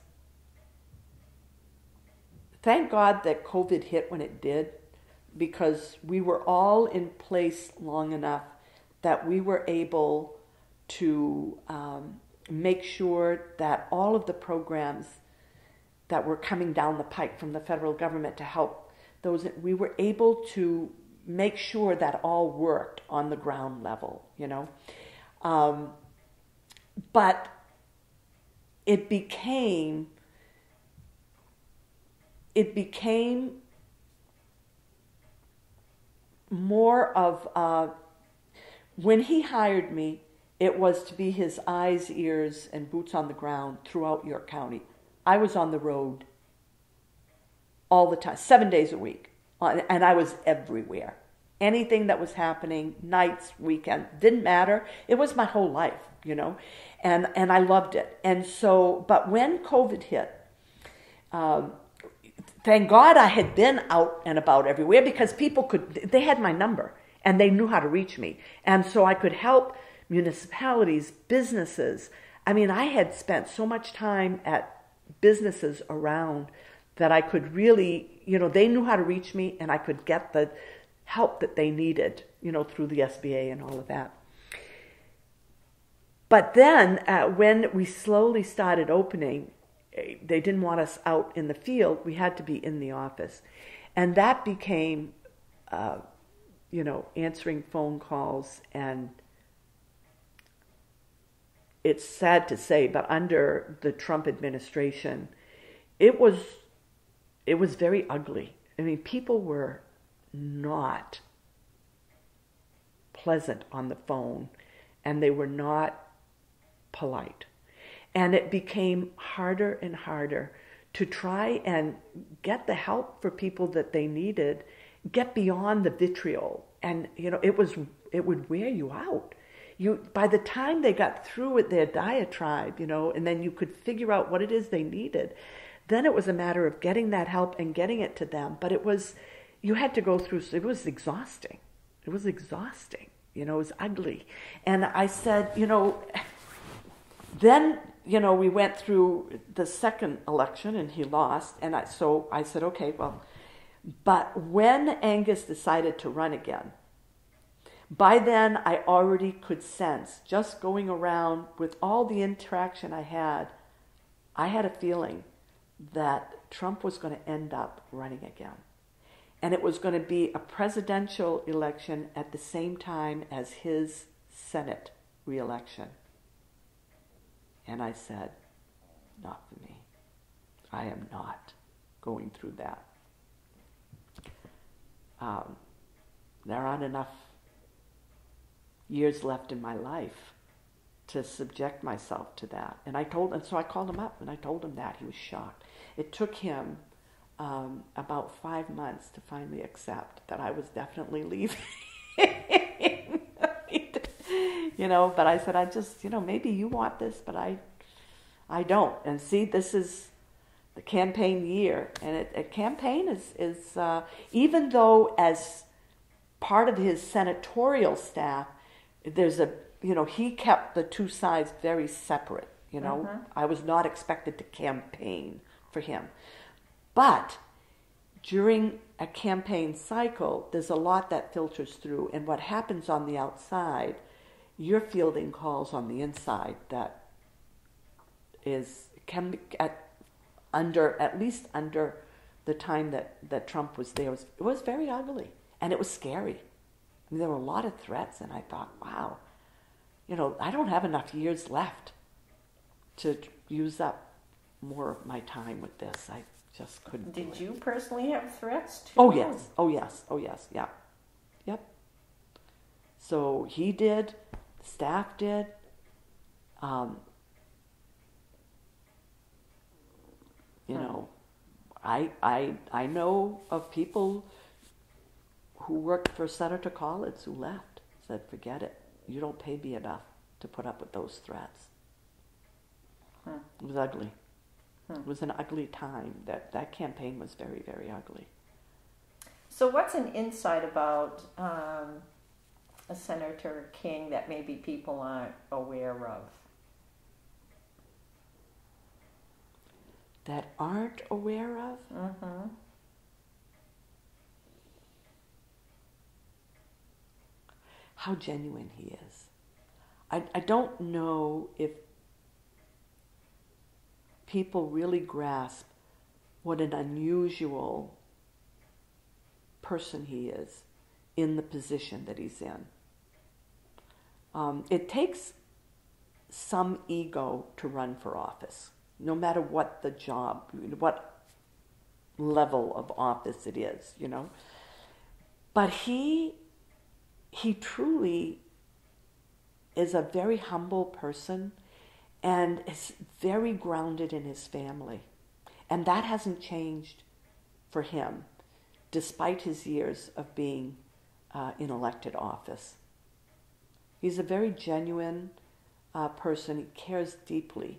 [SPEAKER 2] thank God that COVID hit when it did, because we were all in place long enough that we were able to make sure that all of the programs that were coming down the pike from the federal government to help those, we were able to make sure that all worked on the ground level, But it became more of, when he hired me, it was to be his eyes, ears, and boots on the ground throughout York County. I was on the road all the time, 7 days a week, and I was everywhere. Anything that was happening, nights, weekends, didn't matter. It was my whole life, and I loved it. And so, but when COVID hit, thank God I had been out and about everywhere, because they had my number and they knew how to reach me. And so I could help municipalities, businesses. I mean, I had spent so much time at businesses around that I could really, they knew how to reach me, and I could get the help that they needed, through the SBA and all of that. But then when we slowly started opening, they didn't want us out in the field. We had to be in the office. And that became, answering phone calls. And it's sad to say, but under the Trump administration, it was very ugly. I mean, people were not pleasant on the phone, and they were not polite. And it became harder and harder to try and get the help for people that they needed, get beyond the vitriol. And, it would wear you out. By the time they got through with their diatribe, and then you could figure out what it is they needed, then it was a matter of getting that help and getting it to them. But you had to go through, it was exhausting. It was exhausting. It was ugly. And I said, then, we went through the second election and he lost. And so I said, okay, well, but when Angus decided to run again, by then I already could sense, just going around with all the interaction I had a feeling that Trump was going to end up running again. And it was going to be a presidential election at the same time as his Senate re-election. And I said, not for me. I am not going through that. There aren't enough years left in my life to subject myself to that. And so I called him up and I told him that. He was shocked. It took him about 5 months to finally accept that I was definitely leaving. But I said, I just, maybe you want this, but I don't. And see, this is the campaign year. And a campaign is even though as part of his senatorial staff, there's he kept the two sides very separate, I was not expected to campaign for him. But during a campaign cycle, there's a lot that filters through, and what happens on the outside, you're fielding calls on the inside that can be at least under the time that Trump was there. It was very ugly, and it was scary. I mean, there were a lot of threats, and I thought, wow, I don't have enough years left to use up more of my time with this. I just couldn't.
[SPEAKER 1] Did you personally have threats too?
[SPEAKER 2] Oh yes, yeah. Yep. So he did, the staff did. I know of people who worked for Senator Collins who left, said, forget it. You don't pay me enough to put up with those threats. It was ugly. It was an ugly time. That campaign was very, very ugly.
[SPEAKER 1] So what's an insight about Senator King that maybe people aren't aware of?
[SPEAKER 2] That aren't aware of?
[SPEAKER 1] Mm-hmm.
[SPEAKER 2] How genuine he is. I don't know if people really grasp what an unusual person he is in the position that he's in. It takes some ego to run for office, no matter what the job, what level of office it is, But he truly is a very humble person and is very grounded in his family. And that hasn't changed for him, despite his years of being in elected office. He's a very genuine person. He cares deeply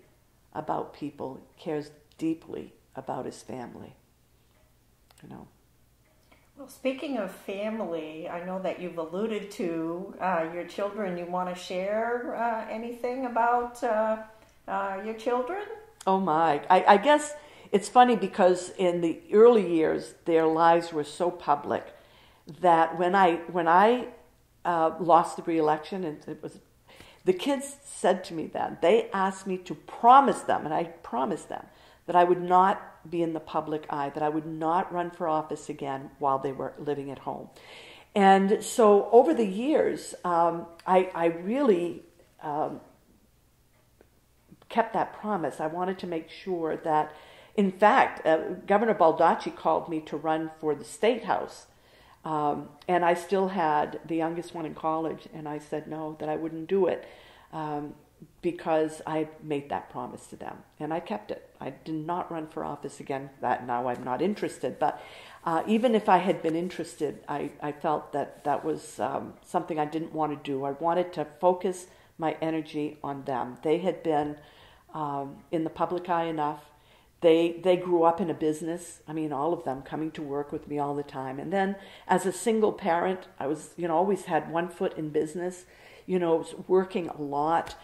[SPEAKER 2] about people, cares deeply about his family.
[SPEAKER 1] Well, speaking of family, I know that you've alluded to your children. You want to share anything about your children?
[SPEAKER 2] Oh my. I guess it's funny because in the early years, their lives were so public that when I lost the re-election, and it was, the kids said to me then, they asked me to promise them, and I promised them, that I would not be in the public eye, that I would not run for office again while they were living at home. And so over the years, I really kept that promise. I wanted to make sure that, in fact, Governor Baldacci called me to run for the State House And I still had the youngest one in college, and I said no, that I wouldn't do it, because I made that promise to them, and I kept it. I did not run for office again. That now I'm not interested, but even if I had been interested, I felt that was something I didn't want to do. I wanted to focus my energy on them. They had been in the public eye enough. They grew up in a business. I mean, all of them coming to work with me all the time. And then as a single parent, I was, always had one foot in business, was working a lot.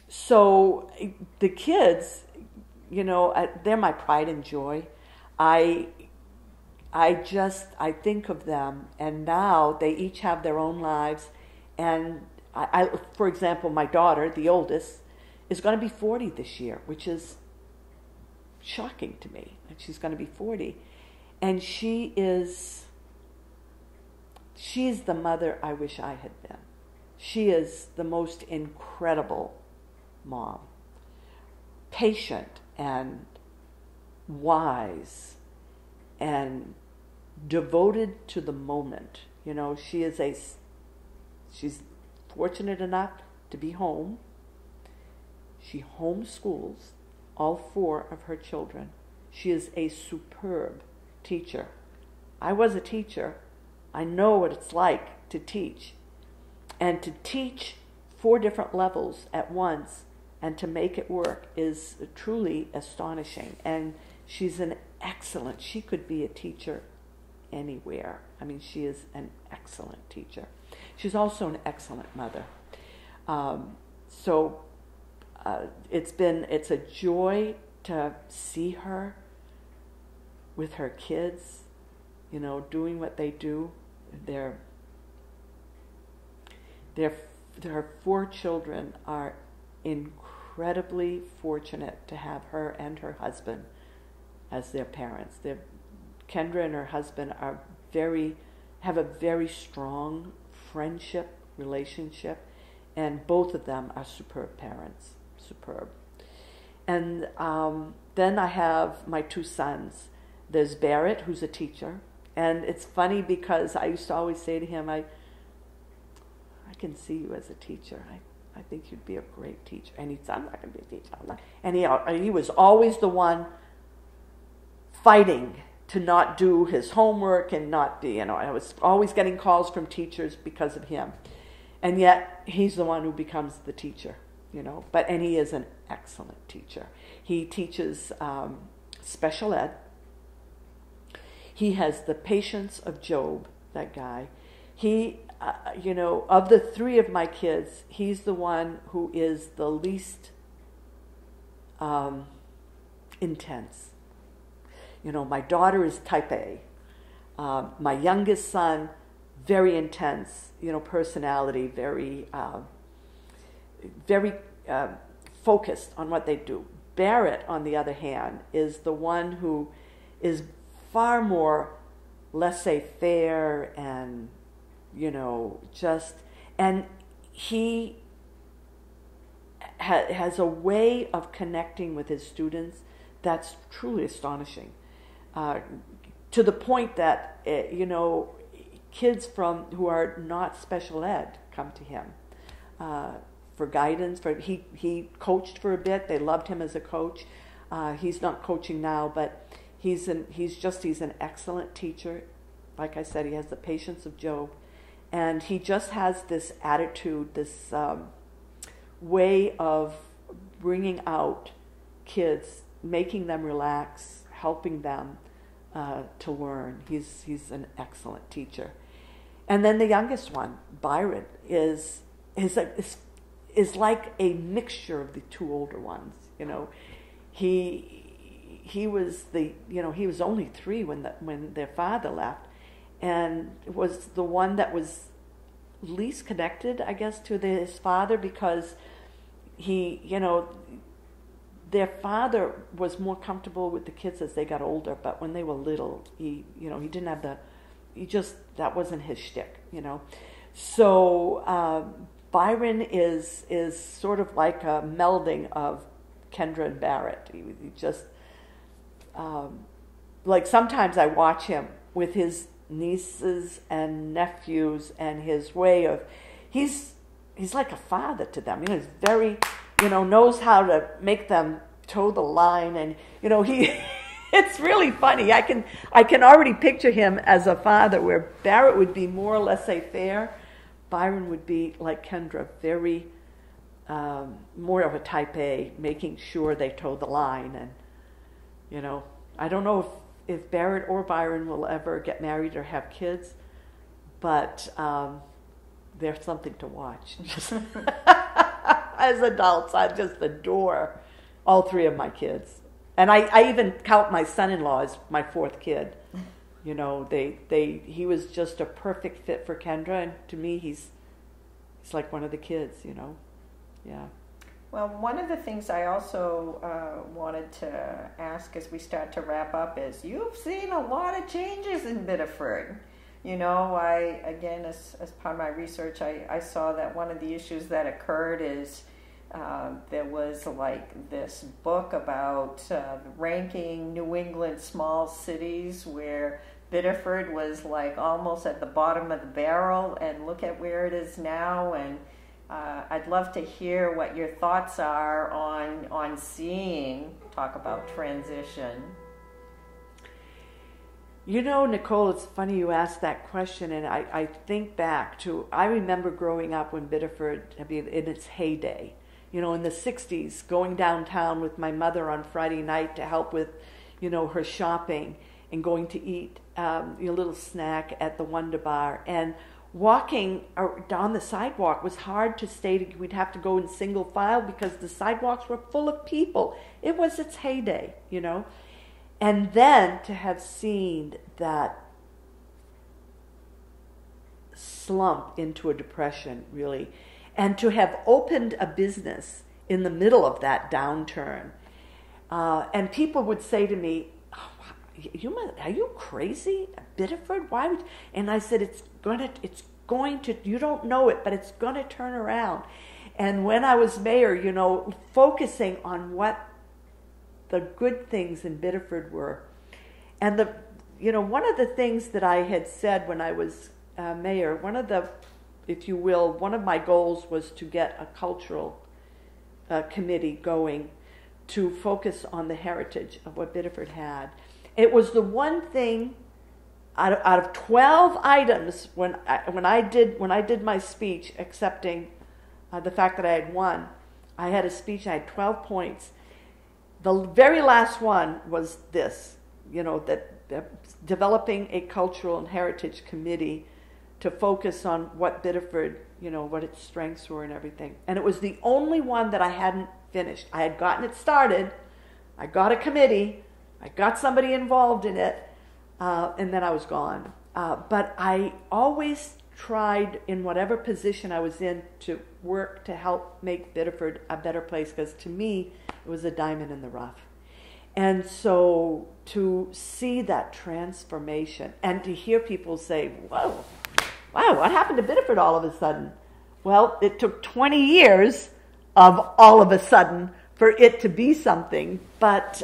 [SPEAKER 2] So the kids, they're my pride and joy. I think of them, and now they each have their own lives. And I for example, my daughter, the oldest, is going to be 40 this year, which is shocking to me. And she's going to be 40. And she's the mother I wish I had been. She is the most incredible mom. Patient and wise and devoted to the moment. She's fortunate enough to be home. She homeschools all 4 of her children. She is a superb teacher. I was a teacher. I know what it's like to teach. And to teach 4 different levels at once and to make it work is truly astonishing. And she's she could be a teacher anywhere. I mean, she is an excellent teacher. She's also an excellent mother. It's a joy to see her with her kids, doing what they do. Her 4 children are incredibly fortunate to have her and her husband as their parents. Kendra and her husband have a very strong friendship relationship, and both of them are superb parents. Superb. And then I have my 2 sons. There's Barrett, who's a teacher, and it's funny because I used to always say to him, I can see you as a teacher. I think you'd be a great teacher. And he'd say, I'm not going to be a teacher. And he was always the one fighting to not do his homework and not be, I was always getting calls from teachers because of him. And yet he's the one who becomes the teacher, and he is an excellent teacher. He teaches special ed. He has the patience of Job, that guy. He, of the 3 of my kids, he's the one who is the least intense. My daughter is type A. My youngest son, very intense, personality, very focused on what they do. Barrett, on the other hand, is the one who is far more laissez-faire and, and he has a way of connecting with his students that's truly astonishing. To the point that, kids who are not special ed come to him for guidance. He coached for a bit. They loved him as a coach. He's not coaching now, but he's an excellent teacher. Like I said, he has the patience of Job, and he just has this attitude, this way of bringing out kids, making them relax, helping them to learn. He's an excellent teacher. And then the youngest one, Byron, is like a mixture of the 2 older ones. He was only 3 when their father left, and was the one that was least connected, I guess, to his father, because their father was more comfortable with the kids as they got older, but when they were little, he didn't have that wasn't his shtick, So Byron is sort of like a melding of Kendra and Barrett. He just, like sometimes I watch him with his nieces and nephews, and his way of, he's like a father to them. You know, he's very, knows how to make them toe the line, and he. It's really funny. I can already picture him as a father, where Barrett would be more or less laissez-faire. Byron would be like Kendra, very more of a type A, making sure they toe the line. And I don't know if Barrett or Byron will ever get married or have kids, but they're something to watch. As adults, I just adore all three of my kids. And I even count my son-in-law as my fourth kid. He was just a perfect fit for Kendra, and to me, he's like one of the kids. Yeah.
[SPEAKER 1] Well, one of the things I also wanted to ask as we start to wrap up is, you've seen a lot of changes in Biddeford. As part of my research, I saw that one of the issues that occurred is there was like this book about ranking New England small cities, where Biddeford was like almost at the bottom of the barrel, and look at where it is now. And I'd love to hear what your thoughts are on talk about transition.
[SPEAKER 2] Nicole, it's funny you asked that question, and I think back to, I remember growing up when Biddeford, in its heyday, in the 60s, going downtown with my mother on Friday night to help with, her shopping, and going to eat a little snack at the Wonder Bar. And walking down the sidewalk was hard to stay. We'd have to go in single file because the sidewalks were full of people. It was its heyday, And then to have seen that slump into a depression, really, and to have opened a business in the middle of that downturn. And people would say to me, are you crazy? Biddeford? Why would? And I said, it's going to, you don't know it, but it's going to turn around. And when I was mayor, focusing on what the good things in Biddeford were. And one of the things that I had said when I was mayor, one of my goals was to get a cultural committee going to focus on the heritage of what Biddeford had. It was the one thing out of 12 items when I did my speech accepting the fact that I had won. I had a speech. I had 12 points. The very last one was this, that developing a cultural and heritage committee to focus on what Biddeford, what its strengths were and everything. And it was the only one that I hadn't finished. I had gotten it started. I got a committee. I got somebody involved in it. And then I was gone. But I always tried, in whatever position I was in, to work to help make Biddeford a better place, because to me, it was a diamond in the rough. And so to see that transformation and to hear people say, wow, what happened to Biddeford all of a sudden? Well, it took 20 years of all of a sudden for it to be something, but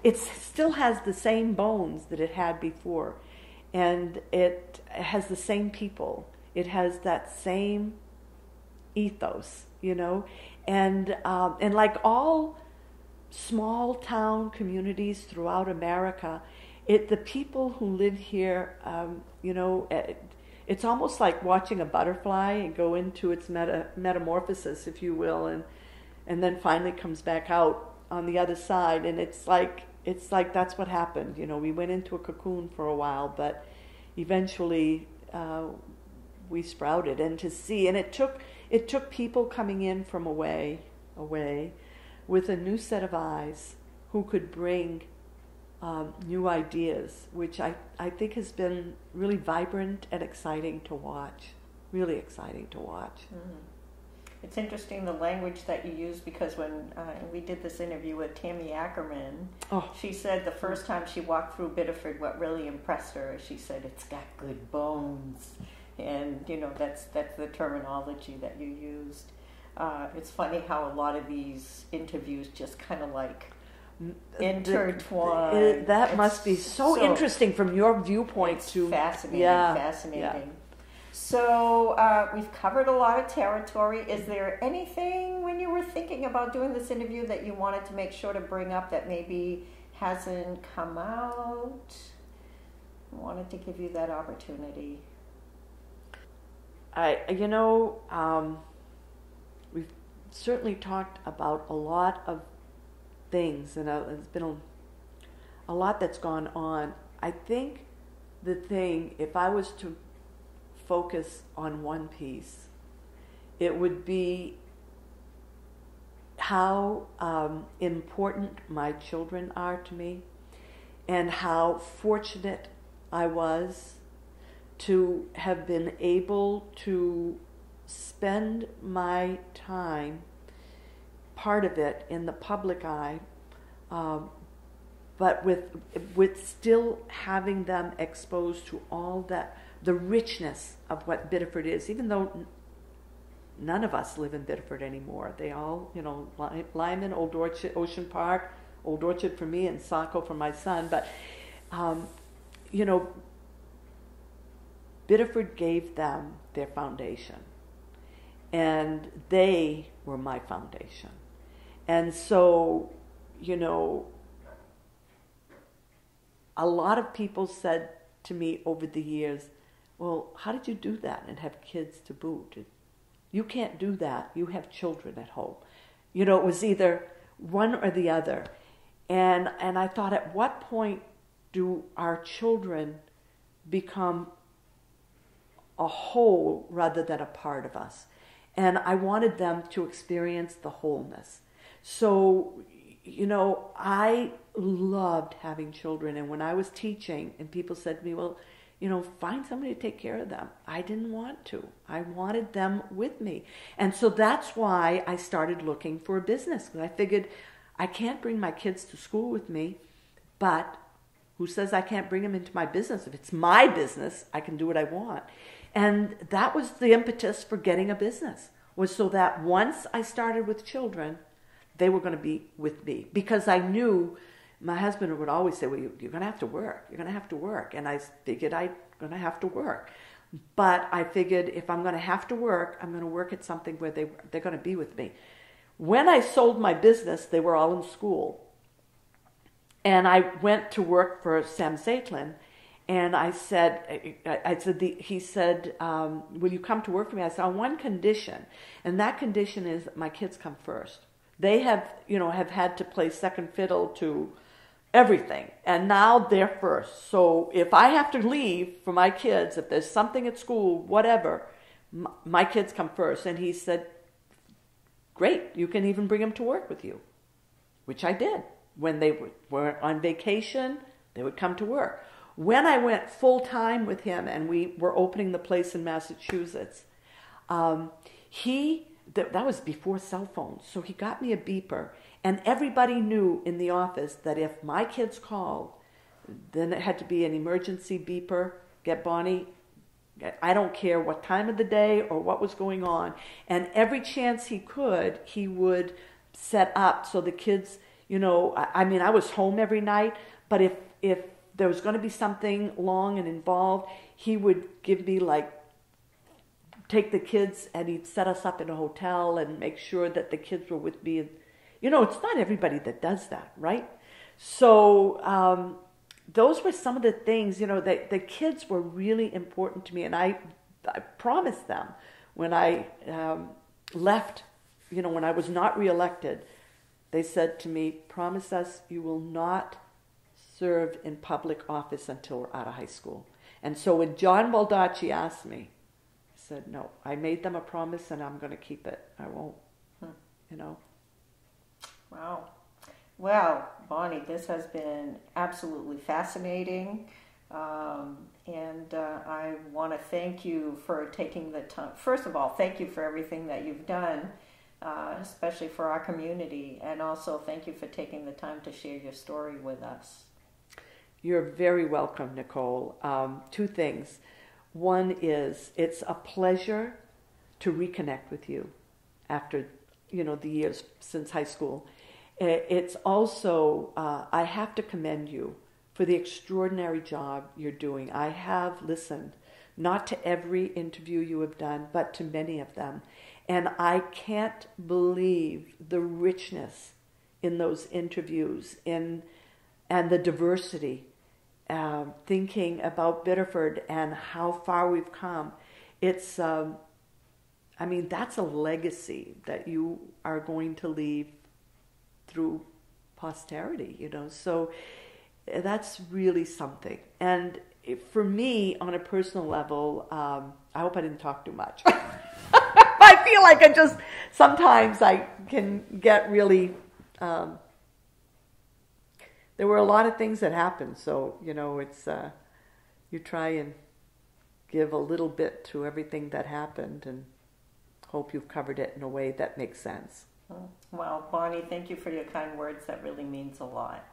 [SPEAKER 2] it still has the same bones that it had before. And it has the same people. It has that same ethos, And like all small town communities throughout America, the people who live here, it's almost like watching a butterfly and go into its metamorphosis, if you will, and then finally comes back out on the other side. And it's like that's what happened. We went into a cocoon for a while, but eventually we sprouted. And to see, and it took people coming in from away with a new set of eyes who could bring new ideas, which I think has been really vibrant and exciting to watch. Really exciting to watch.
[SPEAKER 1] Mm. It's interesting the language that you use, because when we did this interview with Tammy Ackerman, she said the first time she walked through Biddeford, what really impressed her is she said it's got good bones, and that's the terminology that you used. It's funny how a lot of these interviews just kind of like intertwined.
[SPEAKER 2] That must be so interesting from your viewpoint.
[SPEAKER 1] Fascinating. So we've covered a lot of territory. Is there anything when you were thinking about doing this interview that you wanted to make sure to bring up that maybe hasn't come out? I wanted to give you that opportunity.
[SPEAKER 2] We've certainly talked about a lot of things, and there's been a lot that's gone on. I think the thing, if I was to focus on one piece, it would be how important my children are to me, and how fortunate I was to have been able to spend my time, part of it in the public eye, but with still having them exposed to all that, the richness of what Biddeford is, even though none of us live in Biddeford anymore. They all, Lyman, Old Orchard, Ocean Park, Old Orchard for me, and Saco for my son. But, Biddeford gave them their foundation, and they were my foundation. And so, a lot of people said to me over the years, well, how did you do that and have kids to boot? You can't do that. You have children at home. It was either one or the other. And I thought, at what point do our children become a whole rather than a part of us? And I wanted them to experience the wholeness. So, I loved having children. And when I was teaching and people said to me, well, find somebody to take care of them, I didn't want to. I wanted them with me. And so that's why I started looking for a business, because I figured I can't bring my kids to school with me, but who says I can't bring them into my business? If it's my business, I can do what I want. And that was the impetus for getting a business, was so that once I started with children, they were going to be with me. Because I knew, my husband would always say, well, you're going to have to work. You're going to have to work. And I figured I'm going to have to work. But I figured if I'm going to have to work, I'm going to work at something where they're going to be with me. When I sold my business, they were all in school. And I went to work for Sam Zaitlin. And he said, will you come to work for me? I said, on one condition. And that condition is that my kids come first. They have had to play second fiddle to everything. And now they're first. So if I have to leave for my kids, if there's something at school, whatever, my kids come first. And he said, great, you can even bring them to work with you, which I did. When they were on vacation, they would come to work. When I went full-time with him and we were opening the place in Massachusetts, that was before cell phones, so he got me a beeper. And everybody knew in the office that if my kids called, then it had to be an emergency beeper, get Bonnie, I don't care what time of the day or what was going on. And every chance he could, he would set up so the kids, I was home every night, but if there was going to be something long and involved, he would give me take the kids, and he'd set us up in a hotel and make sure that the kids were with me. It's not everybody that does that, right? So those were some of the things, the kids were really important to me. And I promised them when I left, when I was not reelected, they said to me, promise us you will not serve in public office until we're out of high school. And so when John Baldacci asked me, I said, no, I made them a promise and I'm going to keep it. I won't,
[SPEAKER 1] Wow. Well, Bonnie, this has been absolutely fascinating. And I want to thank you for taking the time. First of all, thank you for everything that you've done, especially for our community. And also thank you for taking the time to share your story with us.
[SPEAKER 2] You're very welcome, Nicole. Two things. One is it's a pleasure to reconnect with you after, the years since high school. It's also, I have to commend you for the extraordinary job you're doing. I have listened, not to every interview you have done, but to many of them. And I can't believe the richness in those interviews and the diversity, thinking about Biddeford and how far we've come. It's, that's a legacy that you are going to leave through posterity, So that's really something. And for me, on a personal level, I hope I didn't talk too much. I feel like sometimes I can get really, there were a lot of things that happened. So, it's, you try and give a little bit to everything that happened and hope you've covered it in a way that makes sense.
[SPEAKER 1] Well, Bonnie, thank you for your kind words. That really means a lot.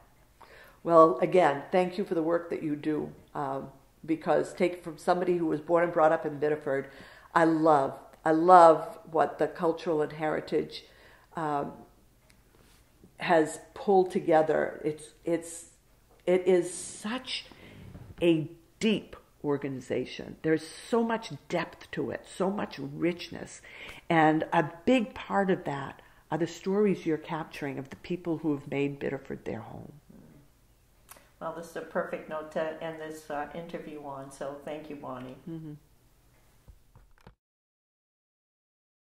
[SPEAKER 2] Well, again, thank you for the work that you do, because take from somebody who was born and brought up in Biddeford, I love what the cultural and heritage has pulled together. It is such a deep organization. There's so much depth to it, so much richness, and a big part of that are the stories you're capturing of the people who have made Biddeford their home.
[SPEAKER 1] Well, this is a perfect note to end this interview on, so thank you, Bonnie.
[SPEAKER 2] Mm-hmm.